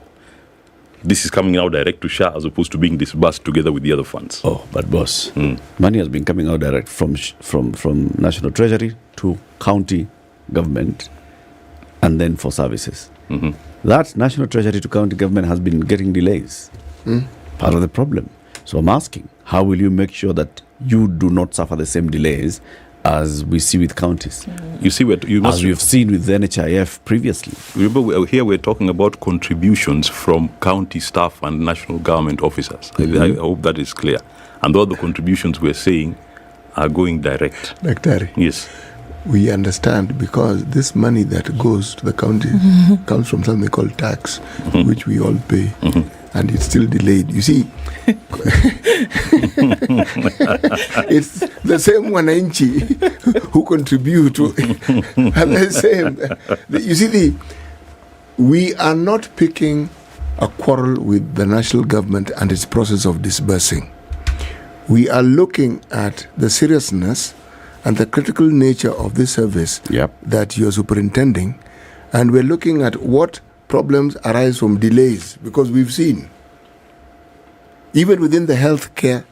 This is coming out direct to SHA as opposed to being disbursed together with the other funds. Oh, but boss, money has been coming out direct from National Treasury to county government and then for services. That National Treasury to county government has been getting delays. Part of the problem. So I'm asking, how will you make sure that you do not suffer the same delays as we see with counties. You see, as we've seen with the NHIF previously. Remember, here we're talking about contributions from county staff and national government officers. I hope that is clear. And all the contributions we're saying are going direct. Dr. Yes. We understand because this money that goes to the county comes from something called tax, which we all pay, and it's still delayed. You see, it's the same wananchi who contribute to, and the same. You see, we are not picking a quarrel with the national government and its process of disbursing. We are looking at the seriousness and the critical nature of this service that you're superintending, and we're looking at what problems arise from delays, because we've seen, even within the healthcare.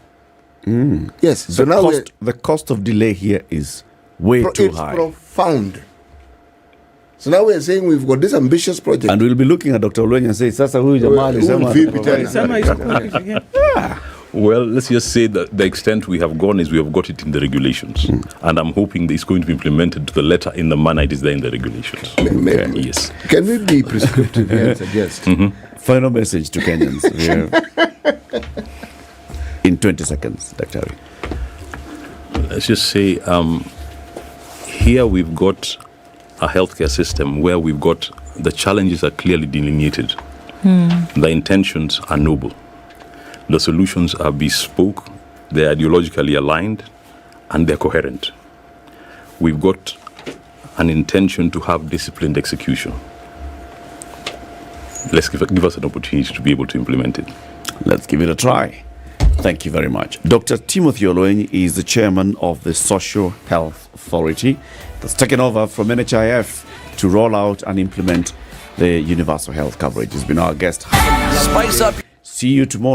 Yes, so now the cost of delay here is way too high. It's profound. So now we're saying we've got this ambitious project, and we'll be looking at Dr. Olwenya and say, "Sasa huyu jamaa Well, let's just say that the extent we have gone is we have got it in the regulations. And I'm hoping that it's going to be implemented to the letter in the manner it is there in the regulations. Yes. Can we be prescriptive here and suggest? Final message to Kenyans. In 20 seconds, Dr. Let's just say here we've got a healthcare system where we've got the challenges are clearly delineated. The intentions are noble. The solutions are bespoke, they're ideologically aligned, and they're coherent. We've got an intention to have disciplined execution. Let's give us an opportunity to be able to implement it. Let's give it a try. Thank you very much. Dr. Timothy Olwenya is the chairman of the Social Health Authority that's taken over from NHIF to roll out and implement the universal health coverage. He's been our guest. Spice up. See you tomorrow.